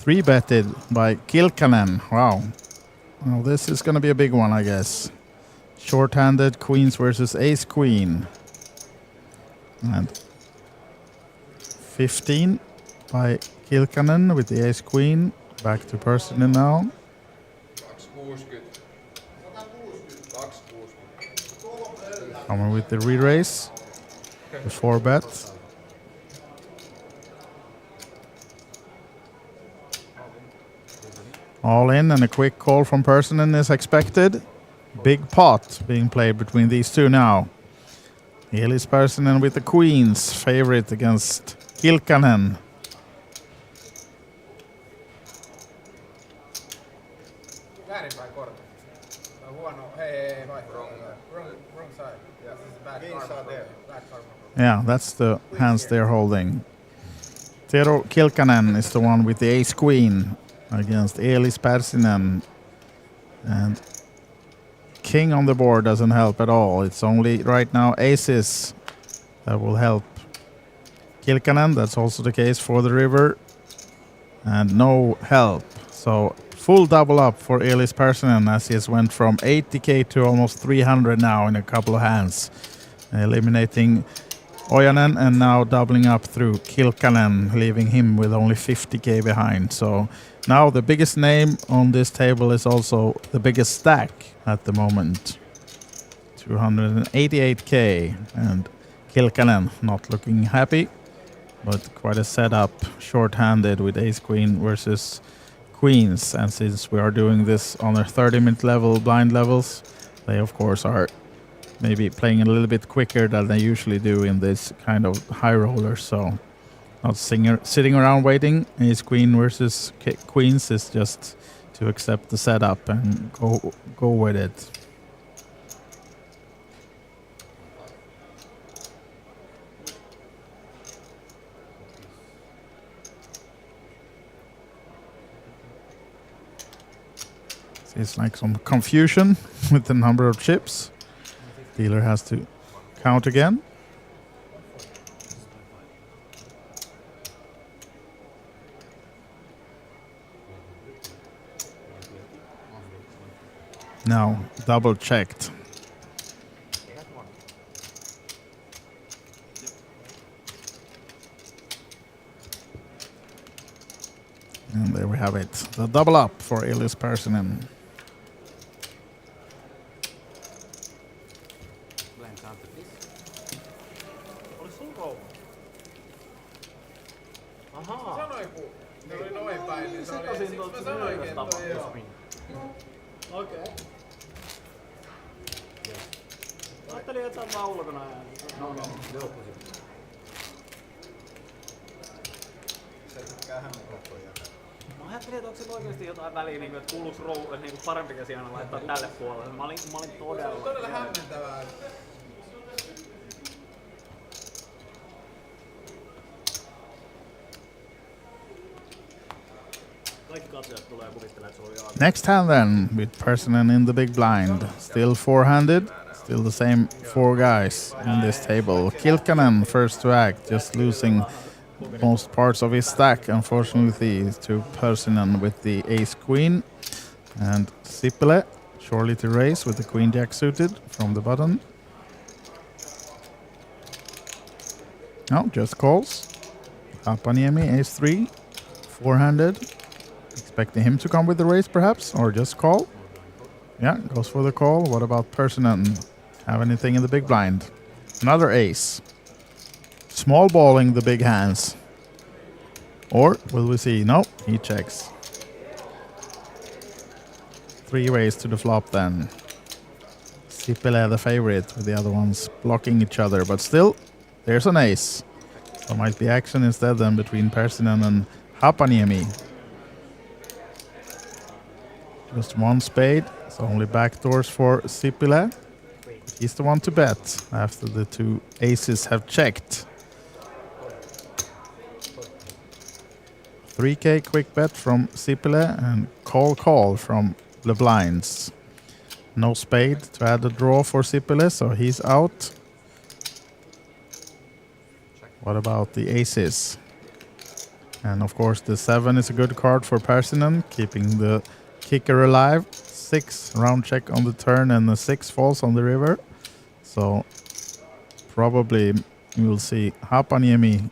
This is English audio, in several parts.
3-betted by Kilian. Wow. Well, this is going to be a big one, I guess. Short-handed queens versus ace-queen. And 15 by Kilian with the ace-queen. Back to Persinen now. Coming with the re-raise. The 4-bet. All in and a quick call from Persinen is expected. Big pot being played between these two now. Elis Persinen with the queens, favorite against Kilian. Yeah, that's the hands they're holding. Tero Kilian is the one with the ace-queen against Elis Persinen. And king on the board doesn't help at all. It's only right now aces that will help Kilian. That's also the case for the river. And no help. So full double up for Elis Persinen as he has went from 80k to almost 300 now in a couple of hands. Eliminating Ojanen and now doubling up through Kilian, leaving him with only 50k behind. So now the biggest name on this table is also the biggest stack at the moment. 288k, and Kilian not looking happy, but quite a setup, short-handed with ace-queen versus queens. And since we are doing this on a 30-minute level, blind levels, they of course are maybe playing a little bit quicker than they usually do in this kind of high roller. So not sitting around waiting. Ace queen versus queens is just to accept the setup and go with it. It's like some confusion with the number of chips. Dealer has to count again. Now double checked. And there we have it. The double up for Elis Persinen. Mä ajattelin, että onko se oikeasti jotain väliä, niin että kuuluuko niin parempi käsi aina laittaa tälle puolelle. Mä olin todella hämmentävää. Next hand then, with Persinen in the big blind. Still four-handed, still the same four guys on this table. Kilian first to act, just losing most parts of his stack, unfortunately, to Persinen with the ace-queen. And Sipile, surely to raise with the queen-jack suited from the button. No, just calls. Tapaniemi, ace-3, four-handed. Expecting him to come with the raise, perhaps, or just call. Yeah, goes for the call. What about Persinen? Have anything in the big blind? Another ace. Small balling the big hands. Or will we see? No, he checks. Three ways to the flop then. Sipile the favorite with the other ones blocking each other, but still, there's an ace. So might be action instead then between Persinen and Hapaniemi. Just one spade, so only backdoors for Sipile. He's the one to bet after the two aces have checked. 3k quick bet from Sipile and call from the blinds. No spade to add a draw for Sipile, so he's out. What about the aces? And of course the 7 is a good card for Persinen, keeping the kicker alive. 6 round check on the turn and the 6 falls on the river. So probably you will see Hapaniemi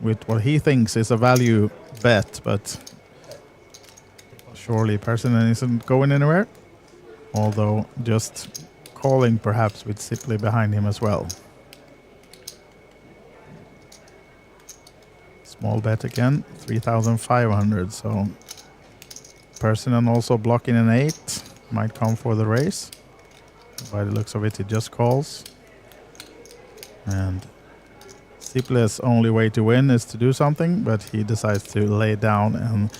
with what he thinks is a value bet, but surely Persinen isn't going anywhere. Although just calling perhaps with Sipley behind him as well. Small bet again, 3,500. So Persinen also blocking an 8. Might come for the race. By the looks of it, he just calls. And Sipley's only way to win is to do something, but he decides to lay down, and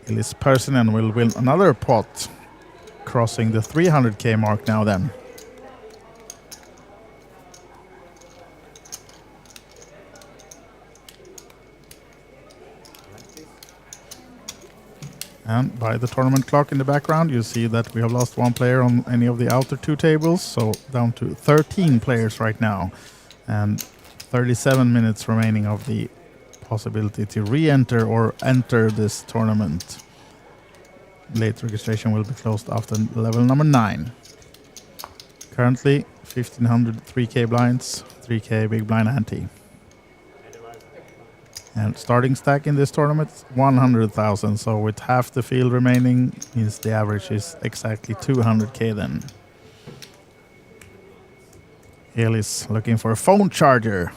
Elis Persinen will win another pot, crossing the 300k mark now then. And by the tournament clock in the background, you see that we have lost 1 player on any of the outer 2 tables, so down to 13 players right now, and 37 minutes remaining of the possibility to re-enter or enter this tournament. Late registration will be closed after level number 9. Currently 1,500 3k blinds, 3k big blind ante. And starting stack in this tournament, 100,000. So with half the field remaining, means the average is exactly 200k then. Elis looking for a phone charger.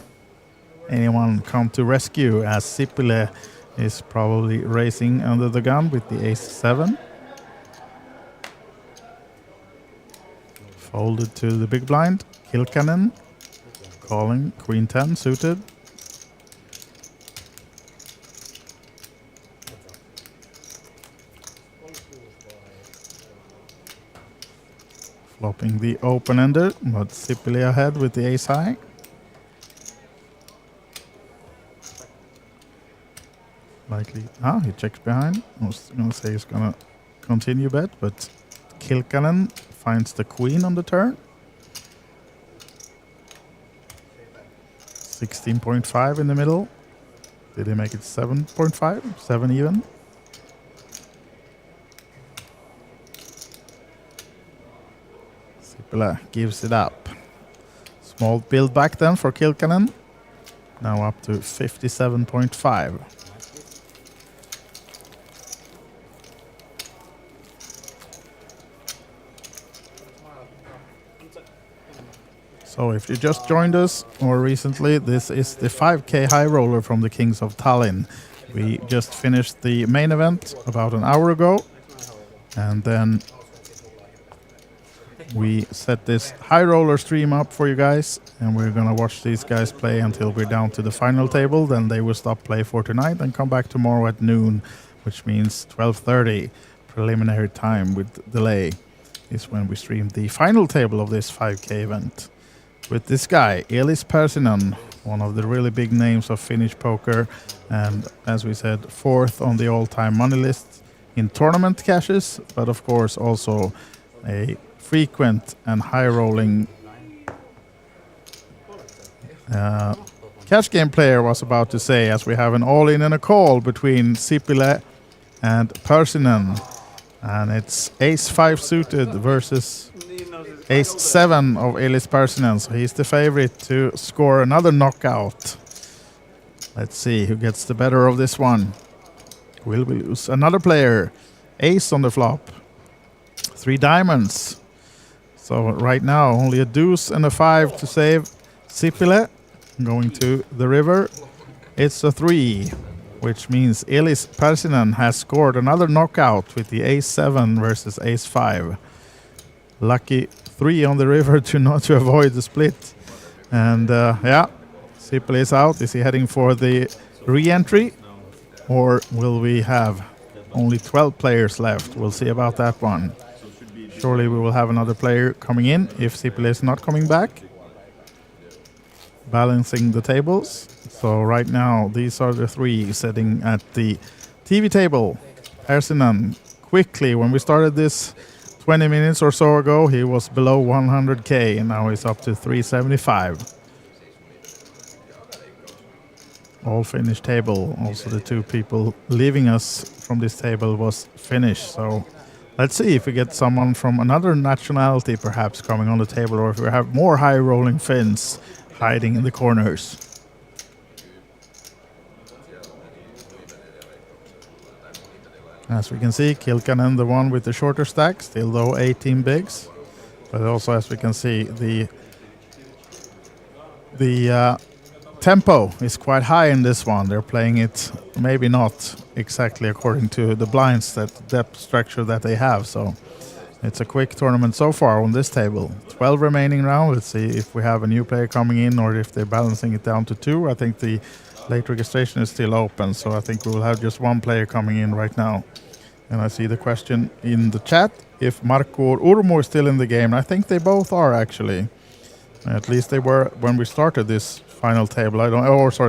Anyone come to rescue, as Sipile is probably racing under the gun with the ace-7. Folded to the big blind. Kilkanen calling, queen-10 suited. Flopping the open-ender, but Sipile ahead with the ace-high. Likely, he checks behind. I was going to say he's going to continue bet, but Kilkanen finds the queen on the turn. 16.5 in the middle. Did he make it 7.5? 7 even. Sipilä gives it up. Small build back then for Kilkanen. Now up to 57.5. So if you just joined us or recently, this is the 5k Highroller from the Kings of Tallinn. We just finished the main event about an hour ago, and then we set this Highroller stream up for you guys, and we're gonna watch these guys play until we're down to the final table. Then they will stop play for tonight and come back tomorrow at noon, which means 12:30 preliminary time with delay is when we stream the final table of this 5k event. With this guy, Elis Persinen, one of the really big names of Finnish poker, and as we said, 4th on the all-time money list in tournament cashes, but of course also a frequent and high-rolling cash game player, was about to say, as we have an all-in and a call between Sipile and Persinen, and it's ace-5 suited versus ace-7 of Elis Persinen, so he's the favorite to score another knockout. Let's see who gets the better of this one. Will we lose? Another player. Ace on the flop. 3 diamonds. So right now only a deuce and a 5 to save Sipile. Going to the river. It's a 3, which means Elis Persinen has scored another knockout with the ace-7 versus ace-5. Lucky 3 on the river to avoid the split. And Sipile is out. Is he heading for the re-entry? Or will we have only 12 players left? We'll see about that one. Surely we will have another player coming in if Sipile is not coming back. Balancing the tables. So right now these are the 3 sitting at the TV table. Persinen quickly, when we started this 20 minutes or so ago, he was below 100k, and now he's up to 375. all Finnish table. Also, the two people leaving us from this table was Finnish. So let's see if we get someone from another nationality perhaps coming on the table, or if we have more high rolling Finns hiding in the corners. As we can see, Kilkanen, the one with the shorter stack, still though 18 bigs. But also, as we can see, the tempo is quite high in this one. They're playing it maybe not exactly according to the blinds, that depth structure that they have. So it's a quick tournament so far on this table. 12 remaining round. Let's see if we have a new player coming in or if they're balancing it down to 2. I think the late registration is still open, so I think we will have just one player coming in right now. And I see the question in the chat if Marco or Urmo is still in the game. I think they both are, actually. At least they were when we started this final table.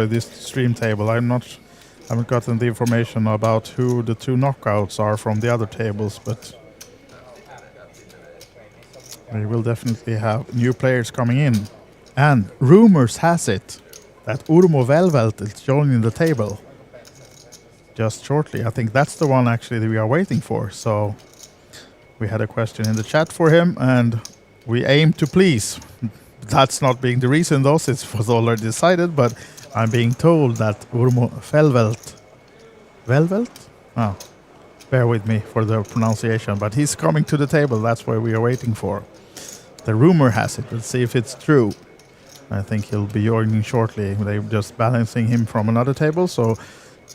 This stream table. Haven't gotten the information about who the two knockouts are from the other tables, but we will definitely have new players coming in. And rumors has it that Urmo Velvel is joining the table just shortly. I think that's the one actually that we are waiting for. So we had a question in the chat for him, and we aim to please. That's not being the reason though, since it was already decided, but I'm being told that Urmo Velvelt? Oh, bear with me for the pronunciation, but he's coming to the table. That's what we are waiting for. The rumor has it. Let's see if it's true. I think he'll be joining shortly. They're just balancing him from another table, so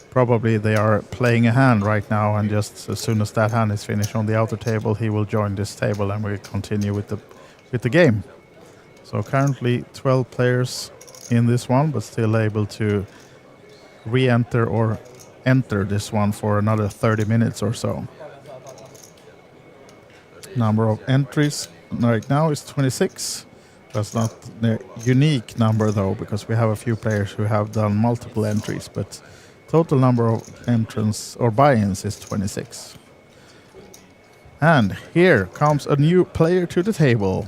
probably they are playing a hand right now, and just as soon as that hand is finished on the outer table, he will join this table and we'll continue with the game. So currently 12 players in this one, but still able to re-enter or enter this one for another 30 minutes or so. Number of entries right now is 26. That's not the unique number though, because we have a few players who have done multiple entries, but total number of entrants or buy-ins is 26. And here comes a new player to the table.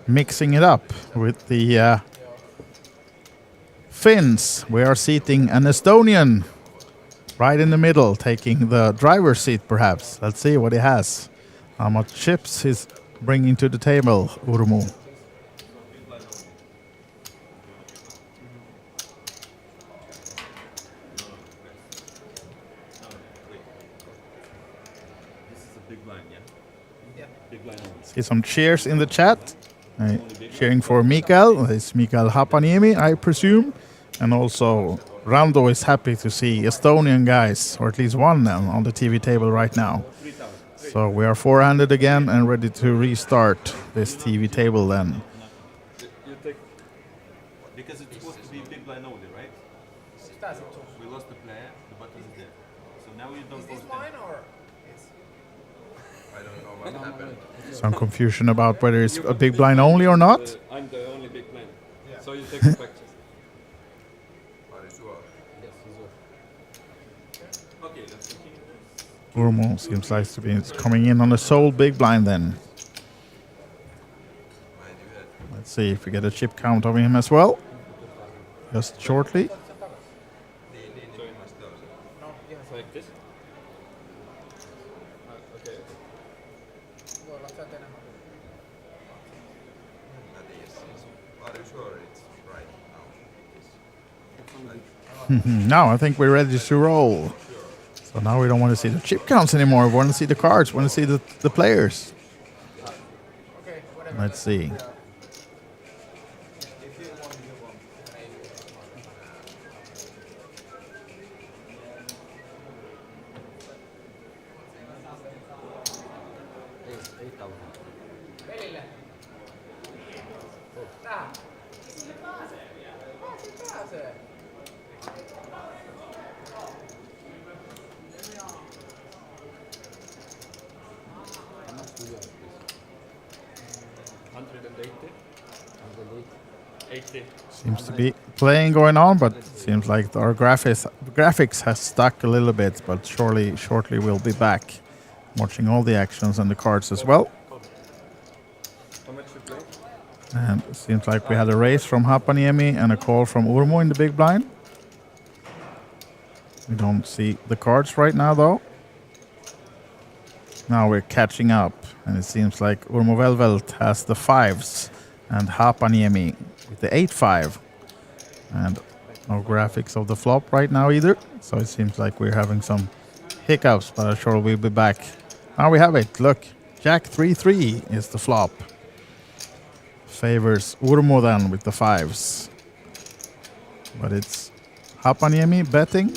Mixing it up with the Finns. We are seating an Estonian right in the middle, taking the driver's seat perhaps. Let's see what he has. How much chips he's bringing to the table, Urmo. See some cheers in the chat. Cheering for Mikael. It's Mikael Hapaniemi, I presume. And also Rando is happy to see Estonian guys, or at least one on the TV table right now. So we are four-handed again and ready to restart this TV table then. Because it's supposed to be big blind only, right? We lost the player, the button is there. So now you don't post mine or? I don't know what happened. Some confusion about whether it's a big blind only or not. I'm the only big blind. Yeah. So you take the pictures. Are you sure? Yes, he's okay, let's continue. Urmo seems like to be coming in on the sole big blind then. Let's see if we get a chip count of him as well. Just shortly. Like this? Okay. Are you sure it's right now? Now I think we're ready to roll. So now we don't want to see the chip counts anymore. We want to see the cards. We want to see the players. Let's see. Seems to be playing going on, but seems like our graphics has stuck a little bit, but shortly we'll be back watching all the actions and the cards as well. How much you play? And it seems like we had a raise from Hapaniemi and a call from Urmo in the big blind. We don't see the cards right now, though. Now we're catching up, and it seems like Urmo Velvel has the 5s and Hapaniemi with the 8-5. And no graphics of the flop right now either, so it seems like we're having some hiccups, but I'm sure we'll be back. Now we have it. Look, Jack 3-3 is the flop. Favors Urmo then with the 5s. But it's Hapaniemi betting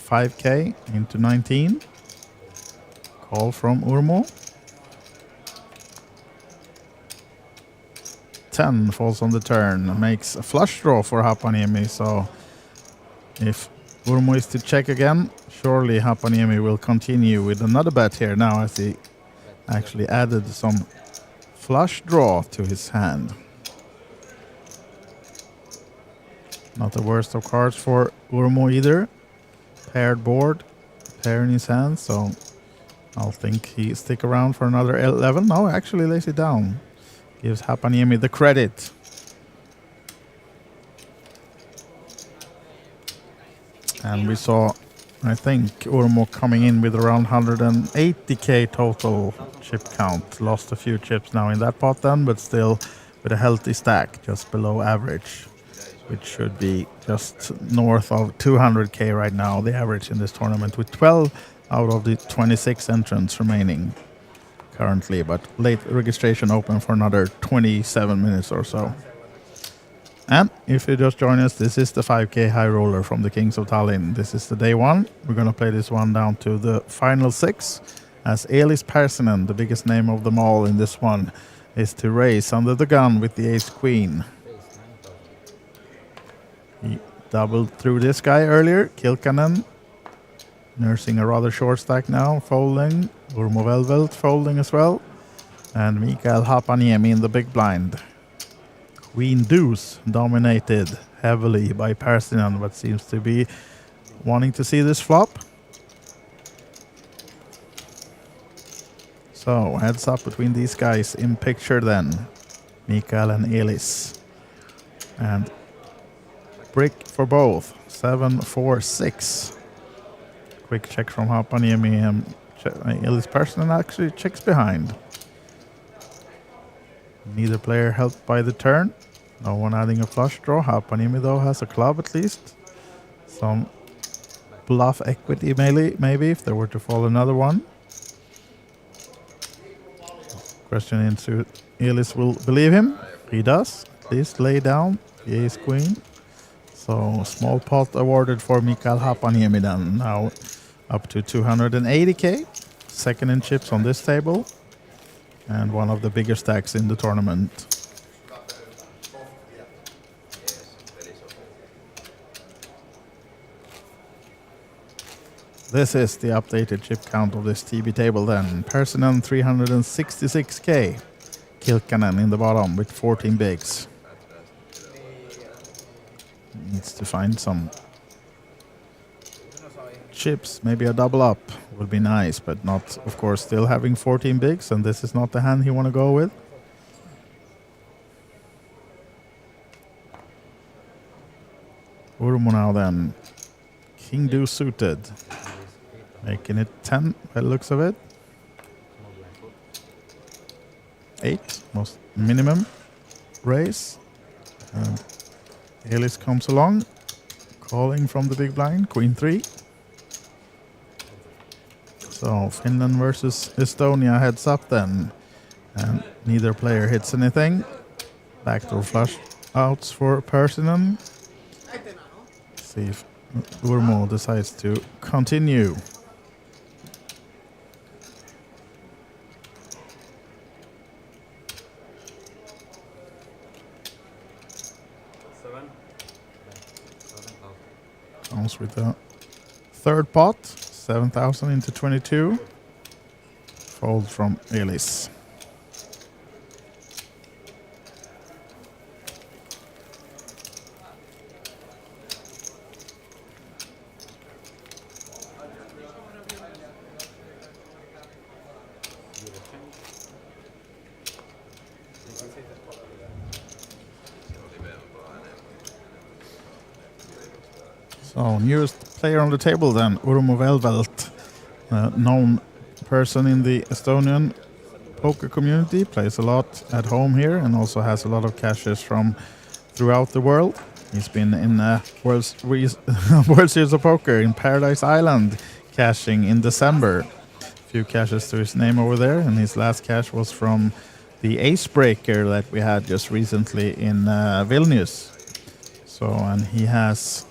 5k into 19. Call from Urmo. 10 falls on the turn, makes a flush draw for Hapaniemi. So if Urmo is to check again, surely Hapaniemi will continue with another bet here now, as he actually added some flush draw to his hand. Not the worst of cards for Urmo either. Paired board, pair in his hand, so I'll think he stick around for another 11. No, actually lays it down. Gives Hapaniemi the credit. And we saw, I think, Urmo coming in with around 180k total chip count. Lost a few chips now in that pot then, but still with a healthy stack, just below average, which should be just north of 200k right now, the average in this tournament, with 12 out of the 26 entrants remaining currently, but late registration open for another 27 minutes or so. And if you just join us, this is the 5k high roller from the Kings of Tallinn. This is the day one. We're going to play this one down to the final 6, as Elis Persinen, the biggest name of them all in this one, is to raise under the gun with the ace queen. He doubled through this guy earlier, Kilkanen, nursing a rather short stack now, folding. Urmo Velvel folding as well. And Mikael Hapaniemi in the big blind. Queen deuce dominated heavily by Persinen, but seems to be wanting to see this flop. So heads up between these guys in picture then. Mikael and Elis. And brick for both. 7, 4, 6. Quick check from Hapaniemi, and Elis Persinen actually checks behind. Neither player helped by the turn. No one adding a flush draw. Hapaniemi though has a club at least. Some bluff equity maybe if there were to fall another one. Question into Elis will believe him. He does. Please lay down the ace queen. So small pot awarded for Mikael Hapaniemi then. Now up to 280k. Second in chips on this table. And one of the bigger stacks in the tournament. This is the updated chip count of this TB table then. Persinen 366k. Kilkanen in the bottom with 14 bigs. Needs to find some chips, maybe a double up would be nice, but not, of course, still having 14 bigs, and this is not the hand he want to go with. Urmo now then. King deuce suited. Making it 10 by the looks of it. 8, most minimum raise. And Elis comes along, calling from the big blind, queen 3. So Finland versus Estonia heads up then. And neither player hits anything. Backdoor flush outs for Persinen. See if Urmo decides to continue. Comes with the third pot. 7,000 into 22. Fold from Elis. So, newest player on the table then, Urmo Velvel, a known person in the Estonian poker community, plays a lot at home here and also has a lot of caches from throughout the world. He's been in World Series of Poker in Paradise Island, cashing in December. A few caches to his name over there, and his last cache was from the Ace Breaker that we had just recently in Vilnius. So, and he has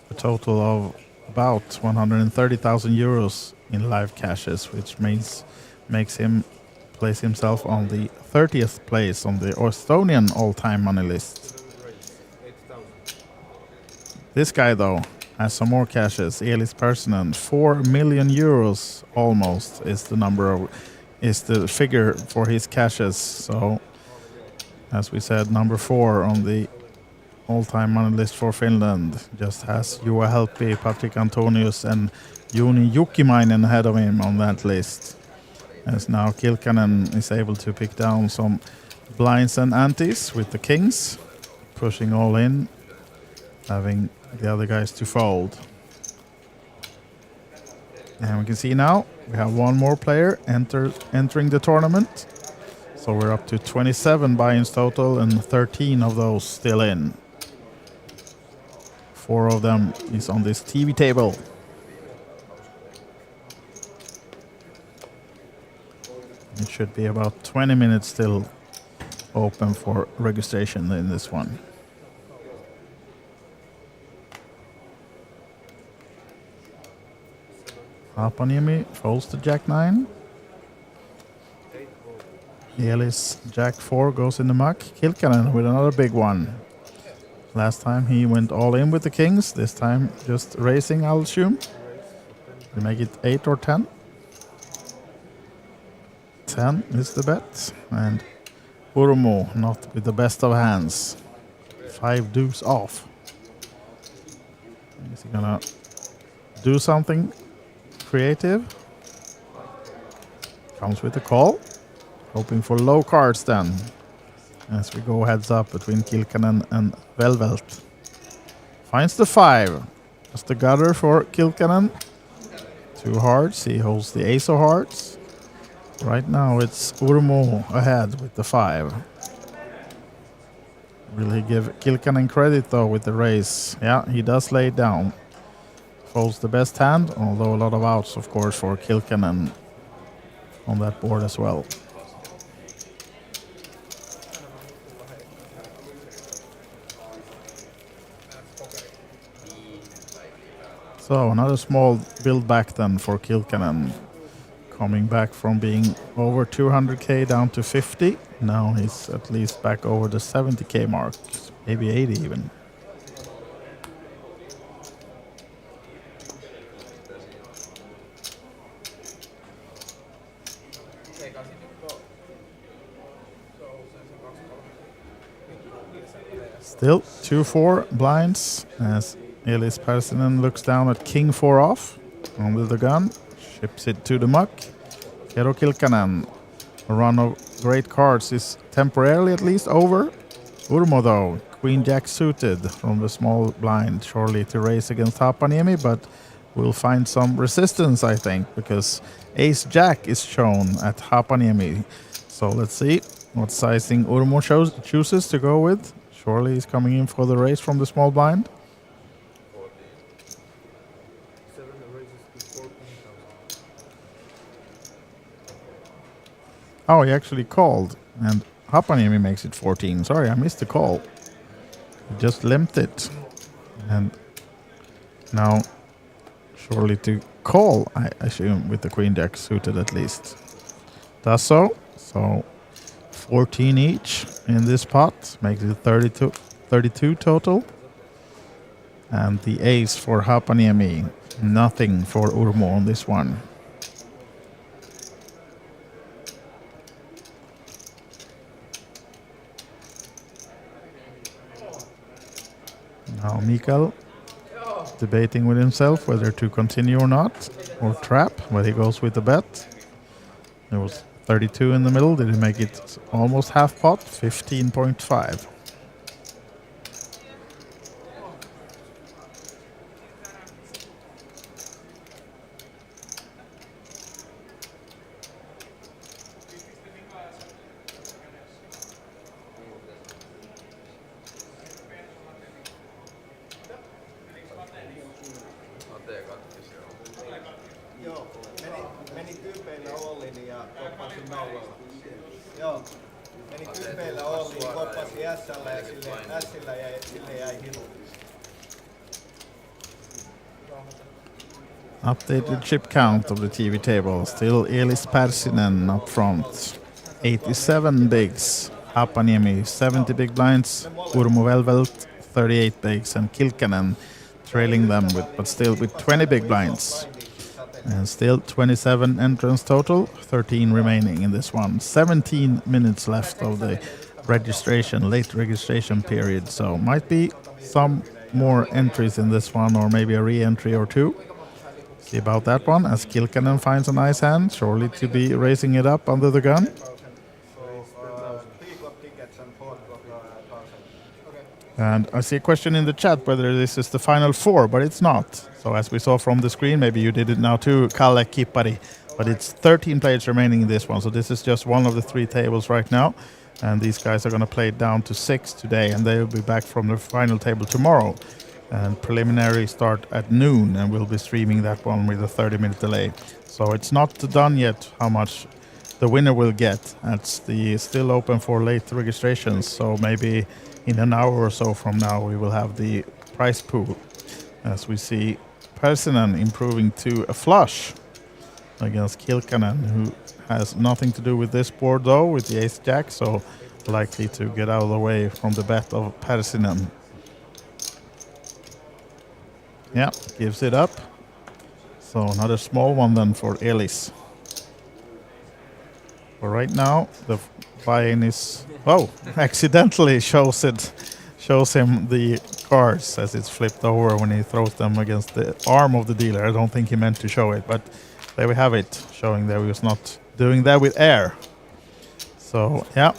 a total of about 130,000 euros in live caches, which makes him place himself on the 30th place on the Estonian all-time money list. This guy, though, has some more caches. Elis Persinen, 4 million euros almost is the figure for his caches. So, as we said, number 4 on the all-time money list for Finland. Just has Juha Helppi, Patrick Antonius, and Juni Jukkimainen ahead of him on that list. As now Kilkanen is able to pick down some blinds and antes with the kings, pushing all in, having the other guys to fold. And we can see now we have one more player entering the tournament. So we're up to 27 buy-ins total and 13 of those still in. 4 of them is on this TV table. It should be about 20 minutes still open for registration in this one. Haapaniemi folds to Jack 9. Elis Jack 4 goes in the muck. Kilkanen with another big one. Last time he went all in with the kings. This time just racing, I'll assume. We make it 8 or 10. 10 is the bet. And Urmo not with the best of hands. 5 deuce off. Is he gonna do something creative? Comes with a call. Hoping for low cards then. As we go heads up between Kilkanen and Velvel. Finds the 5. Just the gutter for Kilkanen. 2 hearts. He holds the ace of hearts. Right now it's Urmo ahead with the 5. Will he give Kilkanen credit though with the raise? Yeah, he does lay it down. Folds the best hand, although a lot of outs of course for Kilkanen on that board as well. So another small build back then for Kilkanen. Coming back from being over 200k down to 50. Now he's at least back over the 70k mark. Maybe 80 even. Still 2-4 blinds as Elis Persinen looks down at King 4 off under the gun, ships it to the muck. Kero Kilkanen, a run of great cards is temporarily at least over. Urmo though, Queen Jack suited from the small blind, surely to race against Haapaniemi, but will find some resistance I think, because Ace Jack is shown at Haapaniemi. So let's see what sizing Urmo chooses to go with. Surely he's coming in for the raise from the small blind. Oh, he actually called, and Haapaniemi makes it 14. Sorry, I missed the call. He just limped it. And now, surely to call, I assume, with the Queen Jack suited at least. Does so. So, 14 each in this pot. Makes it 32 total. And the ace for Haapaniemi. Nothing for Urmo on this one. Now Mikael debating with himself whether to continue or not, or trap, but he goes with the bet. There was 32 in the middle. Did he make it almost half pot? 15.5. meni kypeillä Ollin ja koppasin nollalla. Joo. Meni kypeillä Ollin, koppasi S:llä ja sille jäi hilu. Updated chip count of the TV table. Still Elis Persinen up front. 87 bigs. Haapaniemi 70 big blinds. Urmo Velvel 38 bigs, and Kilkanen trailing them but still with 20 big blinds. And still 27 entrance total, 13 remaining in this one. 17 minutes left of the late registration period. So might be some more entries in this one, or maybe a re-entry or two. See about that one, as Kilkanen finds a nice hand, surely to be raising it up under the gun. And I see a question in the chat whether this is the final four, but it's not. So as we saw from the screen, maybe you did it now too, Kalle Kippari. But it's 13 players remaining in this one, so this is just one of the three tables right now. And these guys are going to play it down to 6 today, and they will be back from the final table tomorrow. And preliminary start at noon, and we'll be streaming that one with a 30-minute delay. So it's not done yet how much the winner will get. It's still open for late registrations, so maybe in an hour or so from now we will have the prize pool, as we see Persinen improving to a flush against Kilkanen, who has nothing to do with this board though, with the ace-jack, so likely to get out of the way from the bet of Persinen. Yeah, gives it up. So another small one then for Elis. But right now the buy-in is accidentally shows him the cards as it's flipped over when he throws them against the arm of the dealer. I don't think he meant to show it, but there we have it, showing that he was not doing that with air. So yeah,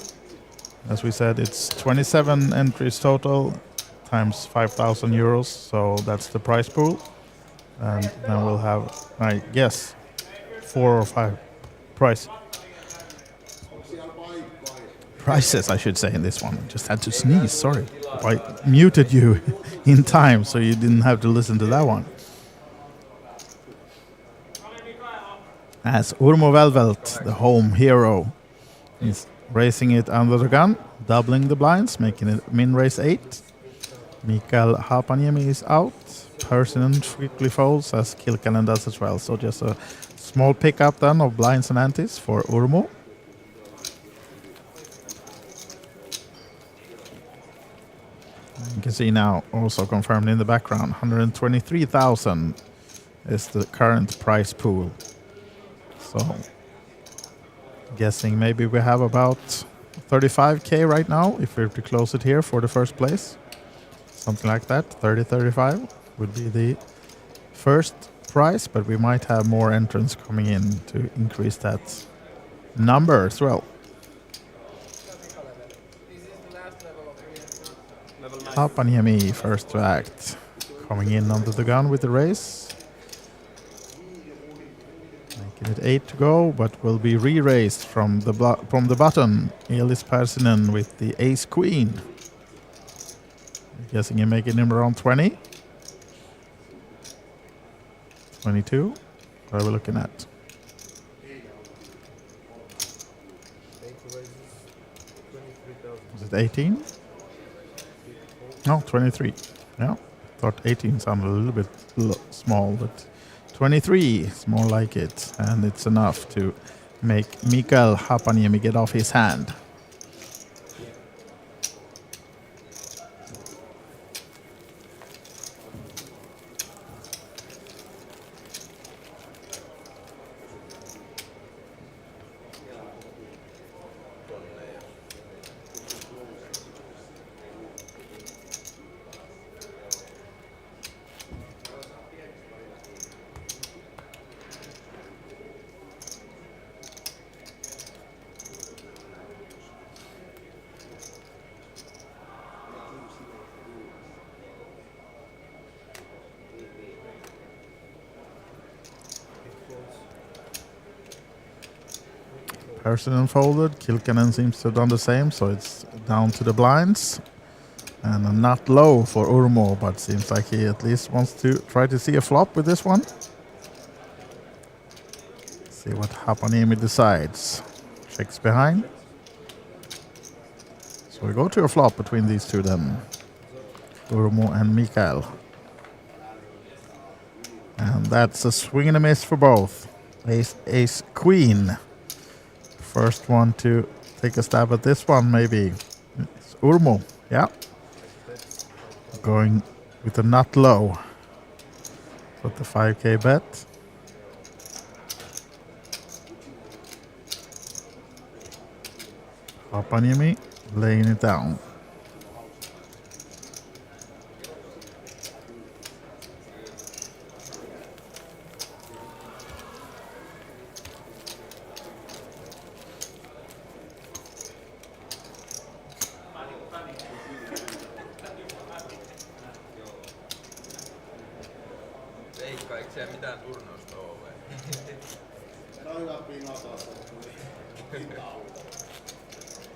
as we said, it's 27 entries total times 5,000 euros, so that's the prize pool. And then we'll have, I guess, 4 or 5 prizes, I should say, in this one. Just had to sneeze, sorry. I muted you in time, so you didn't have to listen to that one. As Urmo Velvelt, the home hero, is raising it under the gun, doubling the blinds, making it min raise 8. Mikael Haapaniemi is out. Persinen quickly folds, as Kilkanen does as well. So just a small pickup then of blinds and antes for Urmo. You can see now, also confirmed in the background, 123,000 is the current prize pool. So, guessing maybe we have about 35k right now, if we were to close it here for the first place. Something like that, 30, 35 would be the first prize, but we might have more entrants coming in to increase that number as well. Haapaniemi first to act, coming in under the gun with the raise. Making it 8 to go, but will be re-raised from the button. Elis Persinen with the ace-queen. Guessing you're making him around 20. 22. What are we looking at? Is it 18? No, 23. Yeah, thought 18 sounded a little bit small, but 23 is more like it, and it's enough to make Mikael Haapaniemi get off his hand. Persinen folded. Kilkanen seems to have done the same, so it's down to the blinds. And a nut low for Urmo, but seems like he at least wants to try to see a flop with this one. See what Hapanemi decides. Checks behind. So we go to a flop between these two then. Urmo and Mikael. And that's a swing and a miss for both. Ace, queen. First one to take a stab at this one, maybe. It's Urmo, yeah. Going with a nut low. Put the 5k bet. Hapanemi laying it down. Veikka, eikö siellä mitään turnausta ole vai? Se on hyvä pinotausta.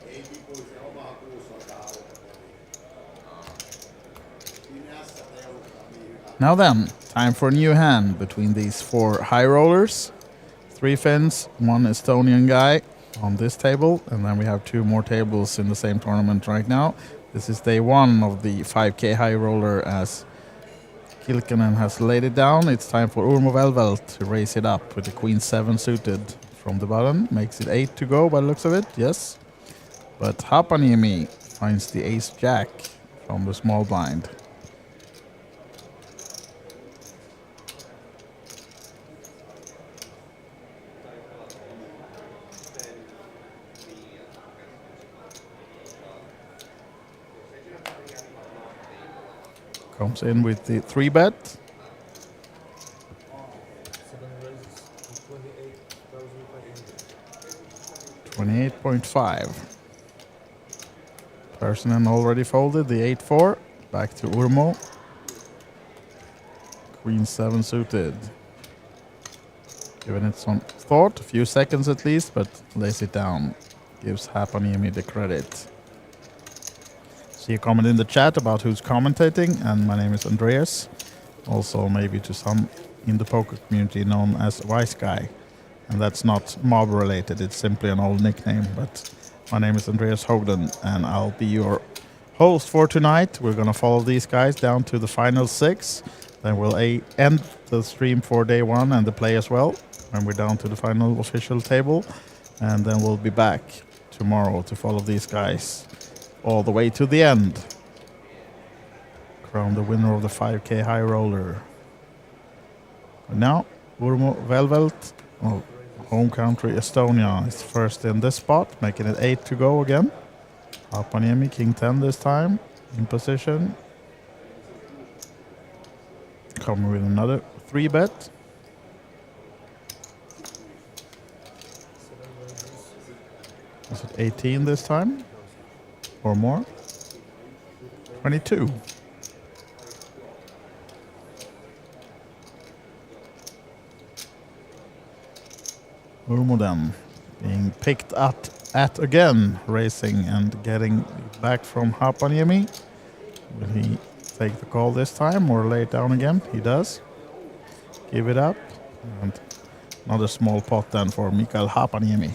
Ei tipuisi omaa 600 Now then, time for a new hand between these 4 high rollers. 3 Finns, 1 Estonian guy on this table, and then we have 2 more tables in the same tournament right now. This is day 1 of the 5k high roller as Kilian has laid it down. It's time for Urmo Velvel to raise it up with the queen 7 suited from the button. Makes it 8 to go by the looks of it, yes. But Hapanemi finds the ace jack from the small blind. Comes in with the 3 bet. 28.5. Persinen already folded the 8-4. Back to Urmo. Queen 7 suited. Giving it some thought, a few seconds at least, but lays it down. Gives Hapanemi the credit. See a comment in the chat about who's commentating, and my name is Andreas. Also maybe to some in the poker community known as Wise Guy. And that's not mob related, it's simply an old nickname. But my name is Andreas Hogden, and I'll be your host for tonight. We're gonna follow these guys down to the final 6. Then we'll end the stream for day 1 and the play as well, when we're down to the final official table. And then we'll be back tomorrow to follow these guys all the way to the end. Crown the winner of the 5k high roller. And now, Urmo Velvel, home country Estonia, is first in this spot, making it 8 to go again. Hapanemi, king 10 this time, in position. Coming with another 3 bet. Is it 18 this time? Or more? 22. Urmo then being picked at again, racing and getting back from Hapanemi. Will he take the call this time or lay it down again? He does. Give it up. And another small pot then for Mikael Hapanemi.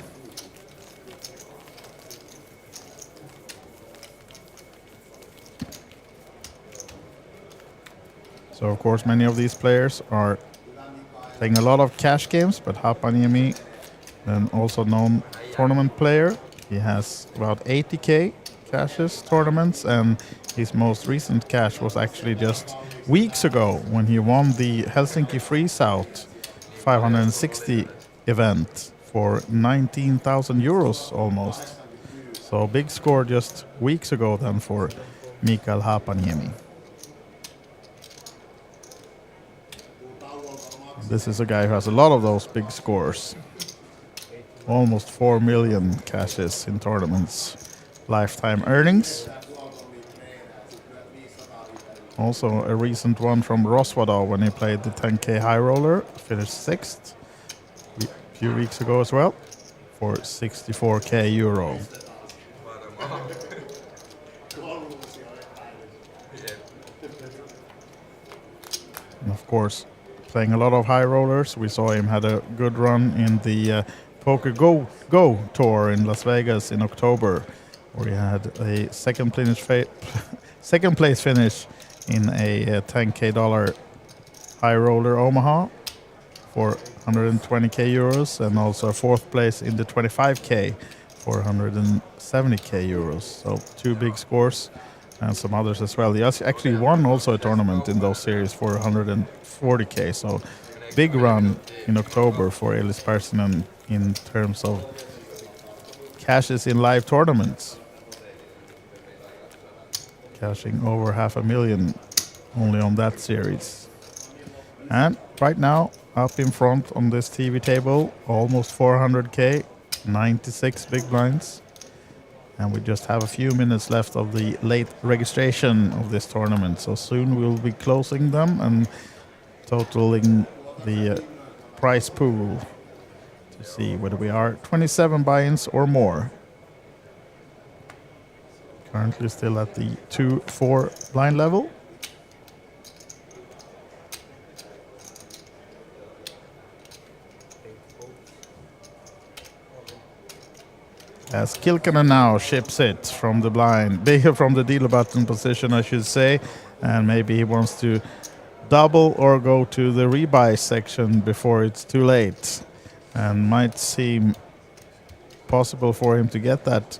So of course many of these players are playing a lot of cash games, but Hapanemi, an also known tournament player, he has about 80k cashes tournaments, and his most recent cash was actually just weeks ago when he won the Helsinki Freeze Out 560 event for 19,000 euros almost. So a big score just weeks ago then for Mikael Hapanemi. This is a guy who has a lot of those big scores. Almost 4 million cashes in tournaments. Lifetime earnings. Also a recent one from Roswado when he played the 10k high roller. Finished 6th a few weeks ago as well for 64k euro. And of course, playing a lot of high rollers. We saw him had a good run in the Poker Go tour in Las Vegas in October, where he had a second place finish in a $10K high roller Omaha for 120K euros, and also a fourth place in the 25K for 170K euros. So 2 big scores and some others as well. He actually won also a tournament in those series for 140K. So big run in October for Elis Persinen in terms of cashes in live tournaments. Cashing over $500,000 only on that series. And right now, up in front on this TV table, almost 400K, 96 big blinds. And we just have a few minutes left of the late registration of this tournament. So soon we'll be closing them and totaling the prize pool to see whether we are 27 buy-ins or more. Currently still at the 2-4 blind level. As Kilkanen now ships it from the blind, from the dealer button position, I should say, and maybe he wants to double or go to the rebuy section before it's too late, and might seem possible for him to get that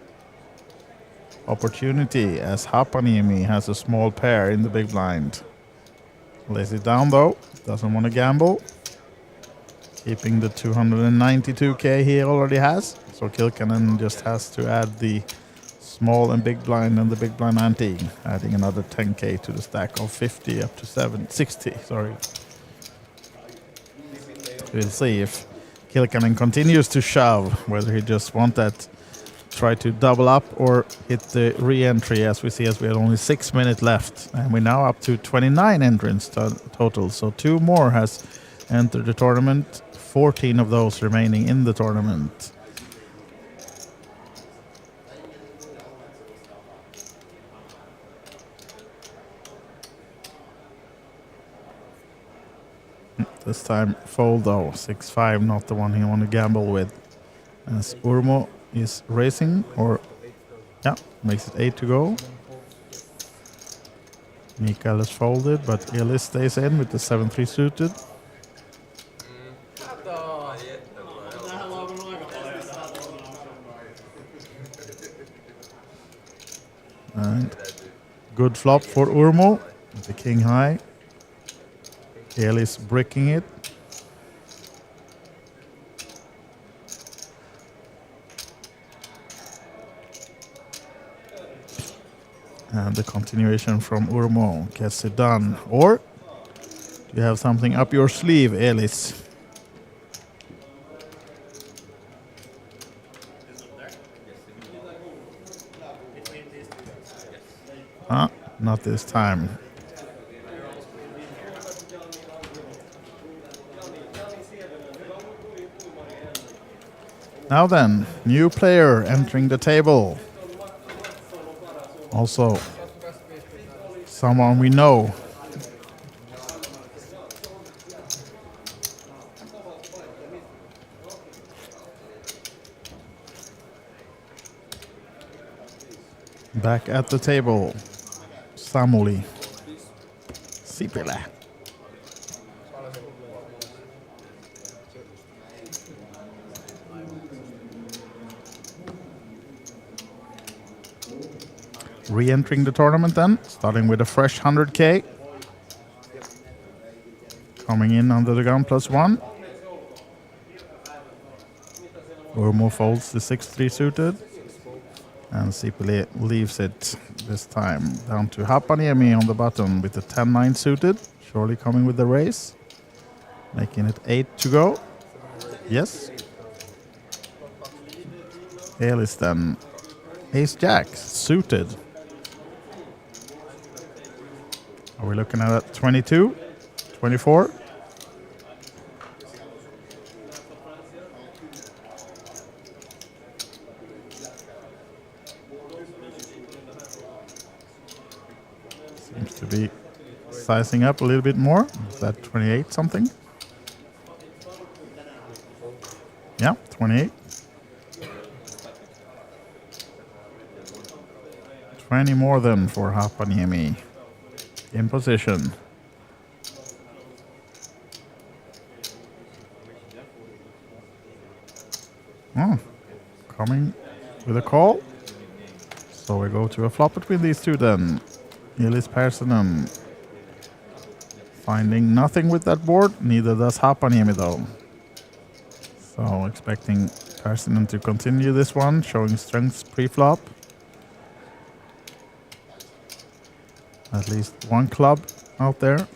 opportunity as Hapaniemi has a small pair in the big blind. Lays it down though, doesn't want to gamble, keeping the 292K he already has. So Kilkanen just has to add the small and big blind and the big blind ante, adding another 10K to the stack of 50 up to 60. Sorry. We'll see if Kilkanen continues to shove, whether he just want that, try to double up or hit the re-entry, as we see, as we have only 6 minutes left. And we're now up to 29 entrants total. So 2 more has entered the tournament, 14 of those remaining in the tournament. This time fold though, 6-5, not the one he want to gamble with. As Urmo is racing, or yeah, makes it 8 to go. Mikael is folded, but Elis stays in with the 7-3 suited. And good flop for Urmo, the king high. Elis bricking it. And the continuation from Urmo gets it done. Or do you have something up your sleeve, Elis? Not this time. Now then, new player entering the table. Also, someone we know. Back at the table, Samuli Sipilä. Re-entering the tournament then, starting with a fresh 100K. Coming in under the gun +1. Urmo folds the 6-3 suited. And Sipilä leaves it this time down to Hapaniemi on the button with the 10-9 suited. Surely coming with the raise. Making it 8 to go. Yes. Elis then. Ace-Jack suited. Are we looking at 22, 24? Seems to be sizing up a little bit more. Is that 28 something? Yeah, 28. 20 more than for Hapaniemi. In position. Oh, coming with a call. So we go to a flop between these two then. Elis Persson finding nothing with that board. Neither does Hapaniemi though. So expecting Persson to continue this one, showing strengths pre-flop. At least one club out there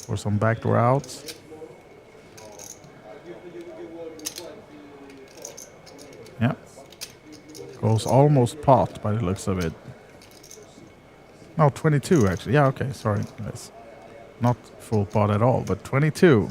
for some backdoor outs. Yeah. Goes almost pot by the looks of it. No, 22 actually. Yeah, okay, sorry guys. Not full pot at all, but 22.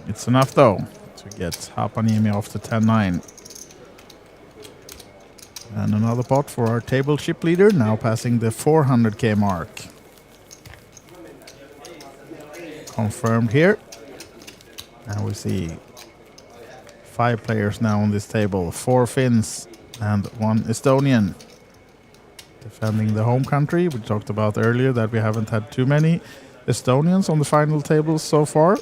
It's enough though to get Hapaniemi off to 10-9. And another pot for our table chip leader, now passing the 400k mark. Confirmed here. And we see 5 players now on this table. 4 Finns and 1 Estonian. Defending the home country. We talked about earlier that we haven't had too many Estonians on the final tables so far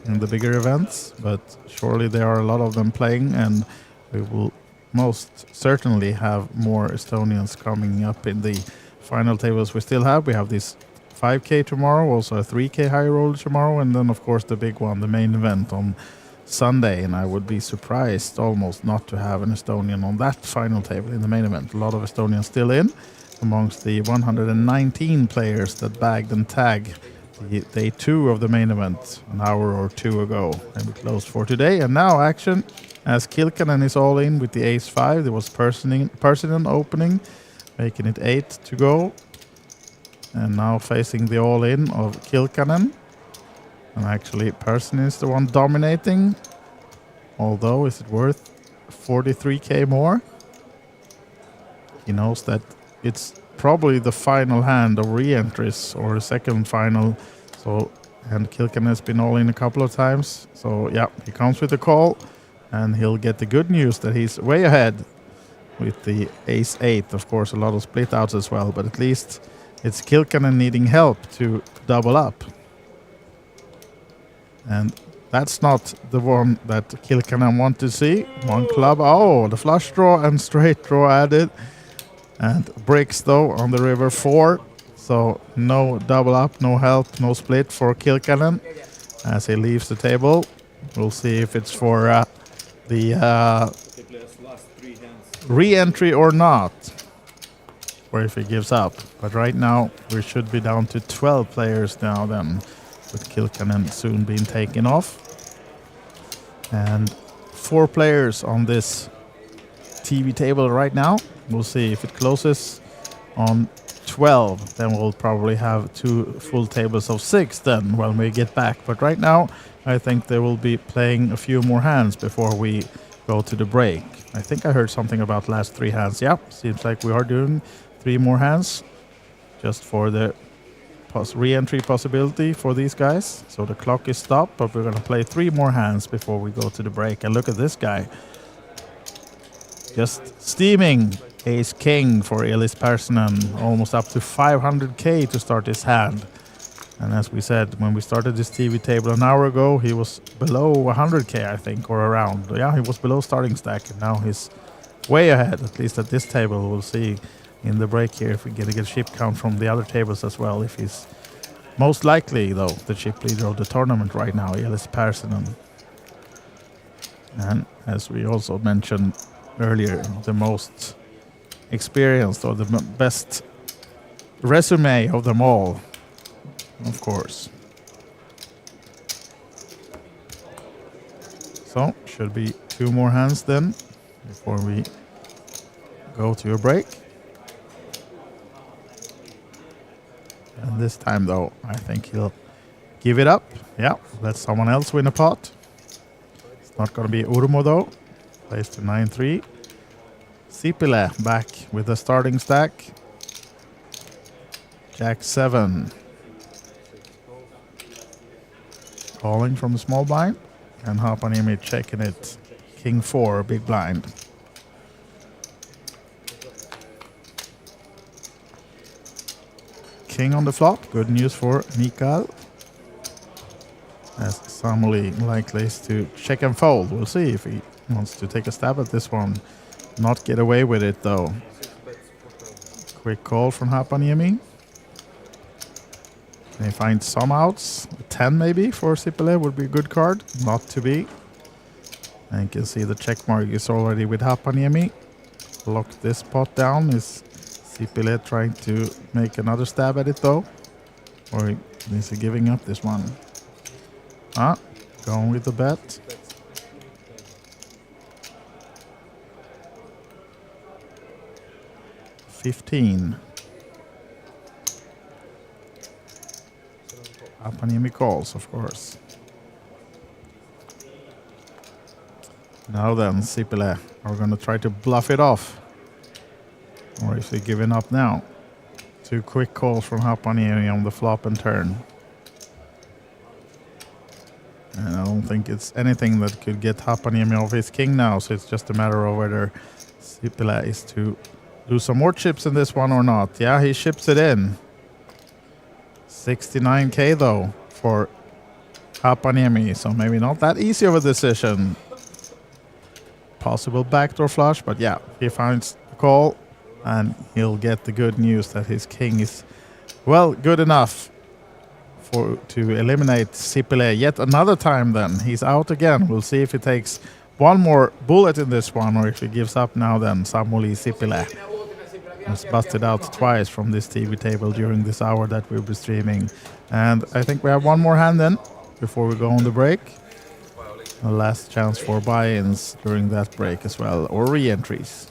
in the bigger events, but surely there are a lot of them playing, and we will most certainly have more Estonians coming up in the final tables we still have. We have this 5k tomorrow, also a 3k Highroller tomorrow, and then of course the big one, the main event on Sunday, and I would be surprised almost not to have an Estonian on that final table in the main event. A lot of Estonians still in amongst the 119 players that bagged and tagged day 2 of the main event an hour or 2 ago, and we closed for today. And now action as Kilian is all in with the ace-5. There was Persson opening, making it 8 to go, and now facing the all-in of Kilian. And actually Persson is the one dominating, although is it worth 43k more? He knows that it's probably the final hand of re-entries, or the second final. So, and Kilian has been all in a couple of times. So yeah, he comes with the call, and he'll get the good news that he's way ahead with the ace-8. Of course, a lot of split outs as well, but at least it's Kilian needing help to double up. And that's not the one that Kilian want to see. One club. Oh, the flush draw and straight draw added. And bricks though on the river 4. So no double up, no help, no split for Kilian as he leaves the table. We'll see if it's for the re-entry or not, or if he gives up. But right now we should be down to 12 players now then, with Kilian soon being taken off. And 4 players on this TV table right now. We'll see if it closes on 12, then we'll probably have 2 full tables of 6 then when we get back. But right now I think they will be playing a few more hands before we go to the break. I think I heard something about last 3 hands. Yeah, seems like we are doing 3 more hands just for the re-entry possibility for these guys. So the clock is stopped, but we're going to play 3 more hands before we go to the break. And look at this guy, just steaming. Ace King for Elis Persson, almost up to 500k to start his hand. And as we said, when we started this TV table an hour ago, he was below 100k, I think, or around. Yeah, he was below starting stack, and now he's way ahead, at least at this table. We'll see in the break here if we get a good chip count from the other tables as well, if he's most likely, though, the chip leader of the tournament right now, Elis Persson. And as we also mentioned earlier, the most experienced, or the best resume of them all, of course. So should be 2 more hands then before we go to a break. And this time though, I think he'll give it up. Yeah, let someone else win a pot. It's not going to be Urmo though. Plays to 9-3. Sipilä back with the starting stack. Jack 7. Calling from the small blind. And Haapaniemi checking it. King 4, big blind. King on the flop. Good news for Mikael. As Samuli likely is to check and fold. We'll see if he wants to take a stab at this one. Not get away with it though. Quick call from Haapaniemi. Can he find some outs? 10 maybe for Sipilä would be a good card. Not to be. And you can see the check mark is already with Haapaniemi. Lock this pot down. Is Sipilä trying to make another stab at it though? Or is he giving up this one? Going with the bet. $15. Haapaniemi calls, of course. Now then, Sipilä are going to try to bluff it off. Or is he giving up now? 2 quick calls from Haapaniemi on the flop and turn. And I don't think it's anything that could get Haapaniemi off his king now, so it's just a matter of whether Sipilä is to do some more chips in this one or not. Yeah, he ships it in. 69k though for Haapaniemi, so maybe not that easy of a decision. Possible backdoor flush, but yeah, he finds the call and he'll get the good news that his king is, well, good enough to eliminate Sipilä yet another time then. He's out again. We'll see if he takes one more bullet in this one or if he gives up now then. Samuli Sipilä has busted out twice from this TV table during this hour that we'll be streaming. And I think we have one more hand then before we go on the break. A last chance for buy-ins during that break as well, or re-entries.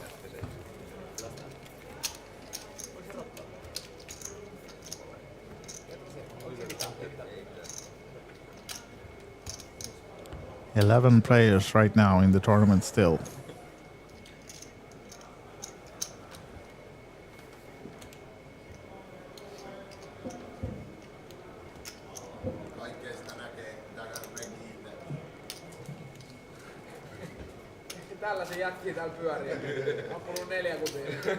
$11 players right now in the tournament still. Tällaisen jätkiä täällä pyörii. On pullut 4 kupia.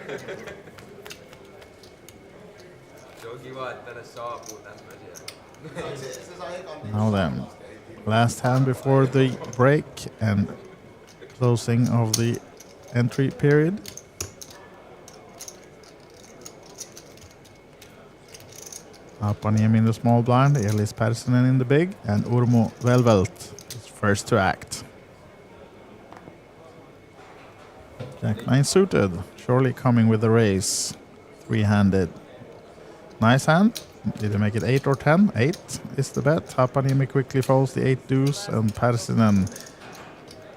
Se on kiva, että tänne saapuu tämmöisiä. Now then, last hand before the break and closing of the entry period. Haapaniemi in the small blind, Elis Persinen in the big, and Urmo Velvel is first to act. Jack 9 suited, surely coming with the raise. 3-handed. Nice hand. Did he make it 8 or 10? 8 is the bet. Haapaniemi quickly folds the 8 deuce, and Persinen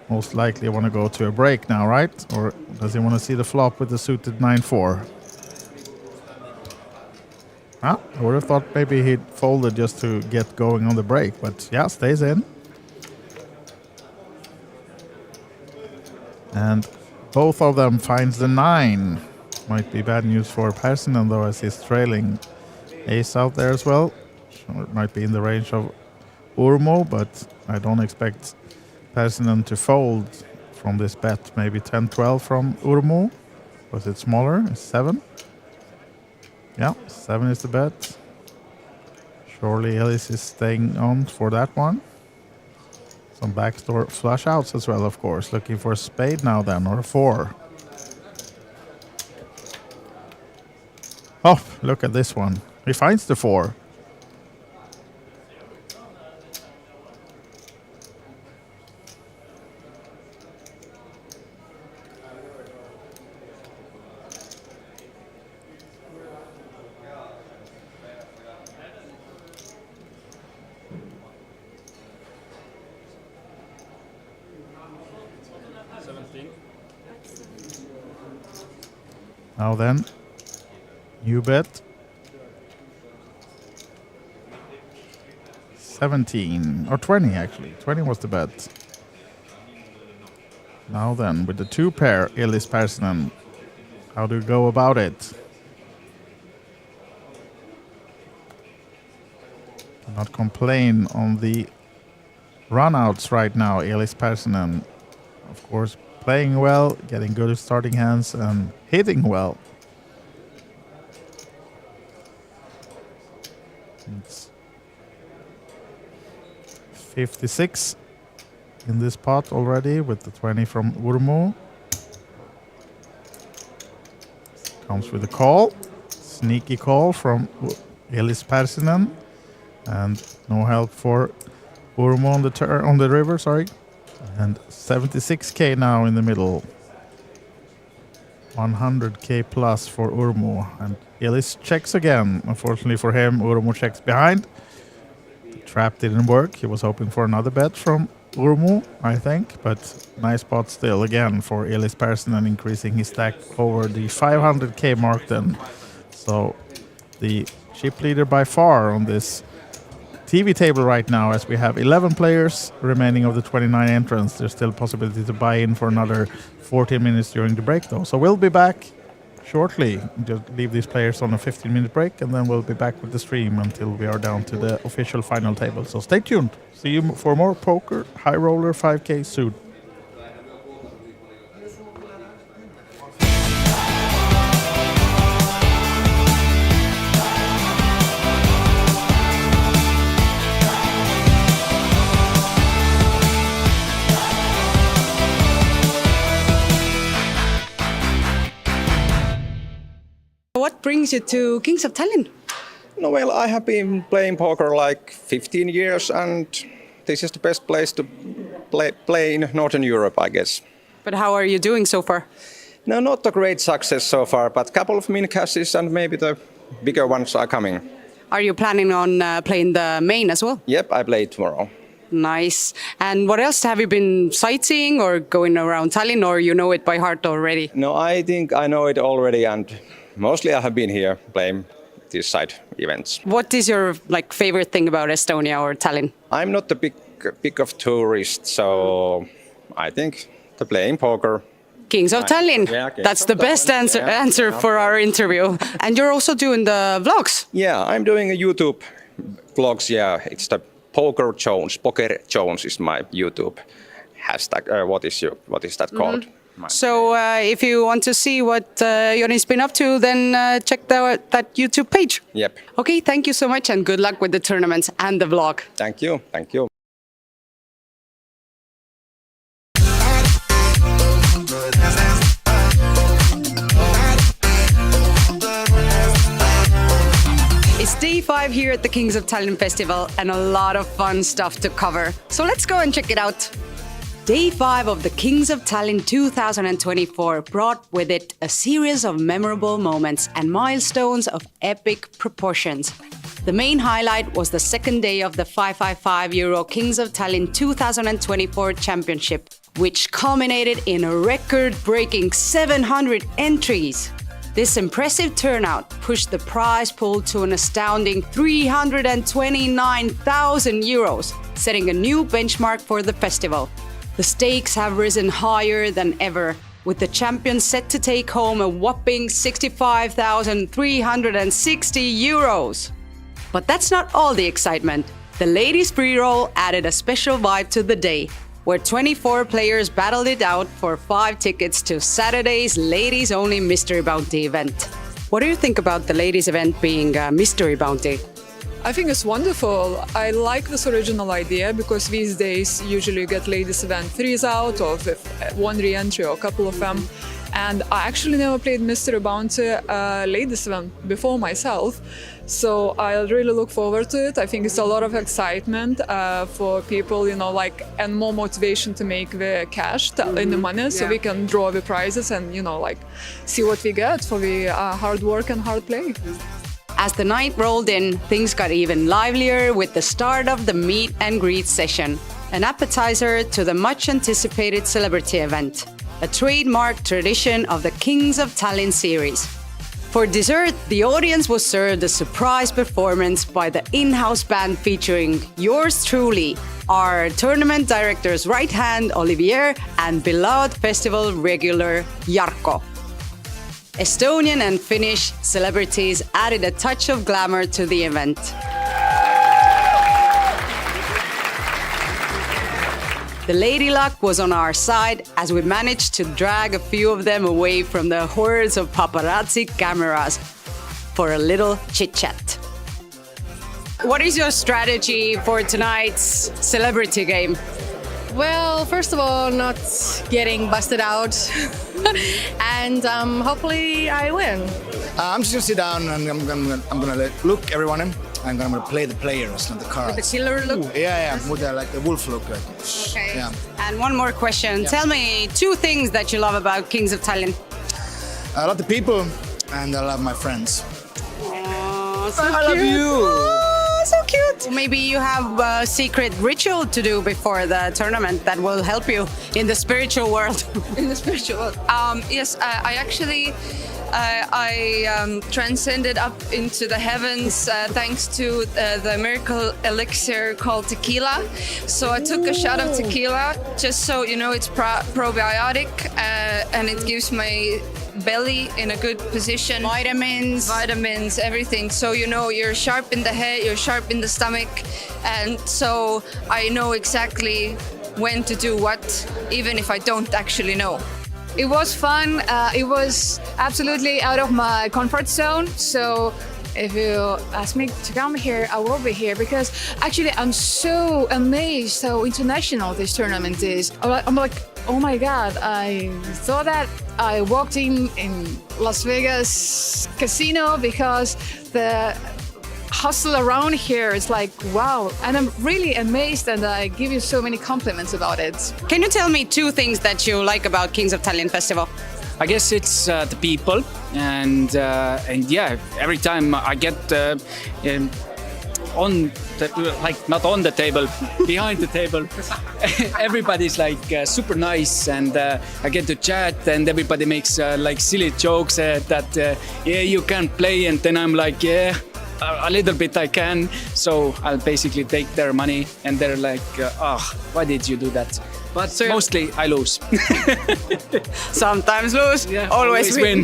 most likely want to go to a break now, right? Or does he want to see the flop with the suited 9-4? I would have thought maybe he'd folded just to get going on the break, but yeah, stays in. And both of them finds the 9. Might be bad news for Persinen though, as he's trailing ace out there as well. So it might be in the range of Urmo, but I don't expect Persinen to fold from this bet. Maybe 10-12 from Urmo. Was it smaller? It's 7. Yeah, 7 is the bet. Surely Ellis is staying on for that one. Some backdoor flush outs as well, of course. Looking for a spade now then, or a 4. Oh, look at this one. He finds the 4. Now then, you bet. 17 or 20 actually. 20 was the bet. Now then, with the two pair, Elis Persinen, how do you go about it? Cannot complain on the runouts right now. Elis Persinen, of course, playing well, getting good starting hands and hitting well. It's 56 in this pot already with the 20 from Urmo. Comes with a call. Sneaky call from Elis Persinen. And no help for Urmo on the river, sorry. And 76k now in the middle. 100k plus for Urmo. And Elis checks again. Unfortunately for him, Urmo checks behind. The trap didn't work. He was hoping for another bet from Urmo, I think. But nice spot still again for Elis Persinen, increasing his stack over the 500k mark then. So the chip leader by far on this TV table right now, as we have 11 players remaining of the 29 entrants. There's still a possibility to buy in for another 14 minutes during the break though. So we'll be back shortly. Just leave these players on a 15-minute break and then we'll be back with the stream until we are down to the official final table. So stay tuned. See you for more poker, Highroller 5K soon. What brings you to Kings of Tallinn? No, well, I have been playing poker like 15 years, and this is the best place to play in Northern Europe, I guess. But how are you doing so far? No, not a great success so far, but a couple of min cashes and maybe the bigger ones are coming. Are you planning on playing the main as well? Yep, I play tomorrow. Nice. And what else? Have you been sightseeing or going around Tallinn, or you know it by heart already? No, I think I know it already, and mostly I have been here playing these side events. What is your favorite thing about Estonia or Tallinn? I'm not a big of tourist, so I think the playing poker. Kings of Tallinn. Yeah, Kings That's of the best Tallinn. answer for our interview. And you're also doing the vlogs. Yeah, I'm doing a YouTube vlogs. Yeah, it's the Poker Jones. Poker Jones is my YouTube hashtag. What is that called? So if you want to see what Joni's been up to, then check that YouTube page. Yep. Okay, thank you so much and good luck with the tournaments and the vlog. Thank you. Thank you. It's day 5 here at the Kings of Tallinn Festival and a lot of fun stuff to cover. So let's go and check it out. Day 5 of the Kings of Tallinn 2024 brought with it a series of memorable moments and milestones of epic proportions. The main highlight was the second day of the 555 Euro Kings of Tallinn 2024 Championship, which culminated in a record-breaking 700 entries. This impressive turnout pushed the prize pool to an astounding 329,000 euros, setting a new benchmark for the festival. The stakes have risen higher than ever, with the champion set to take home a whopping 65,360 euros. But that's not all the excitement. The ladies' pre-roll added a special vibe to the day, where 24 players battled it out for 5 tickets to Saturday's ladies-only Mystery Bounty event. What do you think about the ladies' event being a Mystery Bounty? I think it's wonderful. I like this original idea because these days usually you get ladies event 3s out or with one re-entry or a couple of them. And I actually never played Mystery Bounty ladies event before myself. So I really look forward to it. I think it's a lot of excitement for people, and more motivation to make the cash in the money so we can draw the prizes and, see what we get for the hard work and hard play. As the night rolled in, things got even livelier with the start of the meet and greet session, an appetizer to the much-anticipated celebrity event, a trademark tradition of the Kings of Tallinn series. For dessert, the audience was served a surprise performance by the in-house band featuring yours truly, our tournament director's right hand, Olivier, and beloved festival regular, Jarkko. Estonian and Finnish celebrities added a touch of glamour to the event. The lady luck was on our side as we managed to drag a few of them away from the hordes of paparazzi cameras for a little chit-chat. What is your strategy for tonight's celebrity game? Well, first of all, not getting busted out, and hopefully I win. I'm just gonna sit down and I'm gonna look everyone in. I'm gonna play the players, not the cards. The killer look? Yeah, with like the wolf look. Okay. Yeah. And one more question. Yeah. Tell me 2 things that you love about Kings of Tallinn. I love the people and I love my friends. Oh, so I cute. love you. Oh, so cute. Maybe you have a secret ritual to do before the tournament that will help you in the spiritual world. In the spiritual world. Yes, I actually transcended up into the heavens thanks to the miracle elixir called tequila. So I took a shot of tequila just so you know it's probiotic and it gives my belly in a good position. Vitamins, everything. So you know you're sharp in the head, you're sharp in the stomach, and so I know exactly when to do what, even if I don't actually know. It was fun. It was absolutely out of my comfort zone. So if you ask me to come here, I will be here because actually I'm so amazed how international this tournament is. I'm like, oh my God, I thought that I walked in Las Vegas casino because the hustle around here is like, wow. And I'm really amazed and I give you so many compliments about it. Can you tell me 2 things that you like about Kings of Tallinn Festival? I guess it's the people and yeah, every time I get on the, like not on the table, behind the table, everybody's like super nice and I get to chat and everybody makes like silly jokes that yeah, you can't play, and then I'm like, yeah, a little bit I can. So I'll basically take their money and they're like, why did you do that? But so mostly I lose. Sometimes lose, yeah, always win.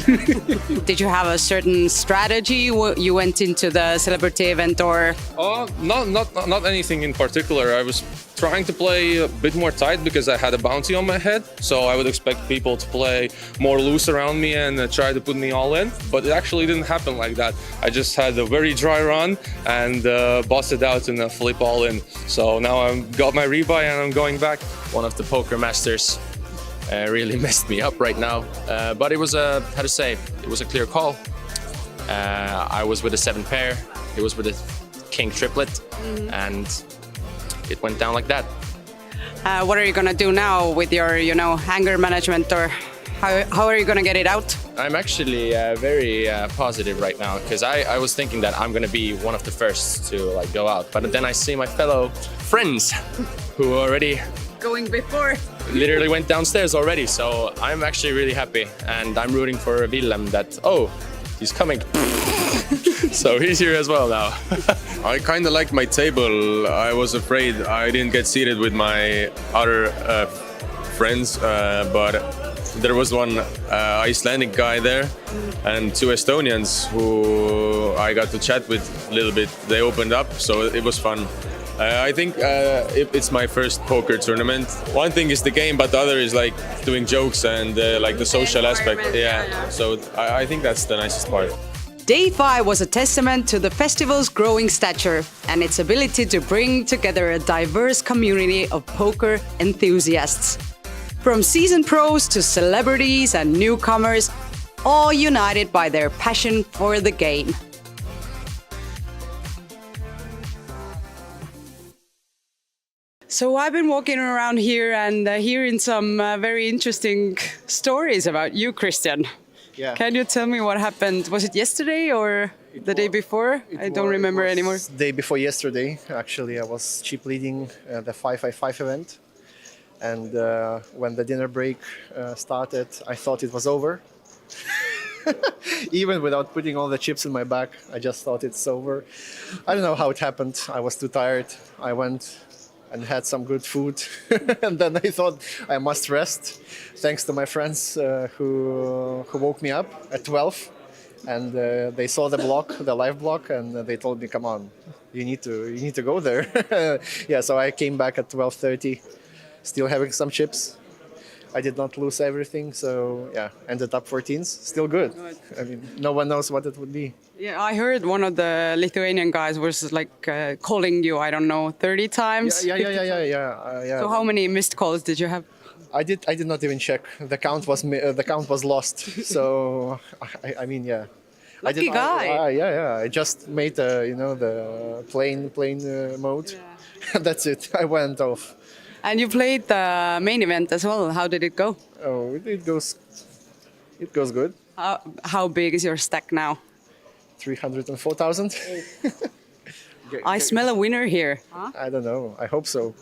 Did you have a certain strategy you went into the celebrity event, or? Oh, not anything in particular. I was trying to play a bit more tight because I had a bounty on my head. So I would expect people to play more loose around me and try to put me all in. But it actually didn't happen like that. I just had a very dry run and busted out in a flip all in. So now I've got my rebuy and I'm going back. One of the poker masters really messed me up right now. But it was how to say, it was a clear call. I was with a 7 pair, he was with a king triplet, and it went down like that. What are you gonna do now with your, anger management, or how are you gonna get it out? I'm actually very positive right now because I was thinking that I'm gonna be one of the first to like go out, but then I see my fellow friends who already going before. Literally went downstairs already, so I'm actually really happy and I'm rooting for Willem that, he's coming. So he's here as well now. I kind of liked my table. I was afraid I didn't get seated with my other friends, but there was one Icelandic guy there and 2 Estonians who I got to chat with a little bit. They opened up, so it was fun. I think it's my first poker tournament. One thing is the game, but the other is like doing jokes and like the social aspect. Yeah, so I think that's the nicest part. Day 5 was a testament to the festival's growing stature and its ability to bring together a diverse community of poker enthusiasts. From seasoned pros to celebrities and newcomers, all united by their passion for the game. So I've been walking around here and hearing some very interesting stories about you, Christian. Yeah. Can you tell me what happened? Was it yesterday or the day before? I don't remember anymore. Day before yesterday, actually, I was chip leading the 555 event. And when the dinner break started, I thought it was over. Even without putting all the chips in my bag, I just thought it's over. I don't know how it happened. I was too tired. I went and had some good food. And then I thought I must rest, thanks to my friends who woke me up at 12. And they saw the live block, and they told me, "Come on, you need to go there." Yeah, so I came back at 12:30, still having some chips. I did not lose everything, so yeah, ended up 14th. Still good. I mean, no one knows what it would be. Yeah, I heard one of the Lithuanian guys was like calling you, I don't know, 30 times. Yeah. So how many missed calls did you have? I did not even check. The count was lost. So I mean, yeah. Lucky guy. Yeah. I just made the plane mode. That's it. I went off. And you played the main event as well. How did it go? Oh, it goes good. How big is your stack now? 304,000. I smell a winner here. Huh? I don't know. I hope so.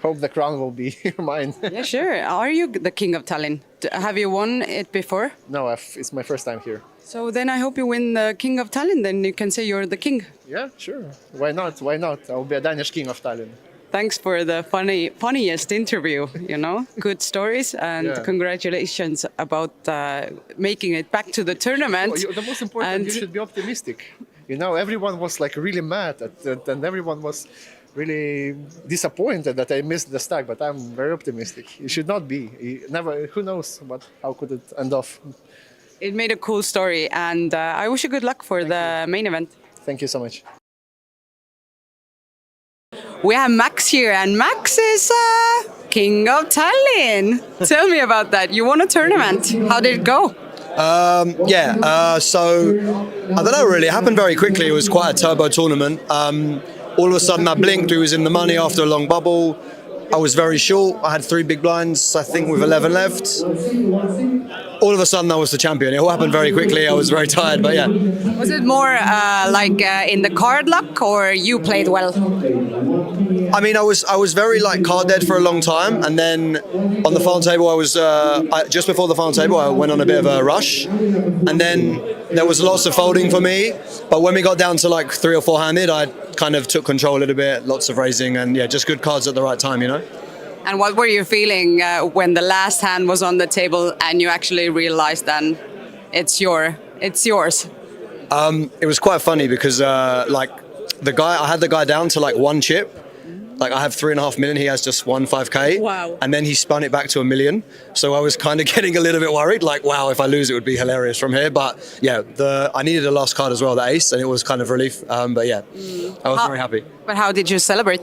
Hope the crown will be mine. Yeah, sure. Are you the King of Tallinn? Have you won it before? No, it's my first time here. So then I hope you win the King of Tallinn. Then you can say you're the king. Yeah, sure. Why not? Why not? I'll be a Danish King of Tallinn. Thanks for the funniest interview, good stories, and congratulations about making it back to the tournament. The most important, you should be optimistic. Everyone was like really mad and everyone was really disappointed that I missed the stack, but I'm very optimistic. You should not be. Who knows how could it end off? It made a cool story, and I wish you good luck for the main event. Thank you so much. We have Max here, and Max is King of Tallinn. Tell me about that. You won a tournament. How did it go? So I don't know really. It happened very quickly. It was quite a turbo tournament. All of a sudden I blinked. We was in the money after a long bubble. I was very short. I had 3 big blinds, I think, with 11 left. All of a sudden I was the champion. It all happened very quickly. I was very tired, but yeah. Was it more in the card luck, or you played well? I mean, I was very card dead for a long time, and then on the final table, just before the final table, I went on a bit of a rush, and then there was lots of folding for me. But when we got down to 3 or 4 handed, I kind of took control a little bit, lots of raising, and yeah, just good cards at the right time, And what were you feeling when the last hand was on the table and you actually realized then it's yours? It was quite funny because I had the guy down to 1 chip. I have 3.5 million, he has just 5K. Wow. And then he spun it back to 1 million. So I was kind of getting a little bit worried, wow, if I lose, it would be hilarious from here. But yeah, I needed a last card as well, the ace, and it was kind of relief. But yeah, I was very happy. But how did you celebrate?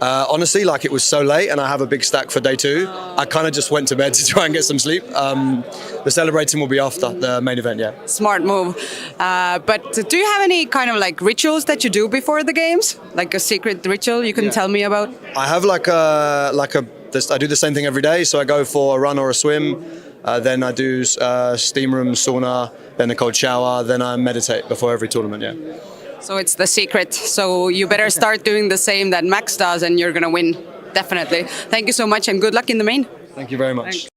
Honestly, it was so late and I have a big stack for day 2. I kind of just went to bed to try and get some sleep. The celebrating will be after the main event, yeah. Smart move. But do you have any kind of rituals that you do before the games? Like a secret ritual you can tell me about? I have I do the same thing every day. So I go for a run or a swim. Then I do steam room, sauna, then a cold shower. Then I meditate before every tournament, yeah. So it's the secret. So you better start doing the same that Max does and you're going to win. Definitely. Thank you so much and good luck in the main. Thank you very much. Thanks.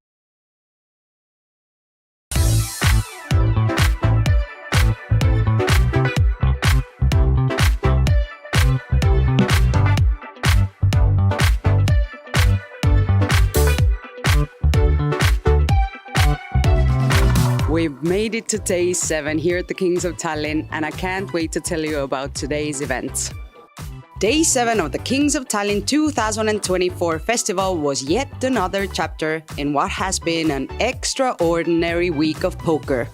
We've made it to day 7 here at the Kings of Tallinn, and I can't wait to tell you about today's events. Day 7 of the Kings of Tallinn 2024 festival was yet another chapter in what has been an extraordinary week of poker.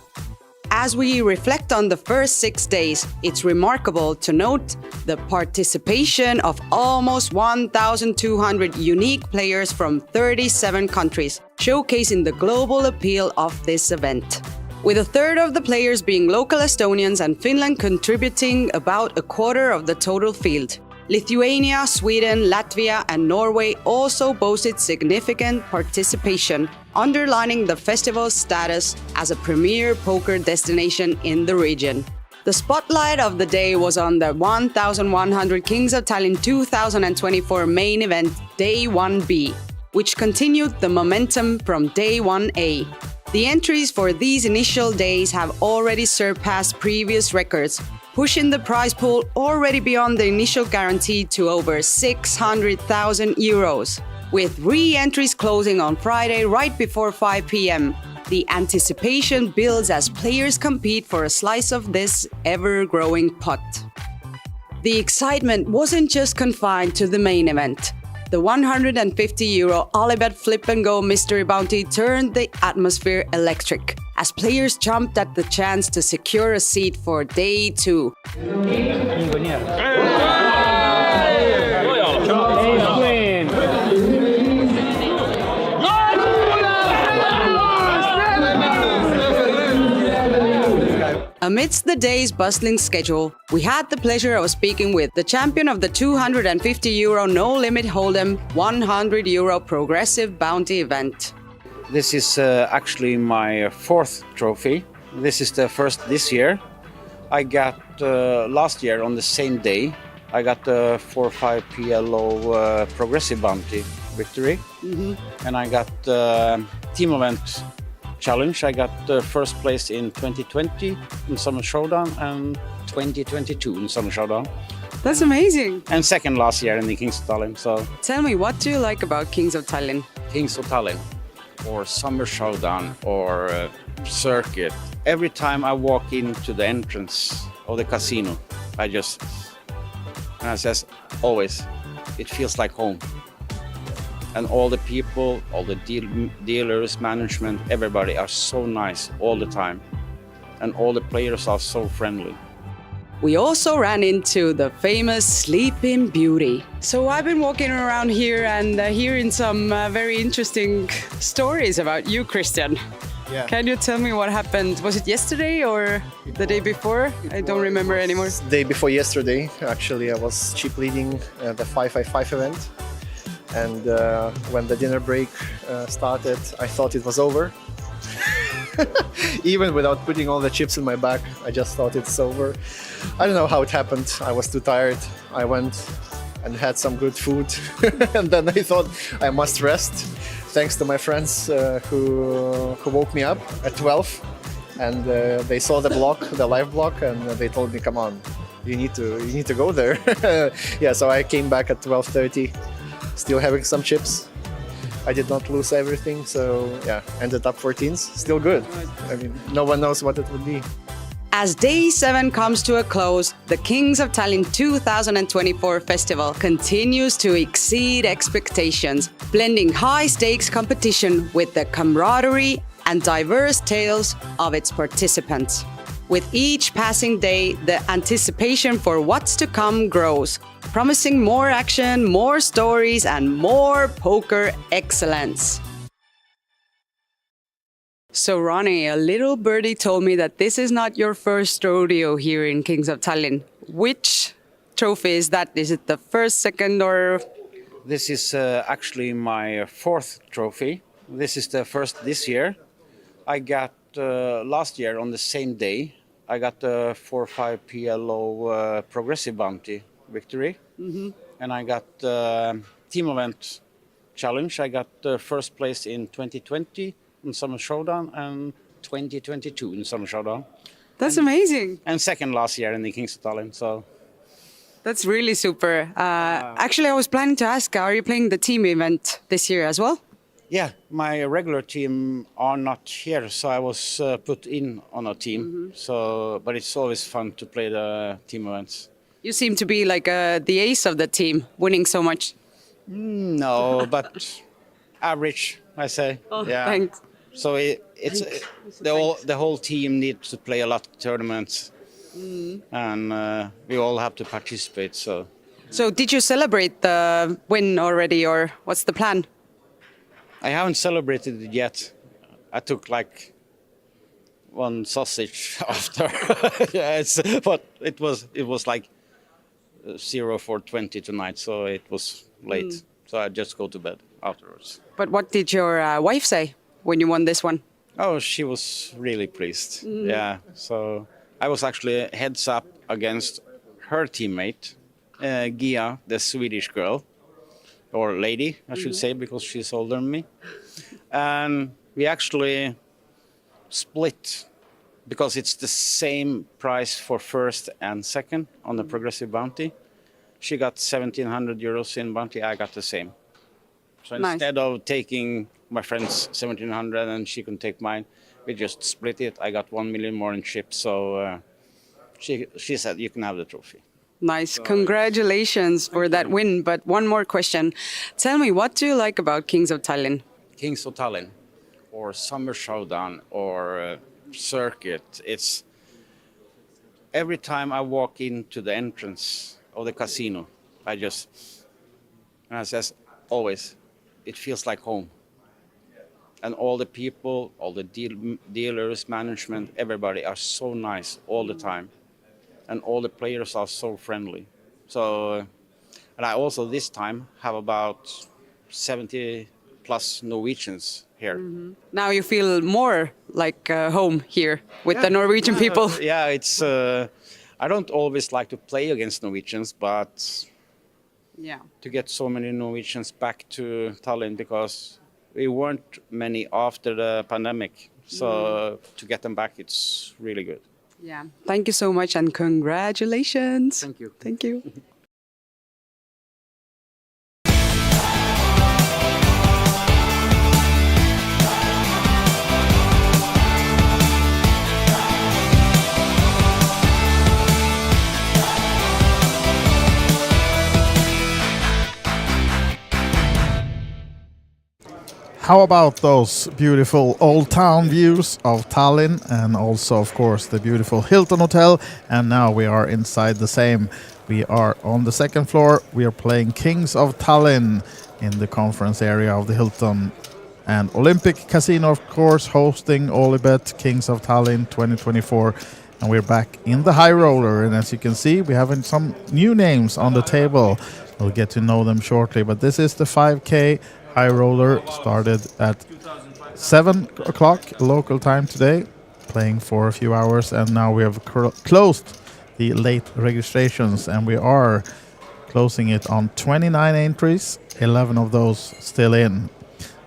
As we reflect on the first 6 days, it's remarkable to note the participation of almost 1,200 unique players from 37 countries, showcasing the global appeal of this event. With a third of the players being local Estonians and Finland contributing about a quarter of the total field. Lithuania, Sweden, Latvia, and Norway also boasted significant participation, underlining the festival's status as a premier poker destination in the region. The spotlight of the day was on the 1,100 Kings of Tallinn 2024 main event, Day 1B, which continued the momentum from Day 1A. The entries for these initial days have already surpassed previous records, pushing the prize pool already beyond the initial guarantee to over 600,000 euros. With re-entries closing on Friday right before 5 p.m., the anticipation builds as players compete for a slice of this ever-growing pot. The excitement wasn't just confined to the main event. The 150 euro Alibet Flip and Go Mystery Bounty turned the atmosphere electric as players jumped at the chance to secure a seat for day 2. Amidst the day's bustling schedule, we had the pleasure of speaking with the champion of the 250 euro no-limit hold'em 100 euro progressive bounty event. This is actually my fourth trophy. This is the first this year. I got last year on the same day, I got the 4-5 PLO progressive bounty victory. And I got team event challenge. I got first place in 2020 in Summer Showdown and 2022 in Summer Showdown. That's amazing. And second last year in the Kings of Tallinn. So tell me, what do you like about Kings of Tallinn? Kings of Tallinn or Summer Showdown or circuit. Every time I walk into the entrance of the casino, and I says always, it feels like home. And all the people, all the dealers, management, everybody are so nice all the time. And all the players are so friendly. We also ran into the famous Sleeping Beauty. So I've been walking around here and hearing some very interesting stories about you, Christian. Yeah. Can you tell me what happened? Was it yesterday or the day before? I don't remember anymore. Day before yesterday, actually, I was chip leading the 5x5 event. And when the dinner break started, I thought it was over. Even without putting all the chips in my bag, I just thought it's over. I don't know how it happened. I was too tired. I went and had some good food. And then I thought I must rest. Thanks to my friends who woke me up at 12. And they saw the block, the live block, and they told me, come on, you need to go there. Yeah, so I came back at 12:30. Still having some chips. I did not lose everything, so yeah, ended up 14th. Still good. I mean, no one knows what it would be. As day 7 comes to a close, the Kings of Tallinn 2024 festival continues to exceed expectations, blending high-stakes competition with the camaraderie and diverse tales of its participants. With each passing day, the anticipation for what's to come grows, promising more action, more stories, and more poker excellence. So Ronnie, a little birdie told me that this is not your first rodeo here in Kings of Tallinn. Which trophy is that? Is it the first, second, or...? This is actually my fourth trophy. This is the first this year. I got last year on the same day, I got the 4-5 PLO progressive bounty victory. And I got team event challenge. I got first place in 2020 in Summer Showdown and 2022 in Summer Showdown. That's amazing. And second last year in the Kings of Tallinn. So that's really super. Actually, I was planning to ask, are you playing the team event this year as well? yeah, my regular team are not here, so I was put in on a team. So, but it's always fun to play the team events. You seem to be like the ace of the team, winning so much. No, but average, I say. Oh, yeah. thanks. So the whole team needs to play a lot of tournaments, and we all have to participate. So did you celebrate the win already, or what's the plan? I haven't celebrated it yet. I took like one sausage after. Yeah, but it was like 0 for 20 tonight, so it was late. So I just go to bed afterwards. But what did your wife say when you won this one? Oh, she was really pleased. Yeah, so I was actually heads up against her teammate, Gia, the Swedish girl, or lady, I should say, because she's older than me. And we actually split because it's the same price for first and second on the progressive bounty. She got 1,700 euros in bounty. I got the same. So Nice. instead of taking my friend's 1,700 and she can take mine, we just split it. I got 1 million more in chips. So she said, you can have the trophy. Nice. Congratulations for that win. But one more question. Tell me, what do you like about Kings of Tallinn? Kings of Tallinn or Summer Showdown or Circuit. It's every time I walk into the entrance of the casino, and I says always, it feels like home. And all the people, all the dealers, management, everybody are so nice all the time. And all the players are so friendly. So, and I also this time have about 70 plus Norwegians here. Now you feel more like home here with the Norwegian people. Yeah, it's. I don't always like to play against Norwegians, but Yeah. to get so many Norwegians back to Tallinn because we weren't many after the pandemic. So to get them back, it's really good. Yeah. Thank you so much and congratulations. Thank you. Thank you. How about those beautiful old town views of Tallinn and also, of course, the beautiful Hilton Hotel? And now we are inside the same. We are on the second floor. We are playing Kings of Tallinn in the conference area of the Hilton. And Olympic Casino, of course, hosting Olibet Kings of Tallinn 2024. And we're back in the Highroller. And as you can see, we have some new names on the table. We'll get to know them shortly. But this is the 5K Highroller, started at 7 o'clock local time today, playing for a few hours, and now we have closed the late registrations, and we are closing it on 29 entries, 11 of those still in,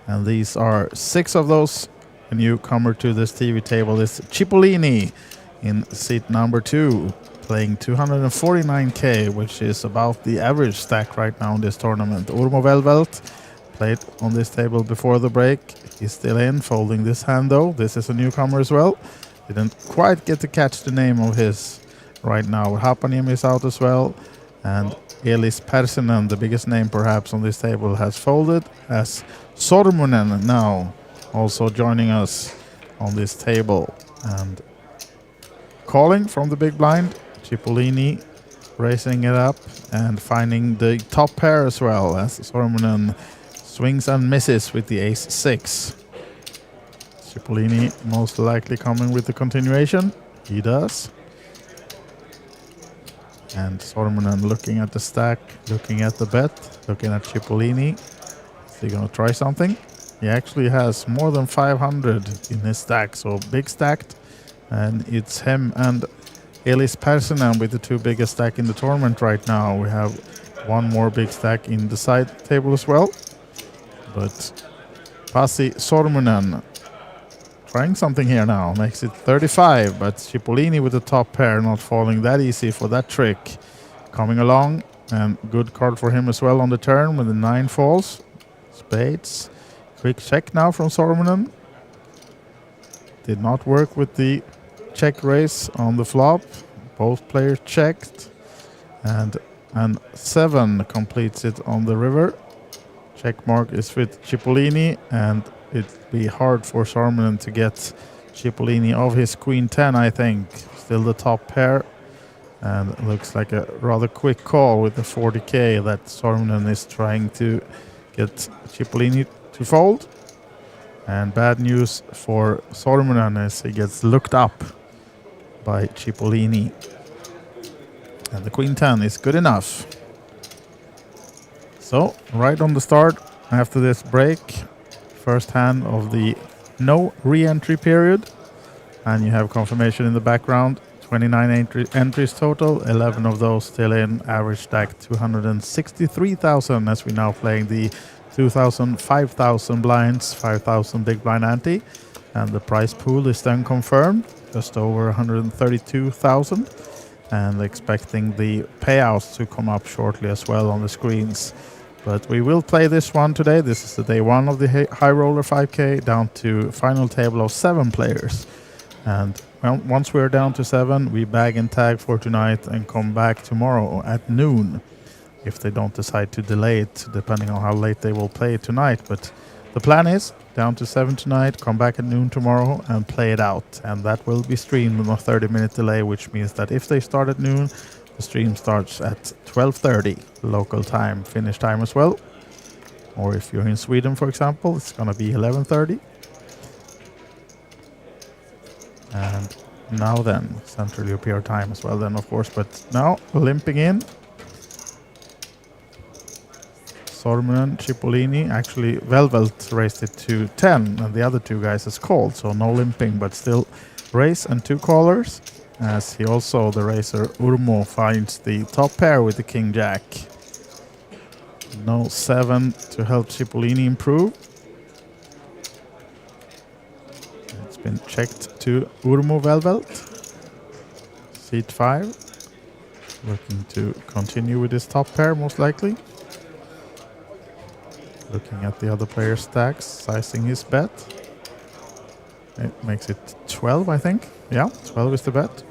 and these are 6 of those. A newcomer to this TV table is Cipollini in seat number 2, playing 249k, which is about the average stack right now in this tournament. Velvel played on this table before the break. He's still in, folding this hand though. This is a newcomer as well. Didn't quite get to catch the name of his right now. Hapanim is out as well. And Elis Persinen, the biggest name perhaps on this table, has folded, as Sormunen now also joining us on this table. And calling from the big blind, Cipollini raising it up and finding the top pair as well, as Sormunen swings and misses with the ace-6. Cipollini most likely coming with the continuation. He does. And Sorman looking at the stack, looking at the bet, looking at Cipollini. Is he going to try something? He actually has more than 500 in his stack, so big stacked. And it's him and Elis Persinen with the 2 biggest stack in the tournament right now. We have one more big stack in the side table as well. But Pasi Sormunen trying something here now, makes it 35, but Cipollini with the top pair not falling that easy for that trick. Coming along, and good card for him as well on the turn when the 9 falls. Spades. Quick check now from Sormunen. Did not work with the check raise on the flop. Both players checked. And 7 completes it on the river. Check mark is with Cipollini, and it'd be hard for Sorman to get Cipollini of his queen 10, I think. Still the top pair, and it looks like a rather quick call with the 40k that Sorman is trying to get Cipollini to fold. And bad news for Sorman as he gets looked up by Cipollini. And the queen 10 is good enough. So, right on the start, after this break, first hand of the no re-entry period, and you have confirmation in the background. 29 entries total, 11 of those still in, average stack 263,000 as we're now playing the 2,000, 5,000 blinds, 5,000 big blind ante. And the prize pool is then confirmed, just over 132,000. And expecting the payouts to come up shortly as well on the screens. But we will play this one today. This is the day one of the Highroller 5K, down to final table of 7 players. And once we're down to 7, we bag and tag for tonight and come back tomorrow at noon. If they don't decide to delay it, depending on how late they will play it tonight. But the plan is down to 7 tonight, come back at noon tomorrow and play it out. And that will be streamed on a 30-minute delay, which means that if they start at noon, the stream starts at 12:30 local time, Finnish time as well. Or if you're in Sweden, for example, it's going to be 11:30. And now then, Central European time as well then, of course. But now, limping in, Sorman, Cipollini, actually Velvel raced it to 10, and the other 2 guys is called, so no limping, but still race and 2 callers, as he also, the racer Urmo, finds the top pair with the King Jack. No 7 to help Cipollini improve. It's been checked to Urmo Velvel, seat 5, looking to continue with his top pair most likely. Looking at the other player's stacks, sizing his bet. It makes it 12, I think. Yeah, 12 is the bet.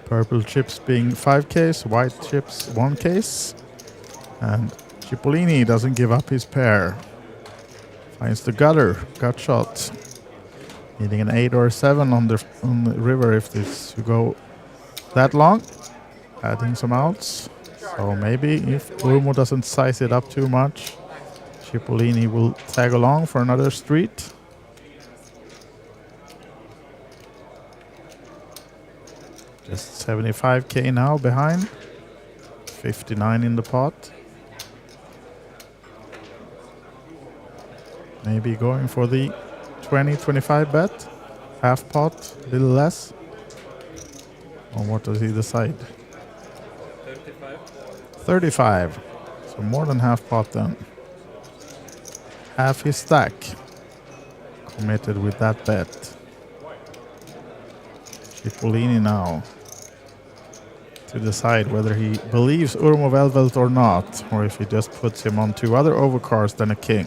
Purple chips being 5 case, white chips 1 case. And Cipollini doesn't give up his pair. Finds the gut shot. Needing an 8 or a 7 on the river if this to go that long. Adding some outs. So maybe if Urmo doesn't size it up too much, Cipollini will tag along for another street. Just 75k now behind. 59 in the pot. Maybe going for the 20-25 bet. Half pot, a little less. Or what does he decide? 35. So more than half pot then. Half his stack committed with that bet. Cipollini now to decide whether he believes Urmo Velvelt or not, or if he just puts him on 2 other overcards than a king.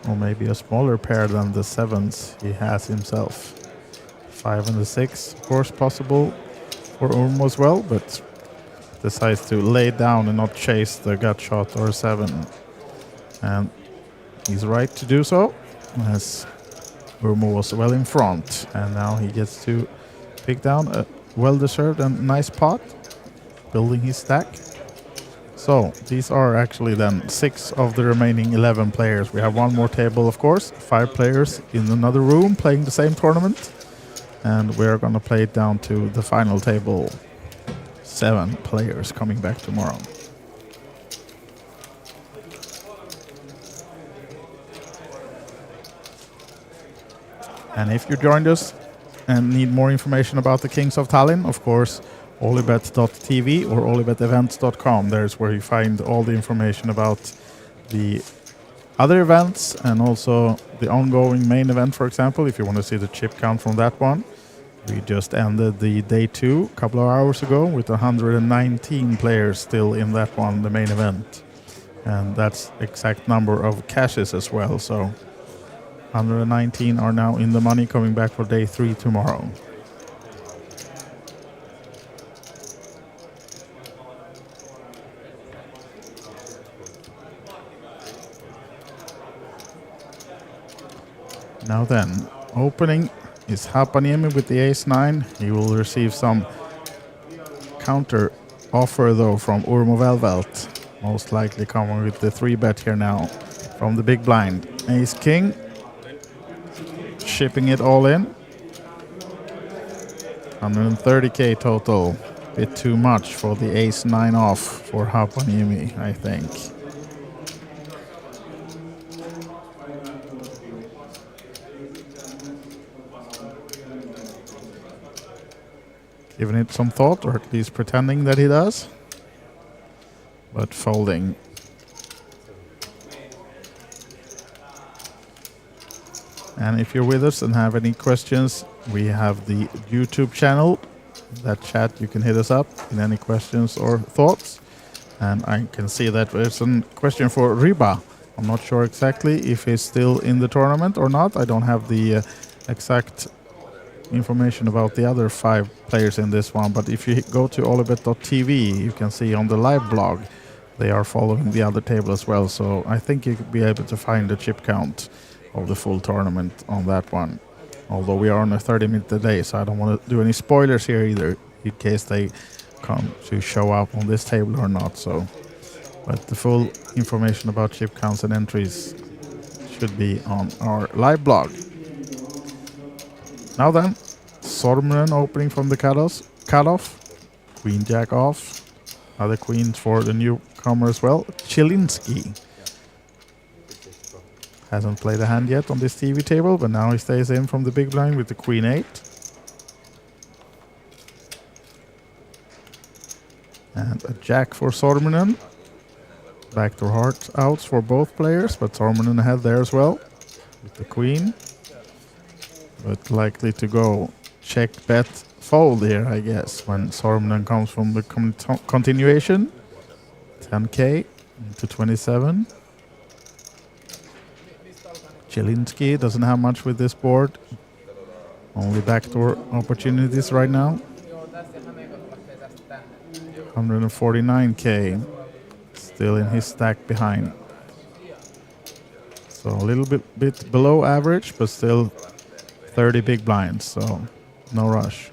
Or maybe a smaller pair than the 7s he has himself. 5 and the 6, of course, possible for Urmo as well, but decides to lay down and not chase the gut shot or 7. And he's right to do so, as Urmo was well in front. And now he gets to pick down a well-deserved and nice pot, building his stack. So these are actually then 6 of the remaining 11 players. We have 1 more table, of course, 5 players in another room playing the same tournament. And we're going to play it down to the final table. 7 players coming back tomorrow. And if you joined us and need more information about the Kings of Tallinn, of course, olibet.tv or olibetevents.com. There's where you find all the information about the other events and also the ongoing main event, for example, if you want to see the chip count from that one. We just ended the day 2 a couple of hours ago with 119 players still in that one, the main event. And that's exact number of cashes as well. So 119 are now in the money, coming back for day 3 tomorrow. Now then, opening is Hapaniemi with the ace-9. He will receive some counter offer though from Urmo Velvelt. Most likely coming with the 3-bet here now from the big blind. Ace-King, shipping it all in. 130k total. Bit too much for the ace-9 off for Hapaniemi, I think. Giving it some thought, or at least pretending that he does. But folding. And if you're with us and have any questions, we have the YouTube channel. That chat, you can hit us up in any questions or thoughts. And I can see that there's a question for Riba. I'm not sure exactly if he's still in the tournament or not. I don't have the exact information about the other 5 players in this one. But if you go to olibet.tv, you can see on the live blog, they are following the other table as well. So I think you could be able to find the chip count of the full tournament on that one. Although we are on a 30-minute delay, so I don't want to do any spoilers here either, in case they come to show up on this table or not. So, but the full information about chip counts and entries should be on our live blog. Now then, Sorman opening from the cutoff. Queen Jack off. Other queens for the newcomer as well. Chilinski hasn't played a hand yet on this TV table, but now he stays in from the big blind with the Queen 8. And a Jack for Sormanen. Backdoor heart outs for both players, but Sormanen ahead there as well with the Queen. But likely to go check, bet, fold here, I guess, when Sormanen comes from the continuation. 10k into 27. Chilinski doesn't have much with this board. Only backdoor opportunities right now. 149k still in his stack behind. So a little bit below average, but still 30 big blinds, so no rush.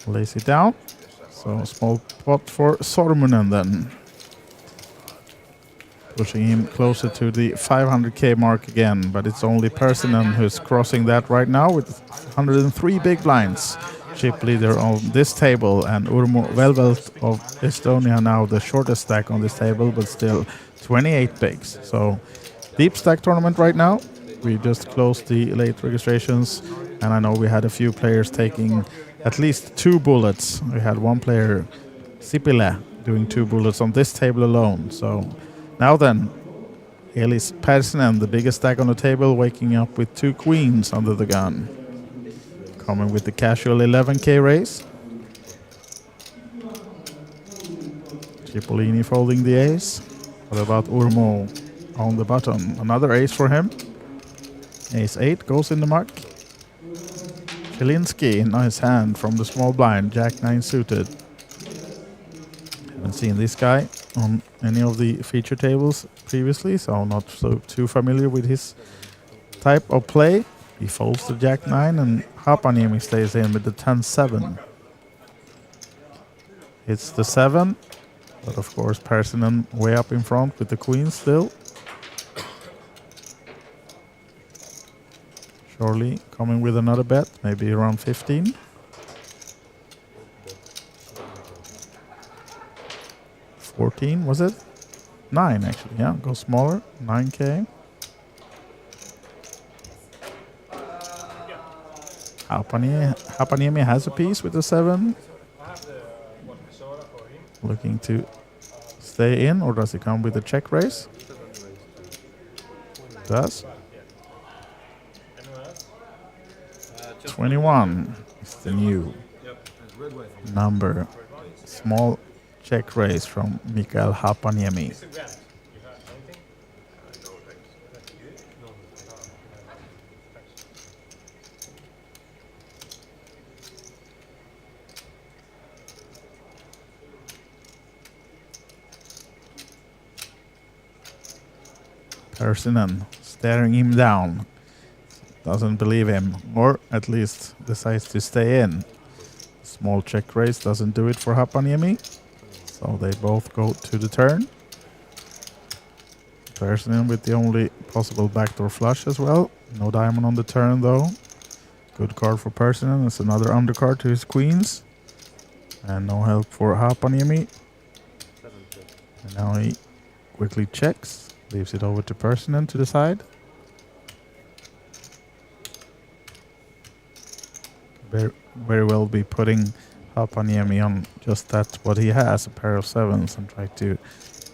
Lays it down. So small pot for Sormanen then. Pushing him closer to the 500k mark again, but it's only Persinen who's crossing that right now with 103 big blinds. Chip leader on this table, and Velvel of Estonia now the shortest stack on this table, but still 28 bigs. So deep stack tournament right now. We just closed the late registrations, and I know we had a few players taking at least 2 bullets. We had one player, Sipilä, doing 2 bullets on this table alone. So now then, Elis Persinen, the biggest stack on the table, waking up with 2 queens under the gun. Coming with the casual 11k raise. Cipollini folding the ace. What about Urmo on the button? Another ace for him. Ace 8 goes in the mark. Chilinski, nice hand from the small blind. Jack 9 suited. Haven't seen this guy on any of the feature tables previously, so not too familiar with his type of play. He folds the Jack 9 and Hapaniemi stays in with the 10-7. It's the 7, but of course Persinen way up in front with the queen still. Surely coming with another bet, maybe around 15. 14, was it? 9 actually, yeah, go smaller, 9k. Hapaniemi has a piece with the 7. Looking to stay in, or does he come with a check raise? Does. 21 is the new number. Small check raise from Mikael Hapaniemi. Persinen staring him down. Doesn't believe him, or at least decides to stay in. Small check raise doesn't do it for Hapaniemi. So they both go to the turn. Persinen with the only possible backdoor flush as well. No diamond on the turn though. Good card for Persinen. It's another undercard to his queens. And no help for Hapaniemi. And now he quickly checks. Leaves it over to Persinen to decide. Very well be putting Hapaniemi on just that what he has, a pair of 7s, and try to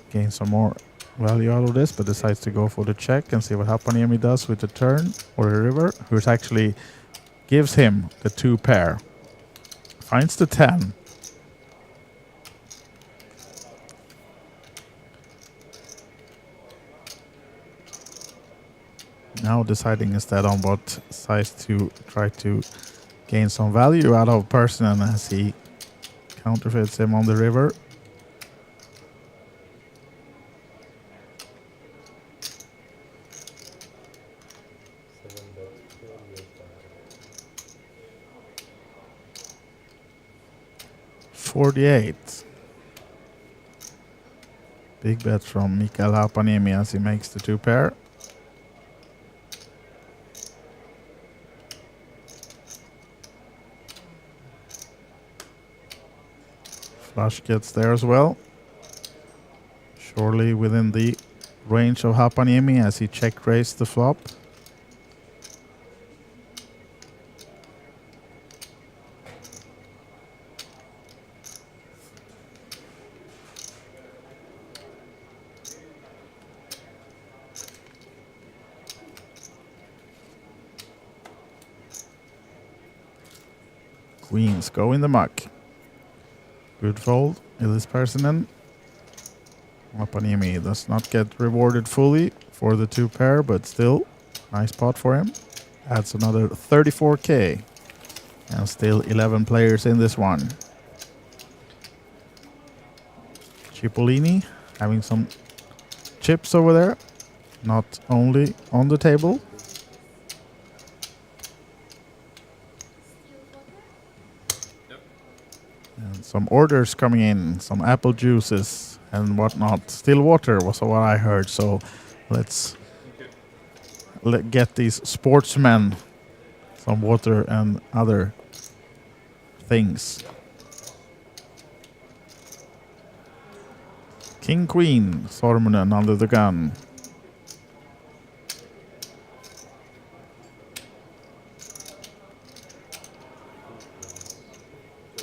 gain some more value out of this, but decides to go for the check and see what Hapaniemi does with the turn or the river, who's actually gives him the 2 pair. Finds the 10. Now deciding instead on what size to try to gain some value out of Person as he counterfeits him on the river. $48. Big bet from Mikael Hapaniemi as he makes the 2 pair. Flush gets there as well. Surely within the range of Hapaniemi as he check raised the flop. Queens go in the muck. Good fold, Elis Persinen. Hapaniemi does not get rewarded fully for the 2 pair, but still, nice pot for him. Adds another 34k. And still 11 players in this one. Cipollini having some chips over there, not only on the table. And some orders coming in, some apple juices and whatnot. Still water was what I heard, so let's get these sportsmen some water and other things. King Queen, Sorman under the gun.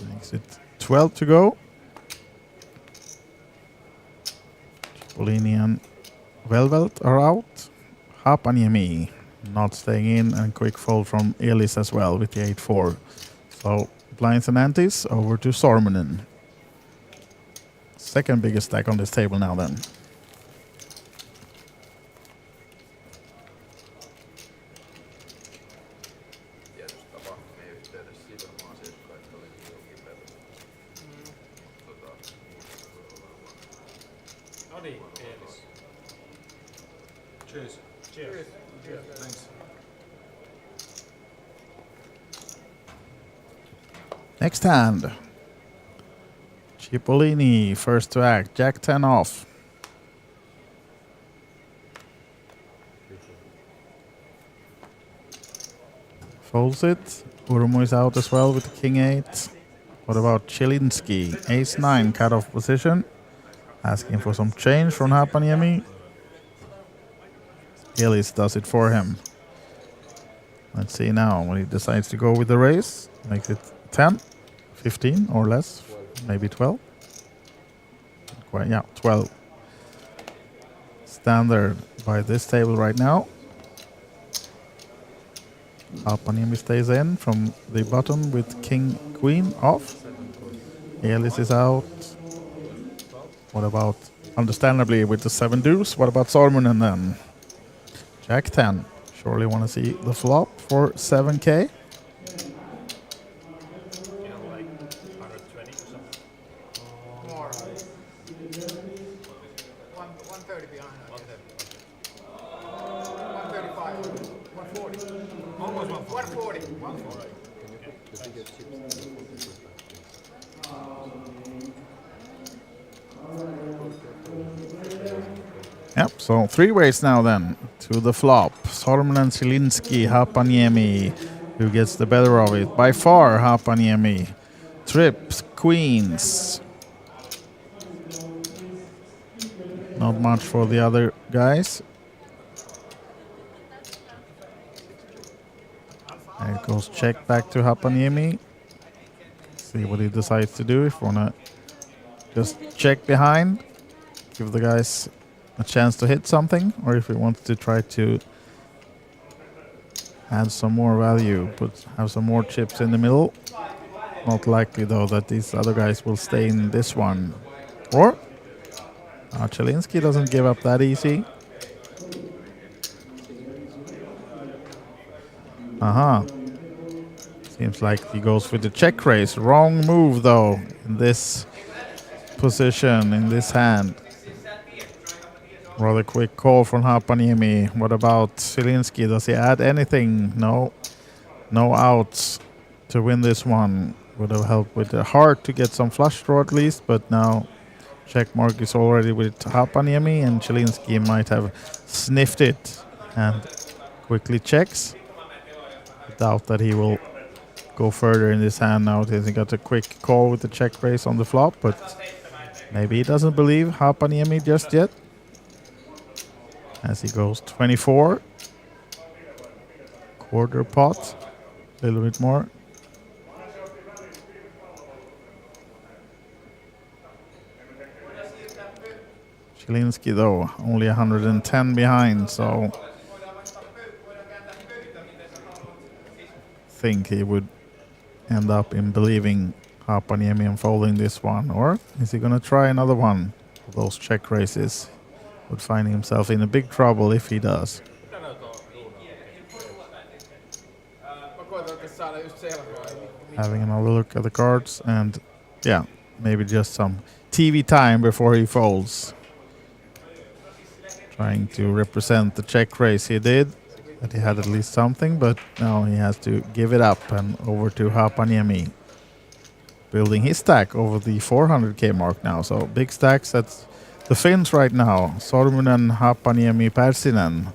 Makes it 12 to go. Cipollini and Velvel are out. Hapaniemi not staying in, and quick fold from Elis as well with the 8-4. So blinds and antes over to Sormanen. Second biggest stack on this table now then. Cheers. Cheers. Cheers. Thanks. Next hand. Cipollini, first to act. Jack 10 off. Folds it. Urmo is out as well with the King 8. What about Chilinski? Ace 9 cut-off position. Asking for some change from Hapaniemi. Elis does it for him. Let's see now when he decides to go with the raise. Makes it 10, 15 or less, maybe 12. Quite, yeah, 12. Standard by this table right now. Hapaniemi stays in from the bottom with King Queen off. Elis is out. What about, understandably, with the 7 deuce? What about Sorman then? Jack 10. Surely want to see the flop for 7k. More. 130 behind. 135. 140. Almost 140. 140. Yep, so 3 ways now then to the flop. Sorman and Zilinski, Hapaniemi, who gets the better of it. By far, Hapaniemi. Trips, queens. Not much for the other guys. There it goes, check back to Hapaniemi. See what he decides to do. If you want to just check behind, give the guys a chance to hit something, or if he wants to try to add some more value, have some more chips in the middle. Not likely though that these other guys will stay in this one. Or Chelinsky doesn't give up that easy. Seems like he goes with the check raise. Wrong move though in this position, in this hand. Rather quick call from Hapaniemi. What about Chelinsky? Does he add anything? No. No outs to win this one. Would have helped with the heart to get some flush draw at least, but now check mark is already with Hapaniemi, and Chelinsky might have sniffed it and quickly checks. Doubt that he will go further in this hand now. He got a quick call with the check raise on the flop, but maybe he doesn't believe Hapaniemi just yet. As he goes 24. Quarter pot. A little bit more. Chelinsky though, only 110 behind, so think he would end up in believing Hapaniemi and folding this one, or is he gonna try another one of those check races? Would find himself in a big trouble if he does. Having another look at the cards, and yeah, maybe just some TV time before he folds. Trying to represent the check raise he did, that he had at least something, but now he has to give it up and over to Hapaniemi. Building his stack over the 400k mark now, so big stacks at the Finns right now. Sorman, Hapaniemi, Persinen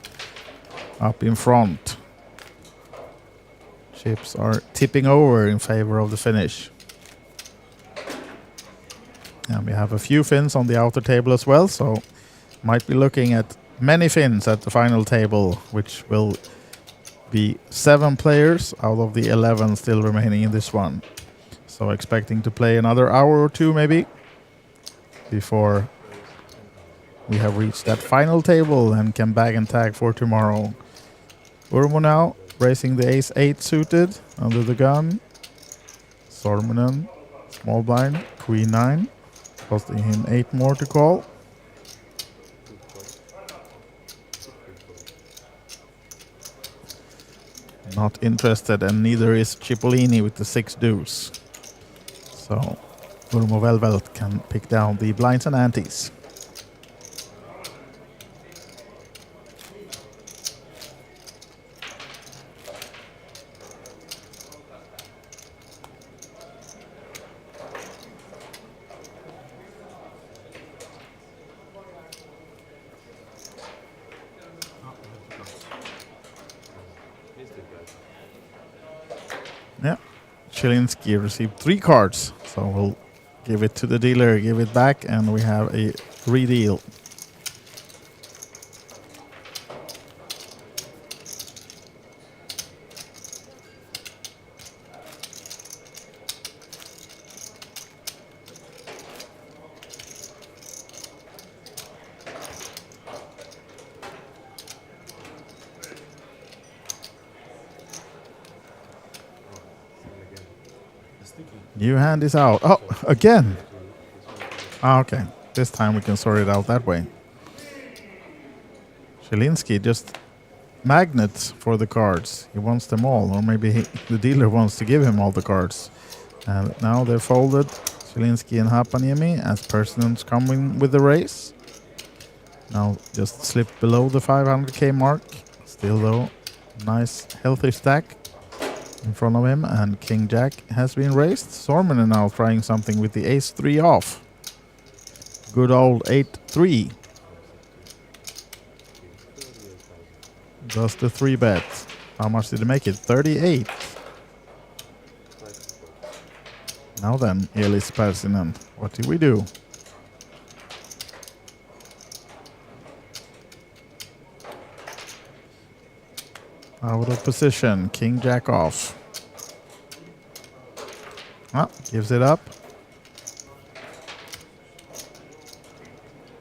up in front. Chips are tipping over in favor of the Finnish. And we have a few Finns on the outer table as well, so might be looking at many Finns at the final table, which will be 7 players out of the 11 still remaining in this one. So expecting to play another hour or two maybe before we have reached that final table and can bag and tag for tomorrow. Urmo now raising the ace-8 suited under the gun. Sormanen, small blind, queen-9, costing him 8 more to call. Not interested, and neither is Cipollini with the 6 deuce. So Urmo Velvel can pick down the blinds and antes. Yeah, Chelinsky received 3 cards, so we'll give it to the dealer, give it back, and we have a redeal. New hand is out. Oh, again. Okay. This time we can sort it out that way. Chelinsky just magnets for the cards. He wants them all, or maybe the dealer wants to give him all the cards. And now they're folded. Chelinsky and Hapaniemi as Persinen's coming with the race. Now just slip below the 500k mark. Still though, nice healthy stack in front of him, and King Jack has been raised. Sorman is now trying something with the ace-3 off. Good old 8-3. Does the 3-bet. How much did he make it? 38. Now then, Elis Persinen, what do we do? Out of position, King Jack off. Gives it up.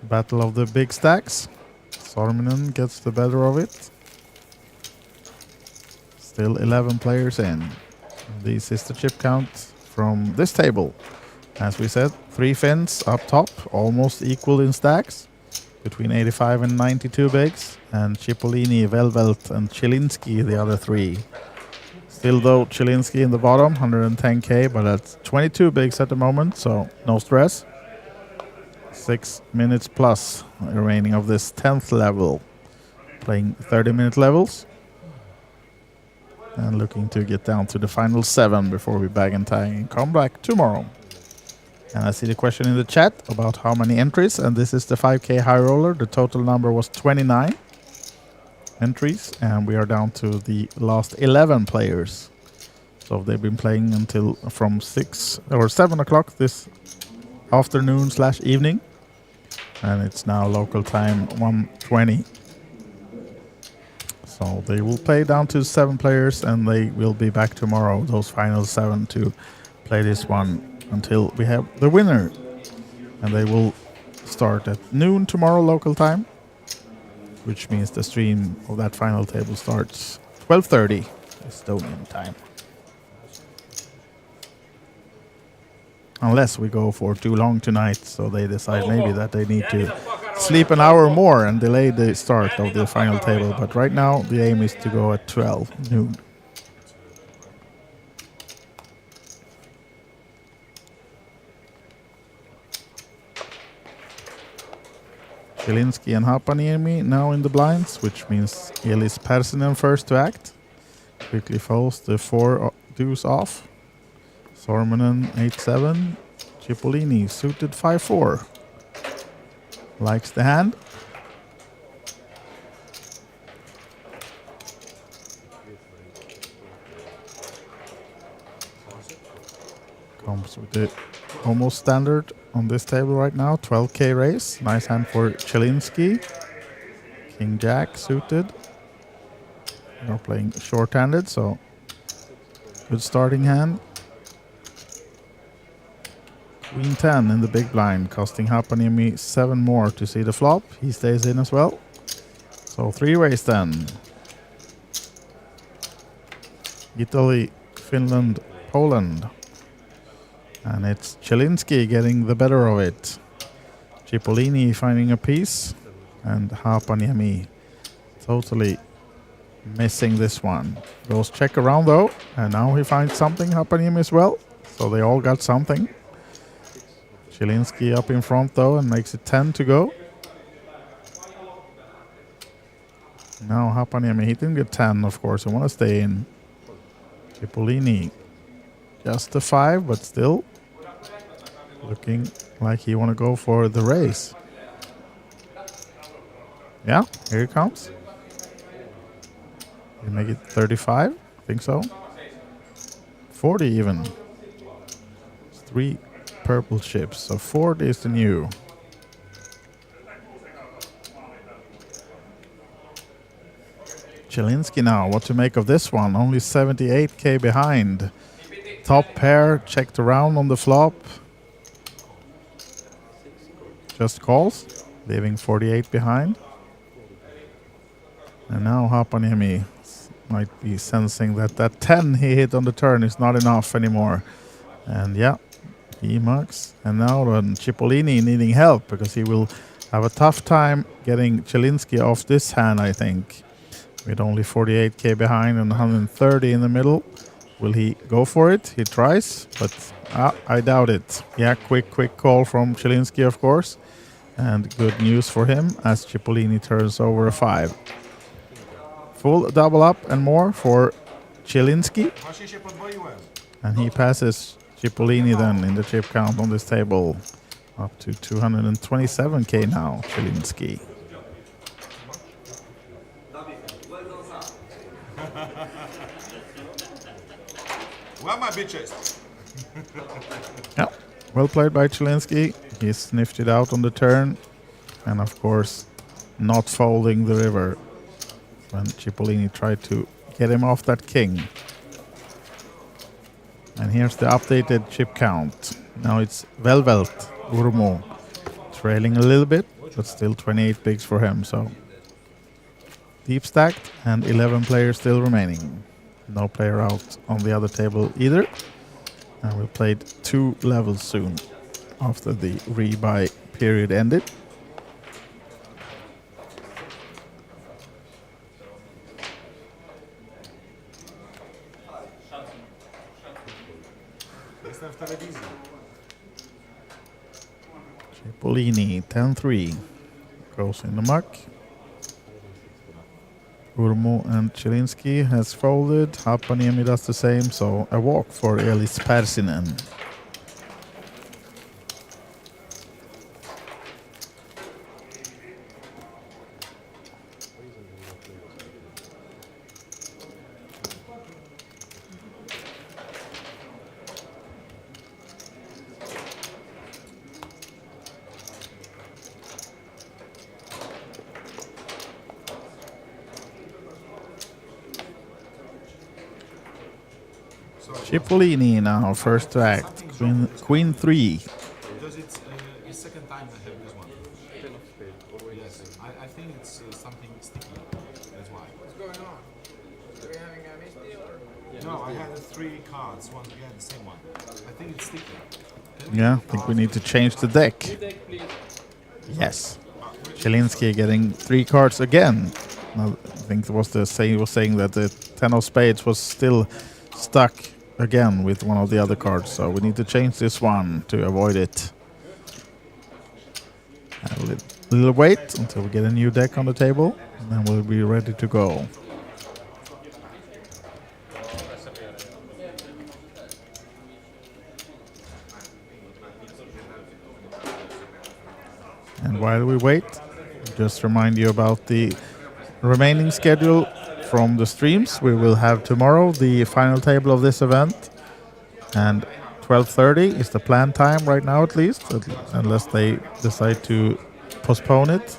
Battle of the big stacks. Sorman gets the better of it. Still 11 players in. This is the chip count from this table. As we said, 3 Finns up top, almost equal in stacks, between 85 and 92 bigs, and Cipollini, Velvel, and Chilinski, the other 3. Still though, Chilinski in the bottom, 110k, but that's 22 bigs at the moment, so no stress. 6 minutes plus remaining of this 10th level, playing 30-minute levels. And looking to get down to the final 7 before we bag and tag and come back tomorrow. And I see the question in the chat about how many entries, and this is the 5k Highroller. The total number was 29 entries, and we are down to the last 11 players. So they've been playing until from 6 or 7 o'clock this afternoon/evening, and it's now local time 1:20. So they will play down to 7 players, and they will be back tomorrow, those final 7, to play this one until we have the winner. And they will start at noon tomorrow local time, which means the stream of that final table starts 12:30 Estonian time. Unless we go for too long tonight, so they decide maybe that they need to sleep an hour more and delay the start of the final table. But right now, the aim is to go at 12 noon. Chilinski and Hapaniemi now in the blinds, which means Elis Persinen first to act. Quickly folds the 4 deuce off. Sorman 8-7. Cipollini suited 5-4. Likes the hand. Comes with the almost standard on this table right now. 12k raise. Nice hand for Chilinski. King Jack suited. They're playing short-handed, so good starting hand. Queen 10 in the big blind, costing Hapaniemi 7 more to see the flop. He stays in as well. So 3 ways then. Italy, Finland, Poland. And it's Chilinski getting the better of it. Cipollini finding a piece. And Hapaniemi totally missing this one. Goes check around though. And now he finds something, Hapaniemi as well. So they all got something. Chilinski up in front though and makes it 10 to go. Now Hapaniemi, he didn't get 10 of course, he want to stay in. Cipollini just a 5, but still looking like he want to go for the race. Yeah, here he comes. You make it 35, I think so. 40 even. It's 3 purple chips, so 40 is the new. Chilinski now, what to make of this one? Only 78k behind. Top pair, checked around on the flop. Just calls, leaving 48 behind. And now Hapaniemi might be sensing that that 10 he hit on the turn is not enough anymore. And yeah, he mugs. And now then Cipollini needing help because he will have a tough time getting Chilinski off this hand, I think. With only 48k behind and 130 in the middle. Will he go for it? He tries, but I doubt it. Yeah, quick call from Chilinski, of course. And good news for him as Cipollini turns over a 5. Full double up and more for Chilinski. And he passes Cipollini then in the chip count on this table. Up to 227k now, Chilinski. Where my bitches? Yeah, well played by Chilinski. He sniffed it out on the turn. And of course, not folding the river when Cipollini tried to get him off that king. And here's the updated chip count. Now it's Velvel, Urmo, trailing a little bit. but still 28 bigs for him. So deep stacked and 11 players still remaining. No player out on the other table either. And we played 2 levels soon after the rebuy period ended. Cipollini 10-3 goes in the muck. Urmo and Chelinski has folded. Haapaniemi does the same, so a walk for Elis Persinen. Cipollini now, first to act. Queen 3. Because it's second time I have this one. Yes, I think it's something sticky. That's why. What's going on? Are we having a misdeal or? No, I had 3 cards. One again, the same one. I think it's sticky. Yeah, I think we need to change the deck. Yes. Chelinski getting 3 cards again. I think it was he was saying that the 10 of spades was still stuck again with one of the other cards, so we need to change this one to avoid it. A little wait until we get a new deck on the table, and then we'll be ready to go. And while we wait, just remind you about the remaining schedule from the streams. We will have tomorrow the final table of this event, and 12:30 is the planned time right now, at least, unless they decide to postpone it.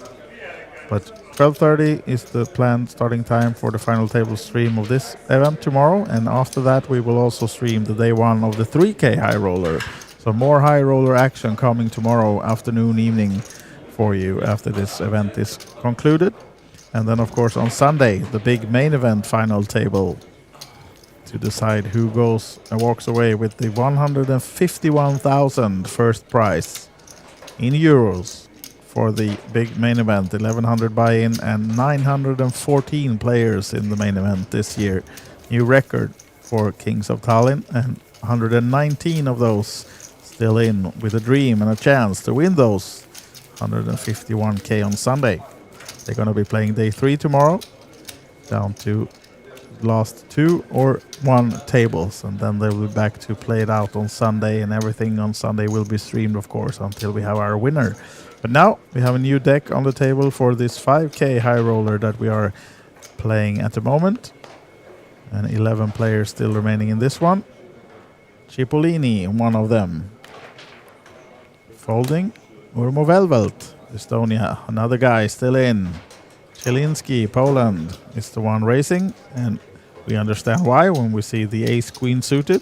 But 12:30 is the planned starting time for the final table stream of this event tomorrow, and after that we will also stream the day 1 of the 3K Highroller. So more Highroller action coming tomorrow afternoon, evening for you after this event is concluded. And then, of course, on Sunday, the big main event final table to decide who goes and walks away with the 151,000 first prize in euros for the big main event. 1,100 buy-in and 914 players in the main event this year. New record for Kings of Tallinn, and 119 of those still in with a dream and a chance to win those 151k on Sunday. They're going to be playing day 3 tomorrow, down to last 2 or 1 tables, and then they will be back to play it out on Sunday, and everything on Sunday will be streamed, of course, until we have our winner. But now we have a new deck on the table for this 5K Highroller that we are playing at the moment, and 11 players still remaining in this one. Cipollini, one of them. Folding, Urmo Velvel, Estonia, another guy still in. Chelinski, Poland, is the one racing, and we understand why when we see the ace-queen suited.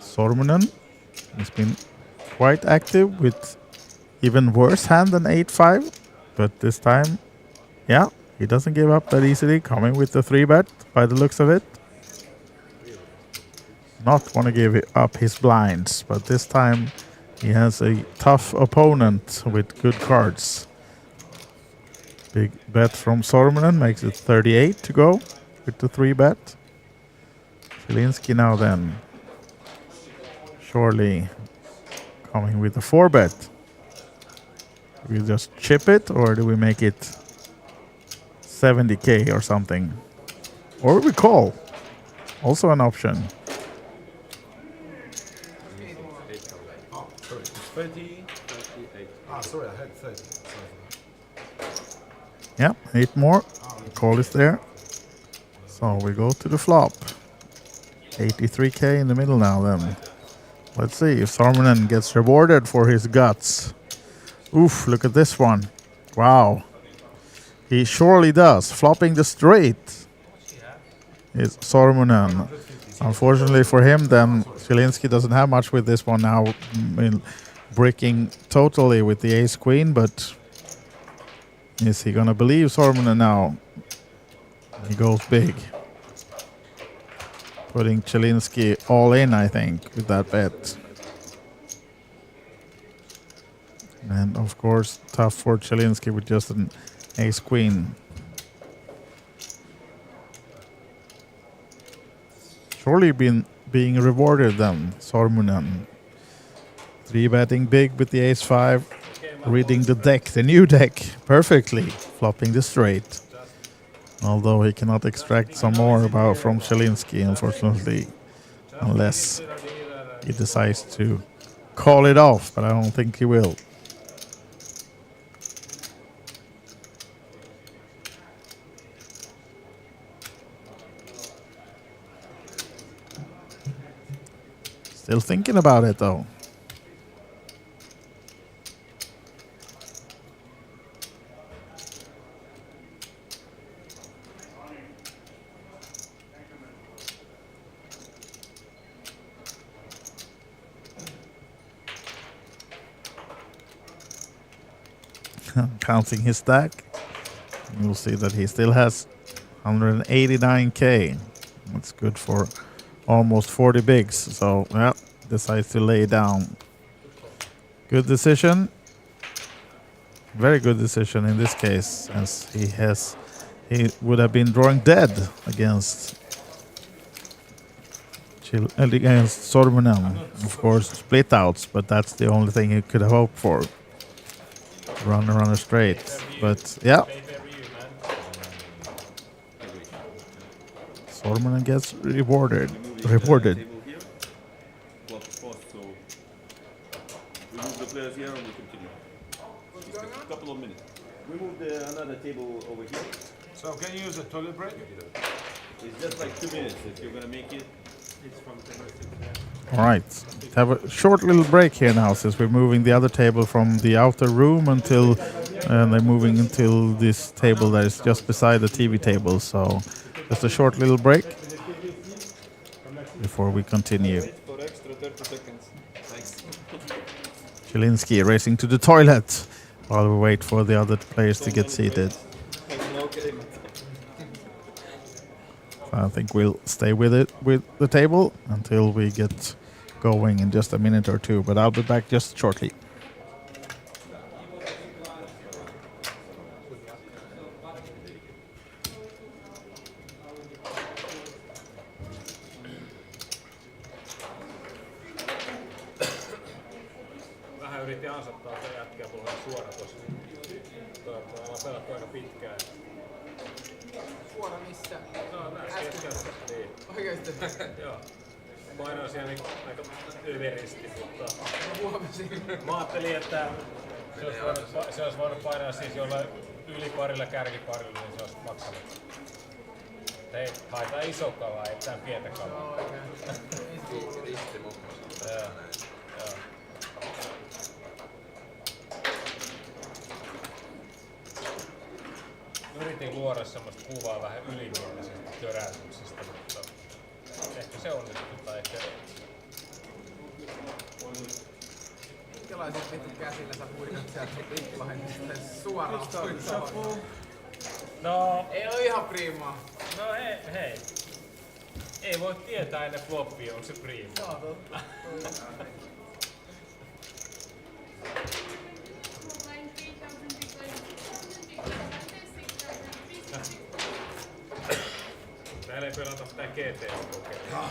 Sorman has been quite active with even worse hand than 8-5, but this time, yeah, he doesn't give up that easily, coming with the 3-bet by the looks of it. Not want to give up his blinds, but this time he has a tough opponent with good cards. Big bet from Sorman makes it 38 to go with the 3-bet. Chelinski now then. Surely coming with the 4-bet. Do we just chip it, or do we make it 70k or something? Or we call. Also an option. 30, 38. Ah, sorry, I had 30. Yeah, 8 more. The call is there. So we go to the flop. 83k in the middle now then. Let's see if Sorman gets rewarded for his guts. Oof, look at this one. Wow. He surely does. Flopping the straight is Sorman. Unfortunately for him, then Chelinski doesn't have much with this one now. bricking totally with the ace queen, but is he gonna believe Sorman now? He goes big. Putting Chelinsky all in, I think, with that bet. And of course, tough for Chelinsky with just an ace queen. Surely being rewarded then, Sormunen. 3-betting big with the ace-5, reading the deck, the new deck, perfectly, flopping the straight. Although he cannot extract some more from Chelinsky, unfortunately, unless he decides to call it off, but I don't think he will. Still thinking about it though. Counting his stack, you'll see that he still has 189k. That's good for almost 40 bigs. So, yeah, decides to lay down. Good decision. Very good decision in this case, as he would have been drawing dead against Sorman. Of course, split outs, but that's the only thing he could have hoped for. Runner straight, but yeah. Sorman gets rewarded. We move the players here and we continue. Just a couple of minutes. We move another table over here. So can you use a toilet break? It's just like 2 minutes if you're gonna make it. It's from All right, have a short little break here now, since we're moving the other table from the outer room until they're moving until this table that is just beside the TV table. So just a short little break before we continue. For extra 30 seconds. Thanks. Chelinsky racing to the toilet while we wait for the other players to get seated. I think we'll stay with the table until we get going in just a minute or two, but I'll be back just shortly. Vähän yritin ansattaa sitä jätkiä, mulla on suora tossa. Toivottavasti ollaan pelattu aika pitkään. Suora missä? No näin keskellä. Niin. Oikeesti? Joo. Painoin siellä niin aika överisti, mutta huomasin. Mä ajattelin, että se olisi voinut painaa siis jollain yliparilla, kärkiparilla, niin se olisi maksanut. Ei, haetaan iso kala, ei mitään pientä kalaa. Risti mukaan. Joo. Yritin luoda semmoista kuvaa vähän ylimielisestä töräytyksestä, mutta ehkä se onnistui tai ehkä ei. Minkälaiset vittu käsillä sä huidat sieltä Bigblindista suoraan soittamaan? No, ei oo ihan priimaa. No hei. Ei voi tietää ennen floppia, onko se priimaa. Joo, totta. Täällä ei pelata mitään GT-kokeilua.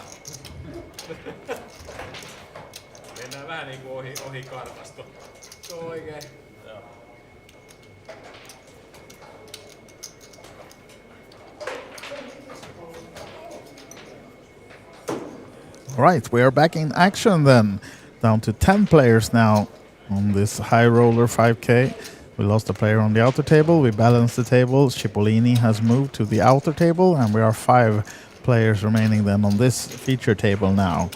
Mennään vähän niinku ohi kartasta. Se on oikein. Joo. All right, we are back in action then. Down to 10 players now on this Highroller 5K. We lost a player on the outer table. We balanced the table. Cipollini has moved to the outer table, and we are 5 players remaining then on this feature table now.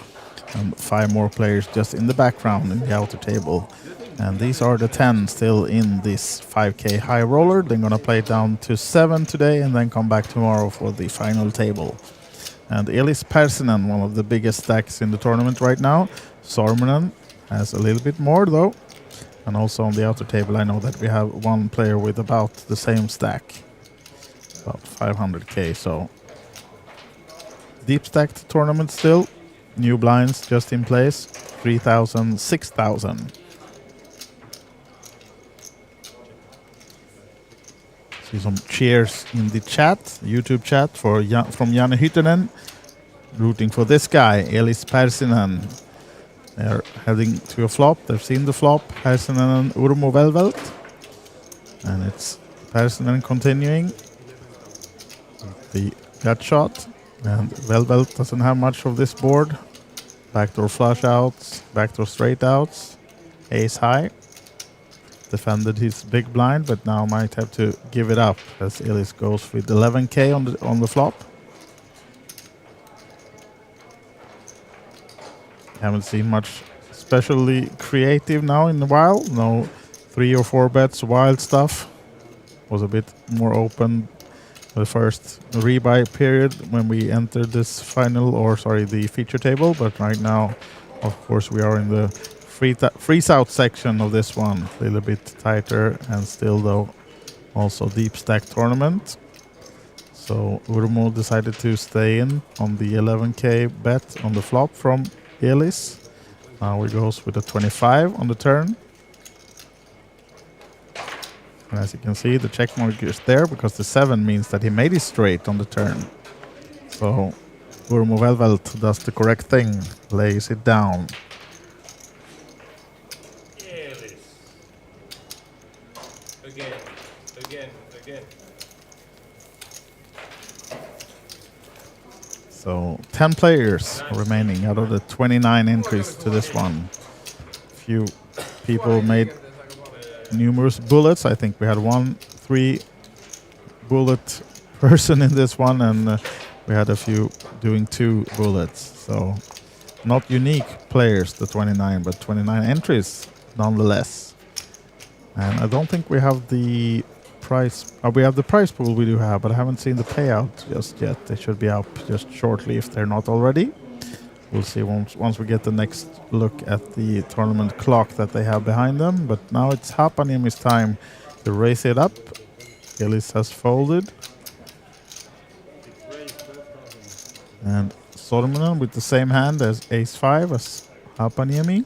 And 5 more players just in the background in the outer table. And these are the 10 still in this 5K Highroller. They're going to play it down to 7 today and then come back tomorrow for the final table. And Elis Persinen, one of the biggest stacks in the tournament right now. Sorman has a little bit more though. And also on the outer table, I know that we have one player with about the same stack, about 500k. So deep stacked tournament still. New blinds just in place, 3,000, 6,000. See some cheers in the chat, YouTube chat from Janne Hyttönen, rooting for this guy, Elis Persinen. They're heading to a flop. They've seen the flop, Persinen and Urmo Velvel. And it's Persinen continuing the gut shot. And Velvel doesn't have much of this board. Backdoor flush outs, backdoor straight outs, ace high. Defended his big blind, but now might have to give it up as Elis goes with 11k on the flop. Haven't seen much especially creative now in a while. No 3 or 4 bets, wild stuff. Was a bit more open the first rebuy period when we entered this the feature table. But right now, of course, we are in the freeze out section of this one. A little bit tighter and still though also deep stack tournament. So Urmo decided to stay in on the 11k bet on the flop from Elis. Now he goes with a 25 on the turn. And as you can see, the check mark is there because the 7 means that he made it straight on the turn. So Urmo Velvelt does the correct thing, lays it down. Elis. Again. So 10 players remaining out of the 29 entries to this one. Few people made numerous bullets. I think we had 3 bullet person in this one, and we had a few doing 2 bullets. So not unique players, the 29, but 29 entries nonetheless. And I don't think we have the price. We have the prize pool we do have, but I haven't seen the payout just yet. They should be up just shortly if they're not already. We'll see once we get the next look at the tournament clock that they have behind them. But now it's Haapaniemi's time to raise it up. Elis has folded. And Sorman with the same hand as ace-5 as Haapaniemi.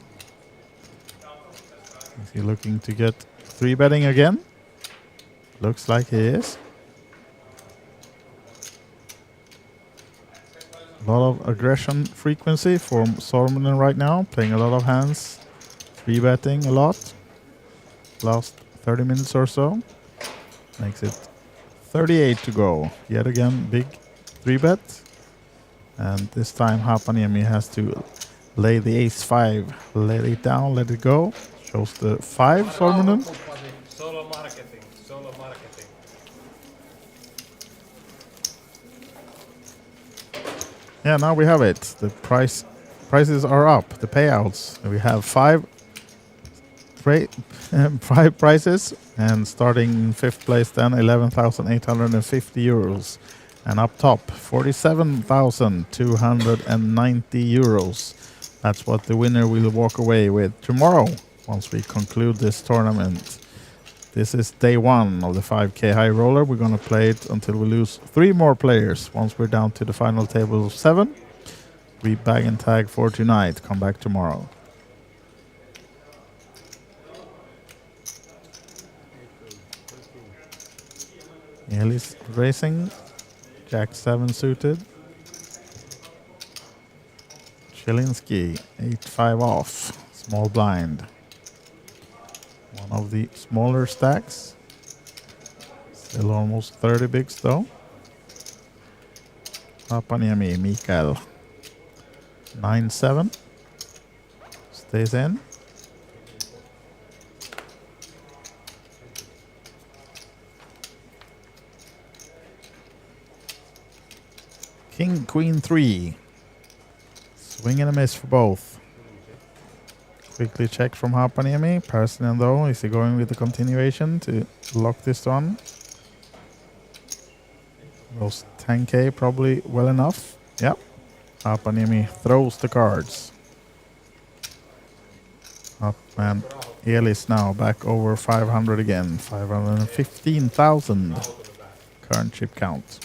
Is he looking to get 3-betting again? Looks like he is. A lot of aggression frequency from Sorman right now, playing a lot of hands, 3-betting a lot. Last 30 minutes or so. Makes it 38 to go. Yet again, big 3-bet. And this time Haapaniemi has to lay the ace-5. Let it down, let it go. Shows the 5, Sorman. Solo marketing. Yeah, now we have it. The prices are up. The payouts. We have 5 prizes, and starting in 5th place then 11,850 euros, and up top 47,290 euros. That's what the winner will walk away with tomorrow once we conclude this tournament. This is day 1 of the 5k Highroller. We're going to play it until we lose 3 more players. Once we're down to the final table of 7, we bag and tag for tonight. Come back tomorrow. Elis racing. Jack 7 suited. Chelinski 8-5 off. Small blind. One of the smaller stacks. Still almost 30 bigs though. Haapaniemi, Mikael. 9-7. Stays in. King, Queen 3. Swing and a miss for both. Quickly check from Haapaniemi. Persinen though, is he going with the continuation to lock this one? Goes 10k probably well enough. Yep. Haapaniemi throws the cards. And Elis now back over 500 again. 515,000 current chip count.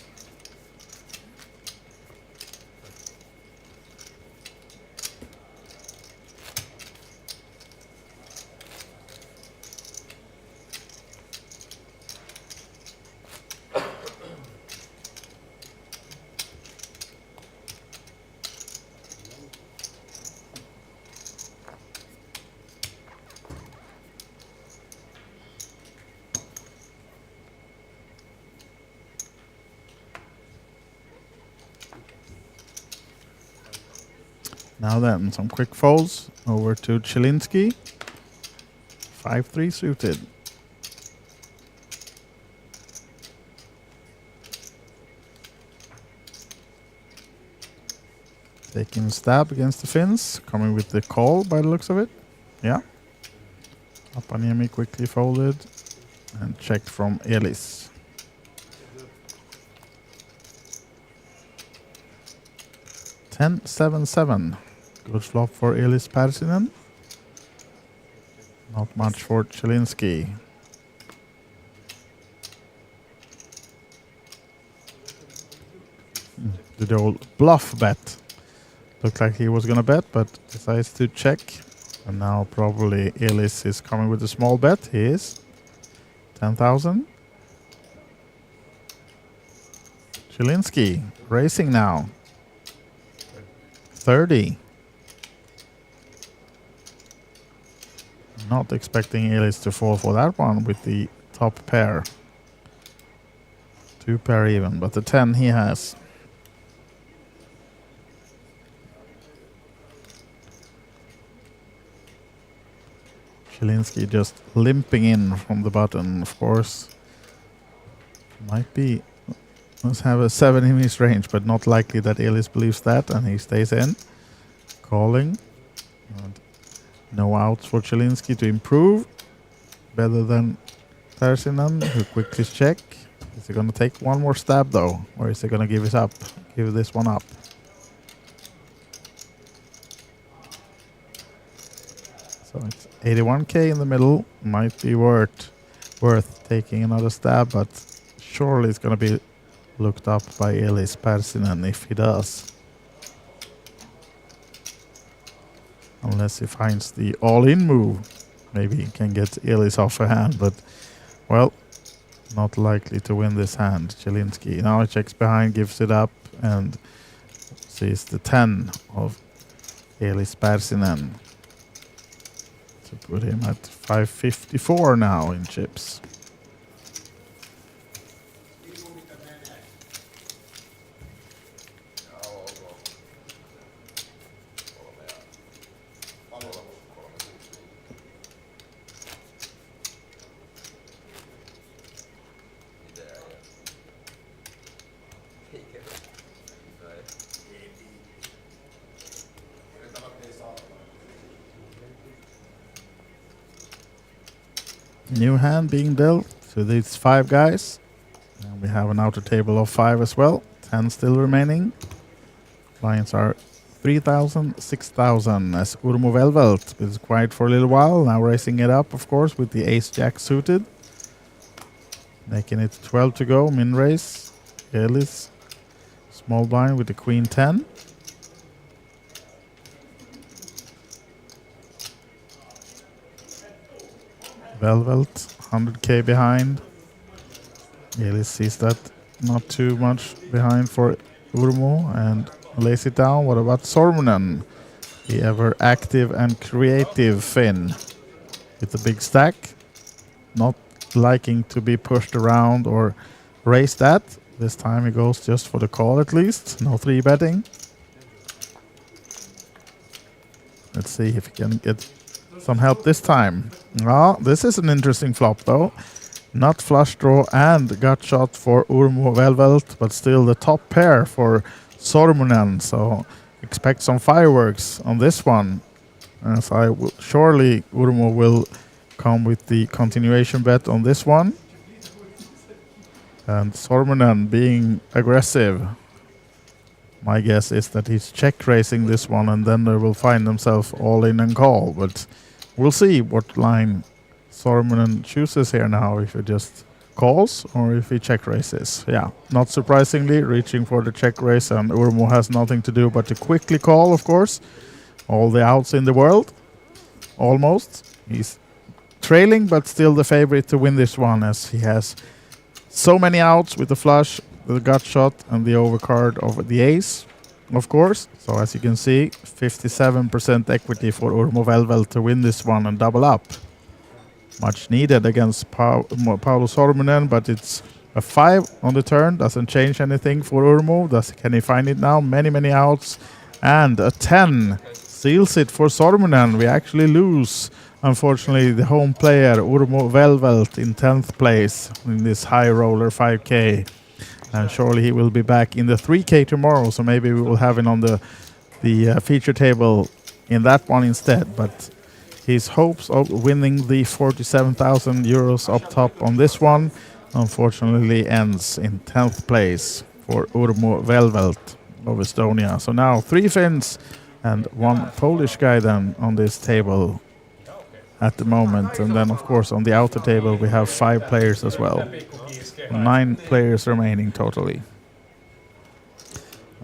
Now then, some quick folds over to Chilinski. 5-3 suited. Taking a stab against the Finns, coming with the call by the looks of it. Yeah. Apaniemi quickly folded and checked from Elis. Ten, 7-7. Good flop for Elis Persinen. Not much for Chilinski. Did the old bluff bet. Looked like he was gonna bet, but decides to check. And now probably Elis is coming with a small bet. He is. 10,000. Chilinski racing now. 30. Not expecting Elis to fall for that one with the top pair. 2 pair even, but the 10 he has. Chilinski just limping in from the button, of course. Might be. Must have a 7 in his range, but not likely that Elis believes that, and he stays in. Calling. And no outs for Chilinski to improve. Better than Persinen, who quickly check. Is he going to take one more stab, though? Or is he going to give it up? Give this one up? So it's 81k in the middle. Might be worth taking another stab, but surely it's going to be looked up by Elis Persinen if he does. Unless he finds the all-in move. Maybe he can get Elis off a hand, but, well, not likely to win this hand. Chilinski now he checks behind, gives it up, and sees the 10 of Elis Persinen. To put him at 554 now in chips. New hand being dealt to these 5 guys. And we have an outer table of 5 as well. 10 still remaining. Clients are 3,000, 6,000 as Urmo Velvel is quiet for a little while. Now raising it up, of course, with the ace-jack suited. Making it 12 to go, min raise. Elis, small blind with the queen 10. Velvet, 100k behind. Elis sees that not too much behind for Urmo and lays it down. What about Sorman? The ever active and creative Finn with the big stack. Not liking to be pushed around or raised at. This time he goes just for the call at least. No 3 betting. Let's see if he can get some help this time. Oh, this is an interesting flop though. Not flush draw and gut shot for Urmo Velvelt, but still the top pair for Sormunen. So expect some fireworks on this one. As I will surely Urmo will come with the continuation bet on this one. And Sormunen being aggressive. My guess is that he's check raising this one and then they will find themselves all in and call. But we'll see what line Sorman chooses here now, if he just calls or if he check raises. Yeah, not surprisingly, reaching for the check raise, and Urmo has nothing to do but to quickly call, of course. All the outs in the world, almost. He's trailing, but still the favorite to win this one, as he has so many outs with the flush, the gut shot, and the overcard of the ace, of course. So as you can see, 57% equity for Urmo Velvel to win this one and double up. Much needed against Paolo Sorman, but it's a 5 on the turn. Doesn't change anything for Urmo. Can he find it now? Many outs. And a 10 seals it for Sorman. We actually lose, unfortunately, the home player, Urmo Velvel, in 10th place in this Highroller 5K. And surely he will be back in the 3K tomorrow, so maybe we will have him on the feature table in that one instead. But his hopes of winning the 47,000 euros up top on this one unfortunately ends in 10th place for Urmo Velvel of Estonia. So now 3 Finns and 1 Polish guy then on this table at the moment. And then, of course, on the outer table we have 5 players as well. 9 players remaining totally.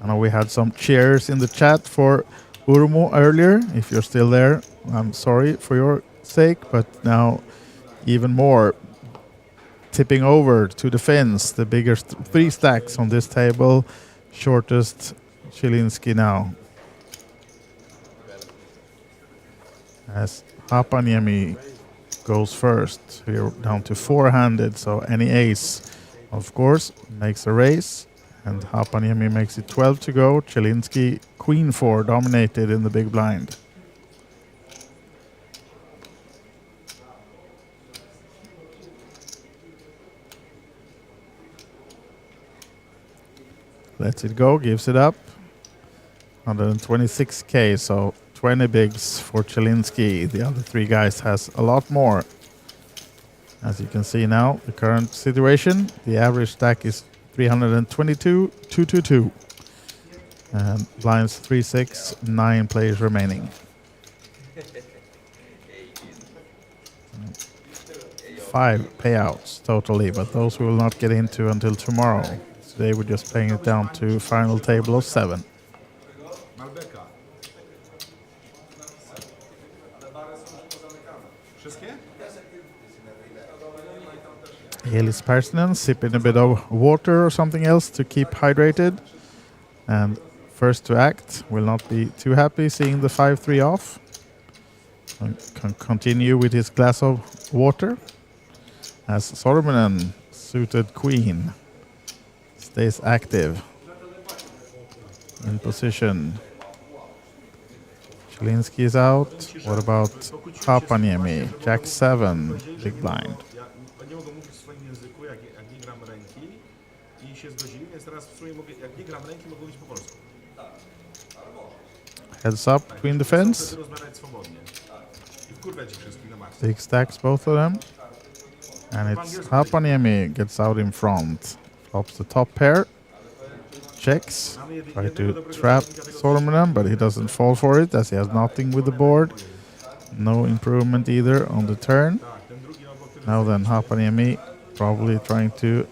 I know we had some cheers in the chat for Urmo earlier. If you're still there, I'm sorry for your sake, but now even more tipping over to the Finns, the biggest 3 stacks on this table, shortest Chilinski now. As Hapaniemi goes first, here down to 4-handed, so any ace, of course, makes a raise, and Hapaniemi makes it 12 to go. Chilinski, Queen 4, dominated in the big blind. Lets it go, gives it up. 126k, so 20 bigs for Chilinski. The other 3 guys has a lot more. As you can see now, the current situation, the average stack is 322, 222. And blinds 3-6, 9 players remaining. 5 payouts totally, but those we will not get into until tomorrow. Today we're just playing it down to final table of 7. Elis Persinen sipping a bit of water or something else to keep hydrated. And first to act will not be too happy seeing the 5-3 off. And can continue with his glass of water. As Sorman, suited queen, stays active in position. Chilinski is out. What about Hapaniemi? Jack 7, big blind. Heads up between the fence. Big stacks, both of them. And it's Hapaniemi gets out in front. Flops the top pair. Checks. Try to trap Sorman, but he doesn't fall for it as he has nothing with the board. No improvement either on the turn. Now then, Hapaniemi probably trying to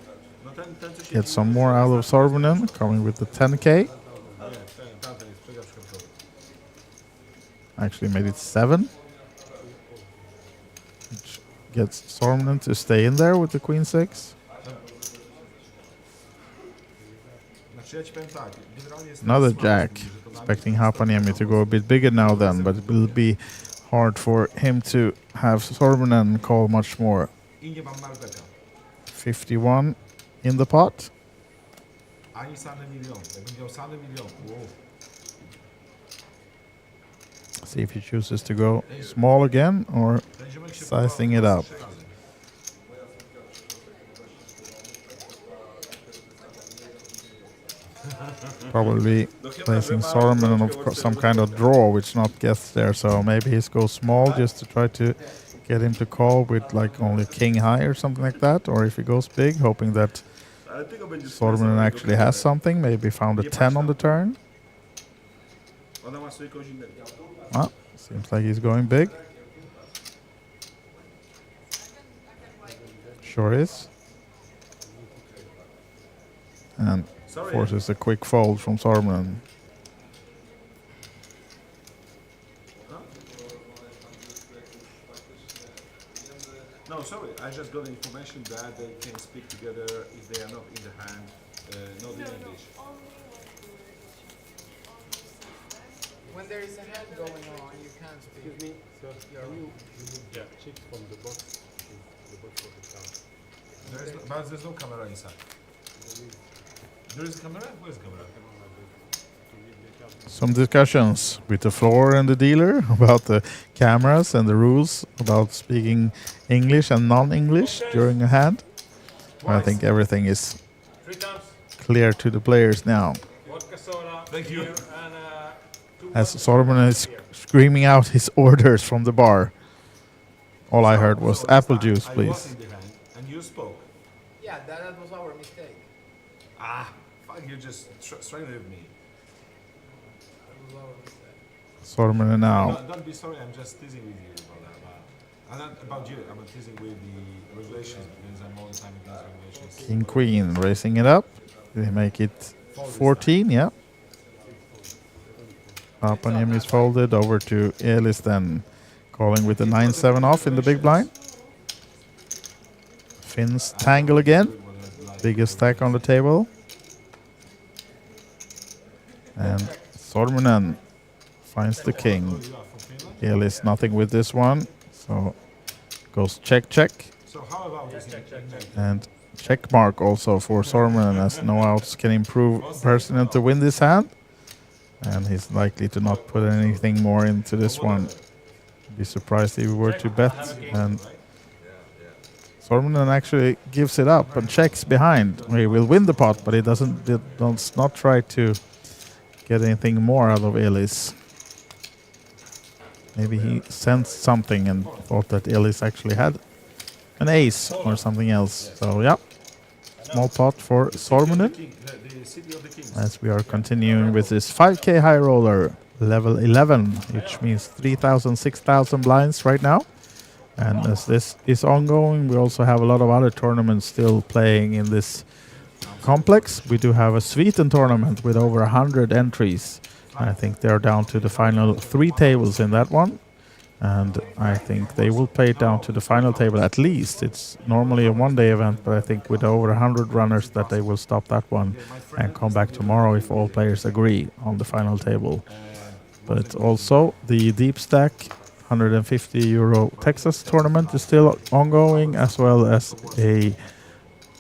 get some more out of Sorman, coming with the 10k. Actually made it 7. Which gets Sorman to stay in there with the queen 6. Another jack. Expecting Hapaniemi to go a bit bigger now then, but it will be hard for him to have Sorman call much more. 51 in the pot. See if he chooses to go small again or sizing it up. Probably placing Sorman on some kind of draw which not gets there, so maybe he goes small just to try to get him to call with like only king high or something like that, or if he goes big, hoping that Sorman actually has something, maybe found a 10 on the turn. Seems like he's going big. Sure is. And forces a quick fold from Sorman. No, sorry, I just got information that they can speak together if they are not in the hand, not in English. When there is a hand going on, you can't speak. Excuse me, sir. Your- Can you remove the chip from the box? The box of the car. But there's no camera inside. There is a camera? Where's the camera? Some discussions with the floor and the dealer about the cameras and the rules about speaking English and non-English during a hand. I think everything is clear to the players now. Thank you. As Sorman is screaming out his orders from the bar. All I heard was apple juice, I was please. in the hand and you spoke. Yeah, that was our mistake. Ah, fuck, you just straightened with me. That was our mistake. Sorman now. No, don't be sorry, I'm just teasing with you about that. I'm not about you, I'm teasing with the regulations because I'm all the time against regulations. King Queen raising it up. They make it 14, yeah. Papaniemi is folded over to Elis then, calling with the 9-7 off in the big blind. Finns tangle again. Biggest stack on the table. And Sormanen finds the king. Elis nothing with this one, so goes check check. So how about this? And check mark also for Sorman, as no outs can improve Persinen to win this hand. And he's likely to not put anything more into this one. Be surprised if he were to bet. And Sorman actually gives it up and checks behind. He will win the pot, but he does not try to get anything more out of Elis. Maybe he sensed something and thought that Elis actually had an ace or something else. So yeah, small pot for Sormanen. As we are continuing with this 5K high roller, level 11, which means 3,000, 6,000 blinds right now. And as this is ongoing, we also have a lot of other tournaments still playing in this complex. We do have a Sweden tournament with over 100 entries. I think they're down to the final 3 tables in that one. And I think they will play it down to the final table at least. It's normally a one-day event, but I think with over 100 runners that they will stop that one and come back tomorrow if all players agree on the final table. But also the deep stack 150 euro Texas tournament is still ongoing, as well as a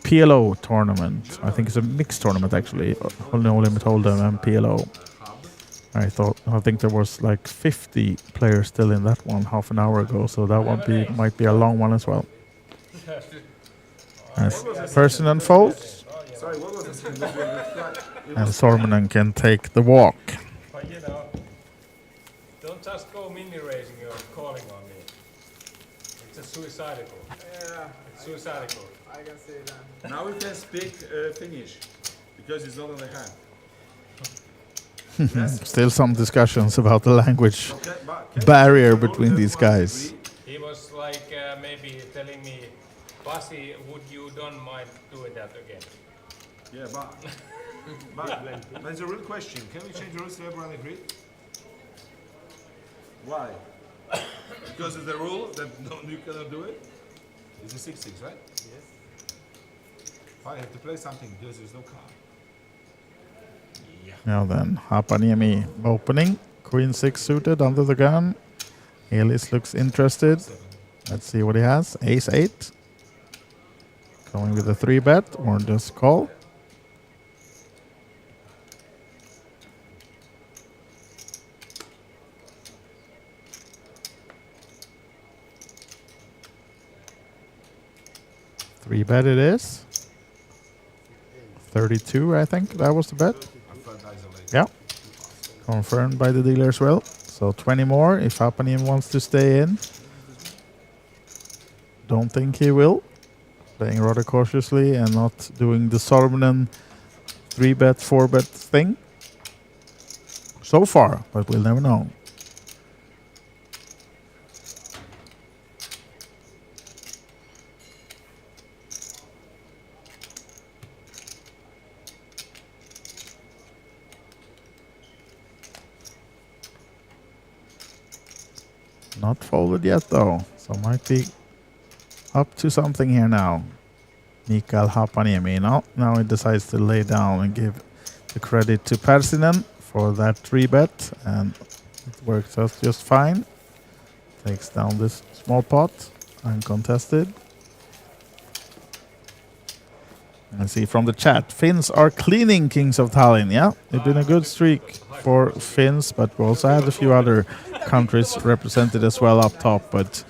PLO tournament. I think it's a mixed tournament actually, No Limit Hold'em and PLO. I think there was like 50 players still in that one half an hour ago, so that one might be a long one as well. As Persinen folds, and Sormanen can take the walk. But you know, don't just go mini racing or calling on me. It's a suicidal. Yeah. It's suicidal. I can say that. Now we can speak Finnish because it's not on the hand. Still some discussions about the language barrier between these guys. He was like maybe telling me, Pasi, would you don't mind doing that again? Yeah, but there's a real question. Can we change the rules to everyone agree? Why? Because it's the rule that you cannot do it? It's a 6-6, right? Yes. I have to play something because there's no card. Now then, Hapaniemi opening. Queen 6 suited under the gun. Elis looks interested. Let's see what he has. Ace 8. Going with a 3-bet or just call. Three-bet it is. 32, I think that was the bet. Yeah, confirmed by the dealer as well. So 20 more if Hapaniemi wants to stay in. Don't think he will. Playing rather cautiously and not doing the Sormanen 3-bet, 4-bet thing. So far, but we'll never know. Not folded yet though, so might be up to something here now. Mikael Hapaniemi. Now he decides to lay down and give the credit to Persinen for that 3-bet, and it works out just fine. Takes down this small pot, uncontested. And see from the chat, Finns are cleaning Kings of Tallinn. Yeah, it's been a good streak for Finns, but we also had a few other countries represented as well up top. But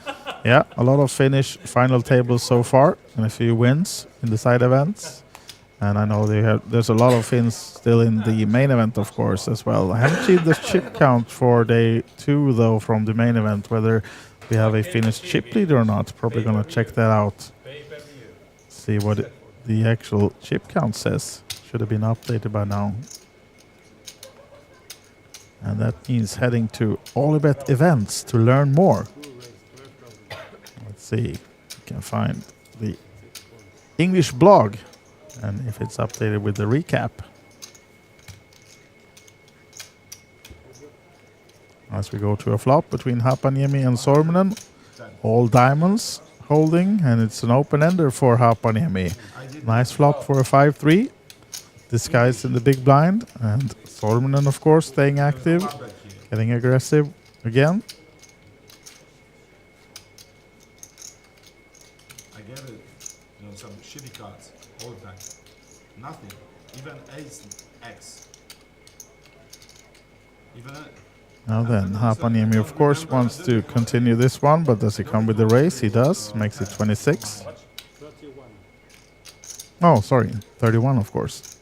yeah, a lot of Finnish final tables so far, and a few wins in the side events. And I know there's a lot of Finns still in the main event, of course, as well. I haven't seen the chip count for day 2, though, from the main event, whether we have a Finnish chip leader or not. Probably going to check that out. See what the actual chip count says. Should have been updated by now. And that means heading to Olibet events to learn more. Let's see if we can find the English blog and if it's updated with the recap. As we go to a flop between Hapaniemi and Sorman, all diamonds holding, and it's an open ender for Hapaniemi. Nice flop for a 5-3, disguised in the big blind, and Sorman, of course, staying active, getting aggressive again. I get it, some shitty cards all the time. Nothing, even ace X. Now then, Hapaniemi, of course, wants to continue this one, but does he come with the raise? He does, makes it 26. Oh, sorry, 31, of course.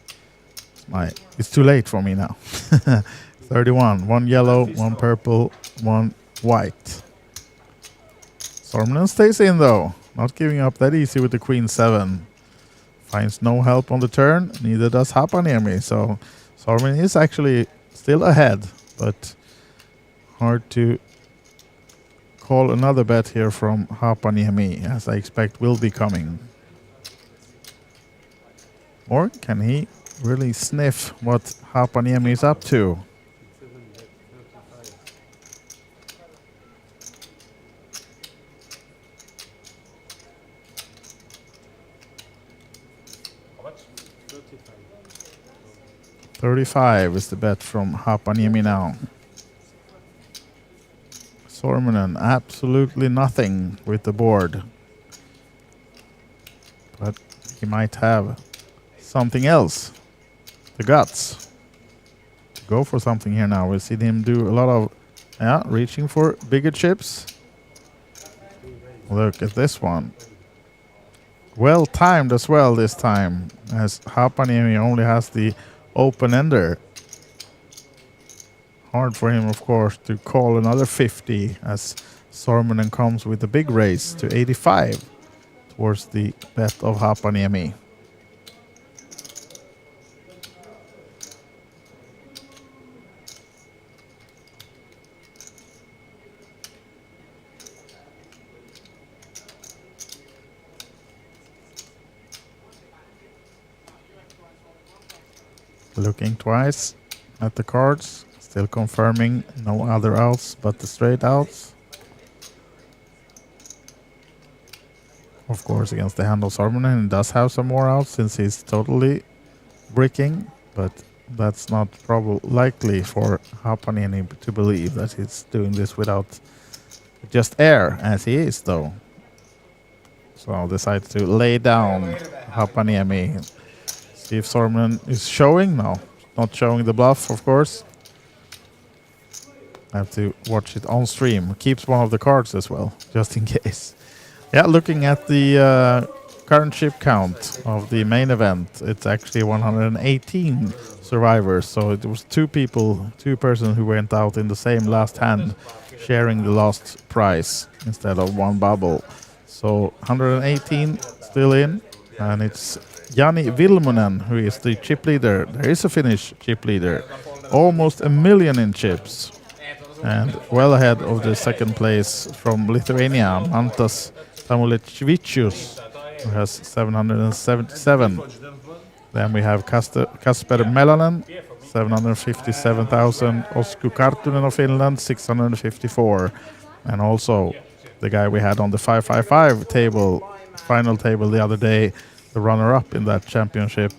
It's too late for me now. 31, 1 yellow, 1 purple, 1 white. Sorman stays in, though, not giving up that easy with the queen 7. Finds no help on the turn, neither does Hapaniemi, so Sorman is actually still ahead, but hard to call another bet here from Hapaniemi, as I expect will be coming. Or can he really sniff what Hapaniemi is up to? $35 is the bet from Hapaniemi now. Sorman absolutely nothing with the board. But he might have something else. The guts to go for something here now. We've seen him do a lot of reaching for bigger chips. Look at this one. Well timed as well this time, as Hapaniemi only has the open ender. Hard for him, of course, to call another 50 as Sorman comes with a big raise to 85 towards the bet of Hapaniemi. Looking twice at the cards, still confirming no other outs but the straight outs. Of course, against the hand of Sorman, he does have some more outs since he's totally bricking, but that's not likely for Hapaniemi to believe that he's doing this without just air, as he is though. So I'll decide to lay down Hapaniemi. See if Sorman is showing. No, not showing the bluff, of course. I have to watch it on stream. Keeps one of the cards as well, just in case. Yeah, looking at the current chip count of the main event, it's actually 118 survivors. So it was two persons who went out in the same last hand, sharing the last prize instead of one bubble. So 118 still in, and it's Jani Vilmunen, who is the chip leader. There is a Finnish chip leader. Almost 1 million in chips. And well ahead of the second place from Lithuania, Mantas Tamulechvičius, who has 777. Then we have Kasper Melonen, 757,000. Osku Kartunen of Finland, 654. and also the guy we had on the 555 table, final table the other day, the runner-up in that championship,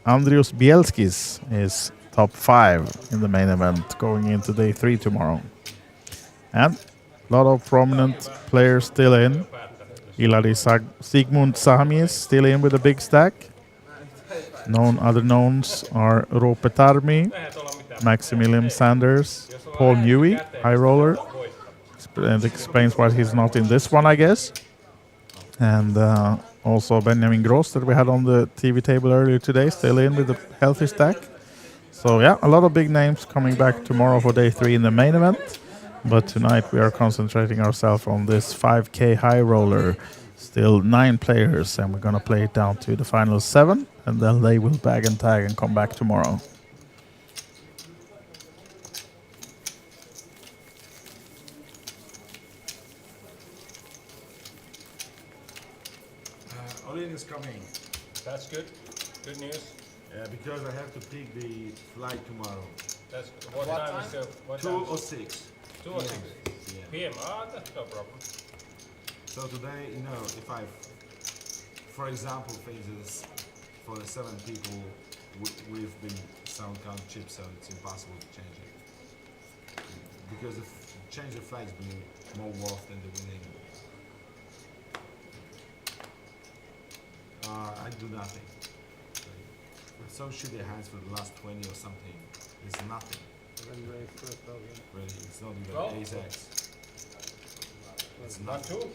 Andrius Bielskis, is top 5 in the main event going into day 3 tomorrow. And a lot of prominent players still in. Ilari Sigmund Sami is still in with a big stack. Other knowns are Roope Tarmi, Maximilian Sanders, Paul Newey, Highroller, and explains why he's not in this one, I guess. And also Benjamin Gross that we had on the TV table earlier today, still in with a healthy stack. So yeah, a lot of big names coming back tomorrow for day 3 in the main event. But tonight we are concentrating ourselves on this 5K high roller. Still 9 players, and we're going to play it down to the final 7, and then they will bag and tag and come back tomorrow. Olin is coming. That's good. Good news. Yeah, because I have to pick the flight tomorrow. That's what time is the what 2 time? or 6. 2 or 6 Yeah. PM. That's no problem. So today, if I, for example, phases for the 7 people, we've been sound count chip, so it's impossible to change it. Because if change the flags bring more worth than the winning. I do nothing. We're so shitty hands for the last 20 or something. It's nothing. Really, it's not even ace X. It's not 2.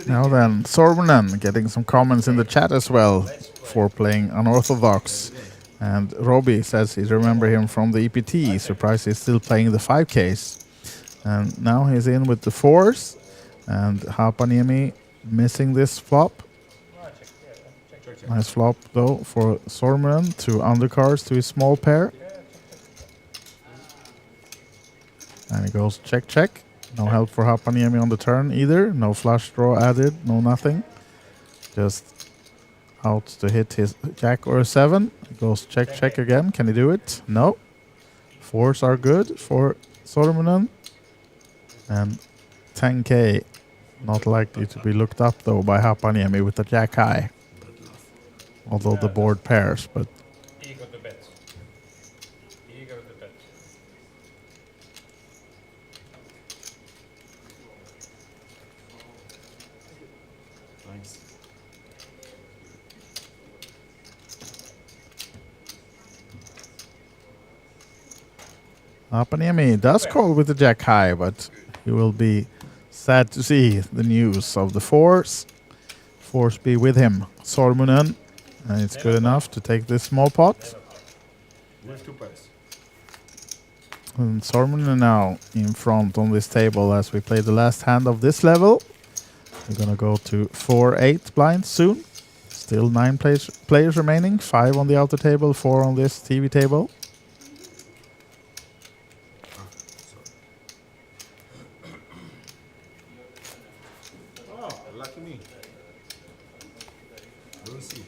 Now then, Sorman getting some comments in the chat as well for playing unorthodox. And Robbie says he remember him from the EPT. Surprised he's still playing the 5Ks. And now he's in with the 4s. And Hapaniemi missing this flop. Nice flop though for Sorman. 2 undercards to his small pair. And he goes check, check. No help for Hapaniemi on the turn either. No flush draw added, no nothing. Just out to hit his jack or a 7. He goes check, check again. Can he do it? No. 4s are good for Sormanen. And 10K not likely to be looked up though by Hapaniemi with the jack high. Although the board pairs, but Eager to bet. Eager to bet. Thanks. Hapaniemi does call with the jack high, but he will be sad to see the news of the 4s. 4s be with him. Sormunen, and it's good enough to take this small pot. With 2 pairs. And Sormunen now in front on this table as we play the last hand of this level. We're gonna go to 4-8 blinds soon. Still 9 players remaining. 5 on the outer table, 4 on this TV table. Oh, lucky me. Don't see.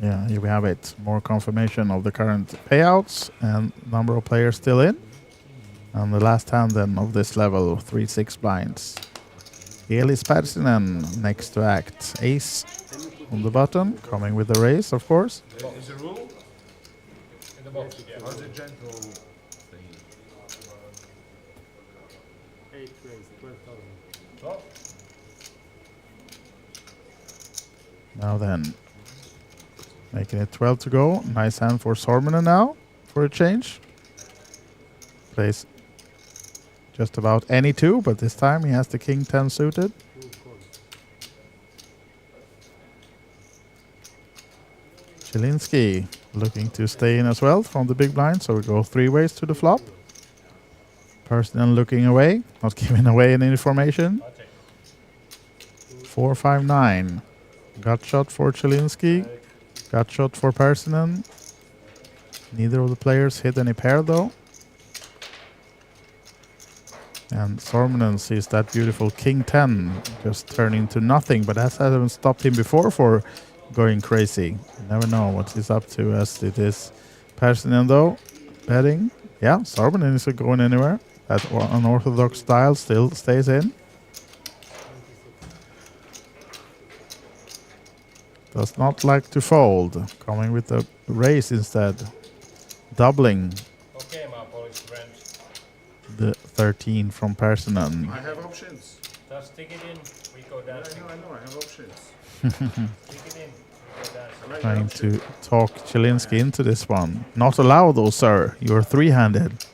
Yeah, here we have it. More confirmation of the current payouts and number of players still in. And the last hand then of this level, 3-6 blinds. Elis Persinen next to act. Ace on the button, coming with the raise, of course. Is the rule? In the box, yeah. Or the gentle thing? 8 raise, 12,000. 12. Now then, making it 12 to go. Nice hand for Sormanen now for a change. Plays just about any 2, but this time he has the king 10 suited. Zielinski looking to stay in as well from the big blind, so we go 3 ways to the flop. Persinen looking away, not giving away any information. 4-5-9. Gut shot for Zielinski. Gut shot for Persinen. Neither of the players hit any pair though. And Sormanen sees that beautiful king 10 just turn into nothing, but that hasn't stopped him before for going crazy. You never know what he's up to as it is. Persinen though, betting. Yeah, Sorman isn't going anywhere. That unorthodox style still stays in. Does not like to fold. Coming with a raise instead. Doubling Okay, my Polish friend. the 13 from Persinen. I have options. Just stick it in, we go dancing. I know, I have options. Stick it in, we go dancing. Trying to talk Chilinsky into this one. Not allowed though, sir. You're three-handed.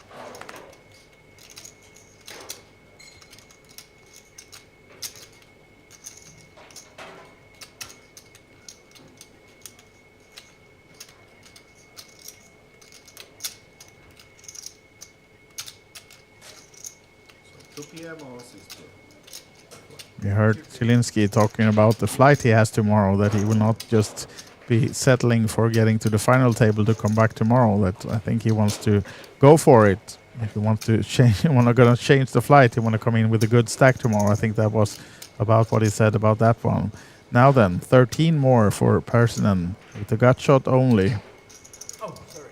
We heard Chilinsky talking about the flight he has tomorrow, that he will not just be settling for getting to the final table to come back tomorrow. That I think he wants to go for it. If he wants to change, gonna change the flight, he want to come in with a good stack tomorrow. I think that was about what he said about that one. Now then, 13 more for Persinen with the gut shot only.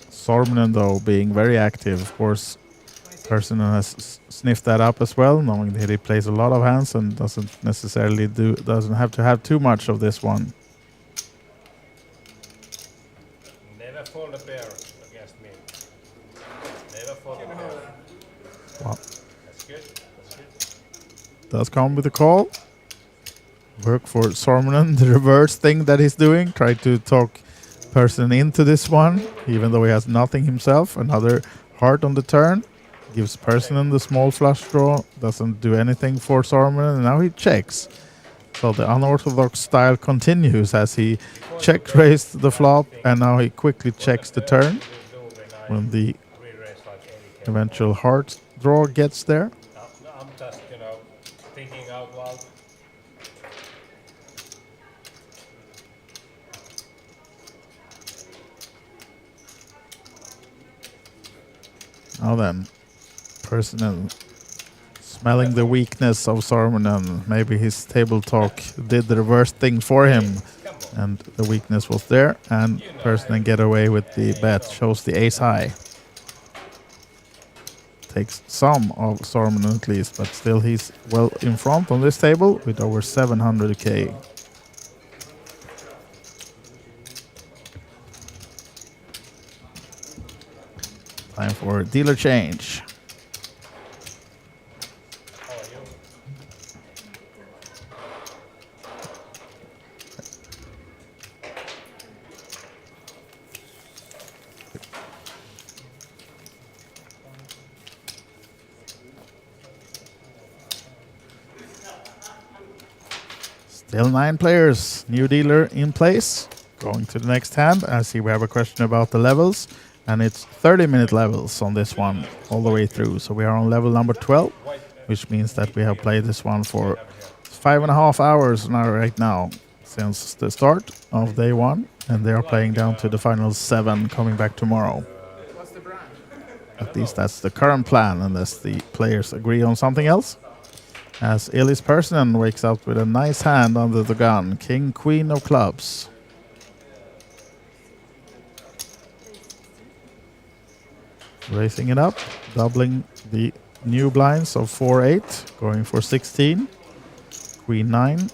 Sorman though being very active, of course. Persinen has sniffed that up as well, knowing that he plays a lot of hands and doesn't have to have too much of this one. Never fold a pair against me. Never fold a pair. Wow. That's good. That's good. Does come with a call. Work for Sorman, the reverse thing that he's doing. Try to talk Persinen into this one, even though he has nothing himself. Another heart on the turn. Gives Persinen the small flush draw. Doesn't do anything for Sorman. And now he checks. So the unorthodox style continues as he check-raised the flop. And now he quickly checks the turn. When the eventual heart draw gets there. I'm just, thinking out loud. Now then, Persinen smelling the weakness of Sorman, and maybe his table talk did the reverse thing for him, and the weakness was there, and Persinen get away with the bet, shows the ace high. Takes some of Sorman at least, but still he's well in front on this table with over 700k. Time for dealer change. Still 9 players. New dealer in place. Going to the next hand. I see we have a question about the levels. And it's 30-minute levels on this one all the way through. So we are on level number 12, which means that we have played this one for 5.5 hours now, right now, since the start of day 1. And they are playing down to the final 7 coming back tomorrow. At least that's the current plan, unless the players agree on something else. As Elis Persinen wakes up with a nice hand under the gun. King, Queen of Clubs. Raising it up, doubling the new blinds of 4-8, going for 16. Queen 9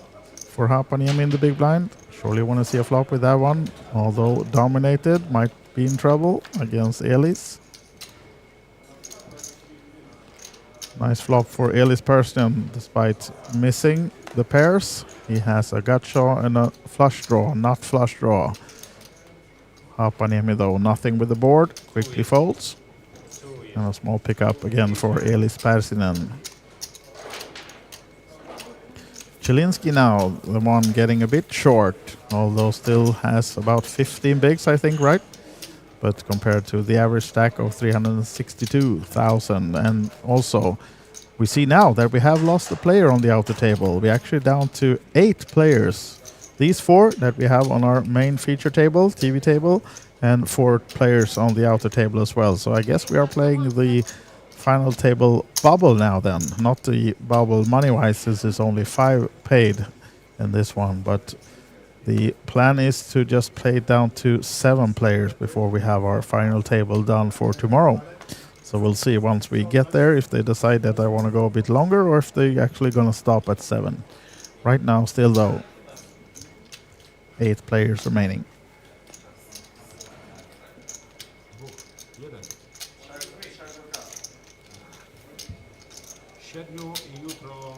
for Hapaniemi in the big blind. Surely want to see a flop with that one, although dominated, might be in trouble against Elis. Nice flop for Elis Persinen, despite missing the pairs. He has a gut shot and a flush draw, not flush draw. Hapaniemi though, nothing with the board, quickly folds. And a small pickup again for Elis Persinen. Chilinsky now, the one getting a bit short, although still has about 15 bigs, I think, right? But compared to the average stack of 362,000. And also, we see now that we have lost a player on the outer table. We're actually down to 8 players. These 4 that we have on our main feature table, TV table, and 4 players on the outer table as well. So I guess we are playing the final table bubble now then. Not the bubble money-wise, this is only 5 paid in this one. But The plan is to just play it down to 7 players before we have our final table done for tomorrow. So we'll see once we get there if they decide that I want to go a bit longer or if they're actually going to stop at 7. Right now, still though, 8 players remaining. Siedmiu i jutro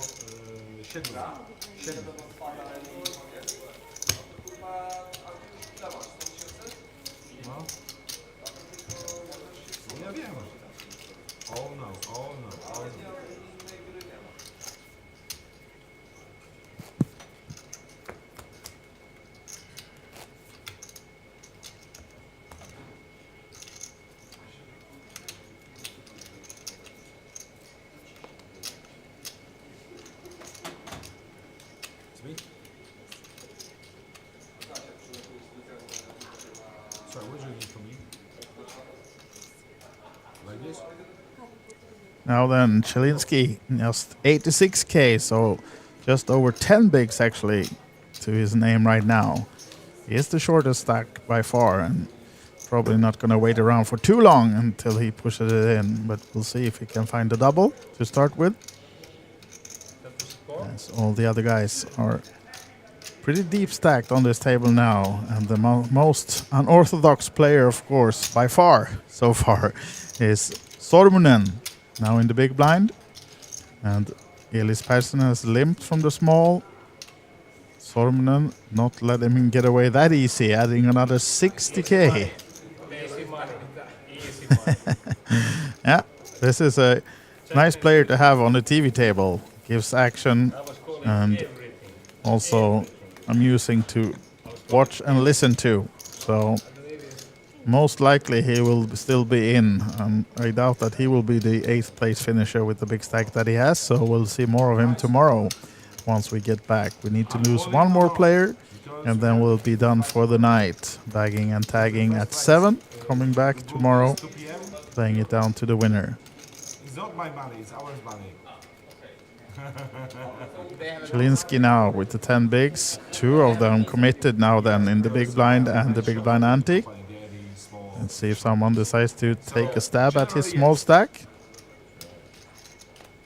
7. No. Ja wiem. Oh no, oh no, oh no. Sorry, what do you need from me? Like this? Now then, Chilinsky, just 86k, so just over 10 bigs actually to his name right now. He is the shortest stack by far, and probably not going to wait around for too long until he pushes it in, but we'll see if he can find a double to start with. As all the other guys are pretty deep stacked on this table now, and the most unorthodox player, of course, by far, so far, is Sorman, now in the big blind. And Elis Persson has limped from the small. Sorman not letting him get away that easy, adding another 60k. Easy money. Easy money. Yeah, this is a nice player to have on the TV table. Gives action and also amusing to watch and listen to. So most likely he will still be in. I doubt that he will be the 8th place finisher with the big stack that he has. So we'll see more of him tomorrow once we get back. We need to lose one more player and then we'll be done for the night. Bagging and tagging at 7. Coming back tomorrow, playing it down to the winner. It's not my money, it's our money. Chilinsky now with the 10 bigs. 2 of them committed now then in the big blind and the big blind ante. Let's see if someone decides to take a stab at his small stack.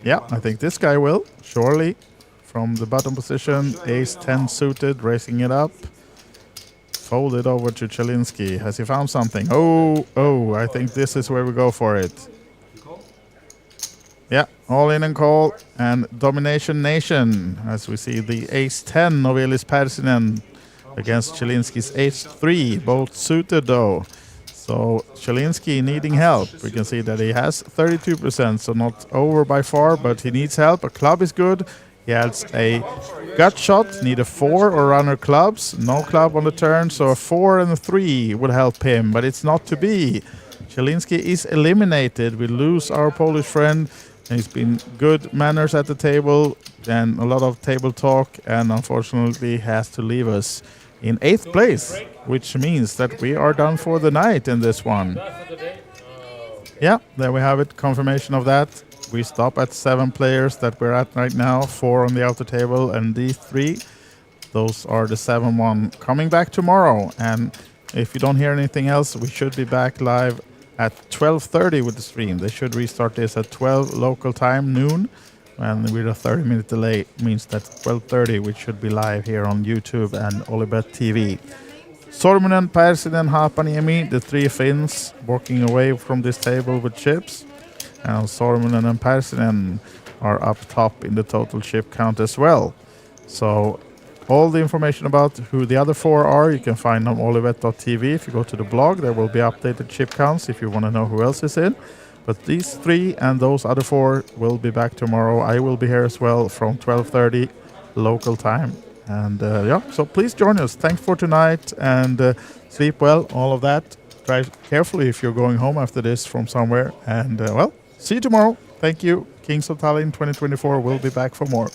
Yeah, I think this guy will, surely. From the bottom position, ace 10 suited, raising it up. Fold it over to Chilinsky. Has he found something? Oh, I think this is where we go for it. Yeah, all in and call, and Domination Nation, as we see the ace-10 of Elis Persson against Chilinsky's ace-3, both suited though. So Chilinsky needing help. We can see that he has 32%, so not over by far, but he needs help. A club is good. He has a gut shot, need a 4 or runner clubs. No club on the turn, so a 4 and a 3 would help him, but it's not to be. Chilinsky is eliminated. We lose our Polish friend. He's been good manners at the table and a lot of table talk, and unfortunately has to leave us in 8th place, which means that we are done for the night in this one. Yeah, there we have it, confirmation of that. We stop at 7 players that we're at right now, 4 on the outer table, and these 3, those are the 7-1 coming back tomorrow. And if you don't hear anything else, we should be back live at 12:30 with the stream. They should restart this at 12 local time, noon, and with a 30-minute delay means that 12:30 we should be live here on YouTube and Olibet TV. Sorman, Persson and Haapaniemi, the 3 Finns, walking away from this table with chips. And Sorman and Persson are up top in the total chip count as well. So all the information about who the other 4 are, you can find on olibet.tv. If you go to the blog, there will be updated chip counts if you want to know who else is in. But these 3 and those other 4 will be back tomorrow. I will be here as well from 12:30 local time. And yeah, so please join us. Thanks for tonight, and sleep well, all of that. Drive carefully if you're going home after this from somewhere. And well, see you tomorrow. Thank you. Kings of Tallinn 2024 will be back for more.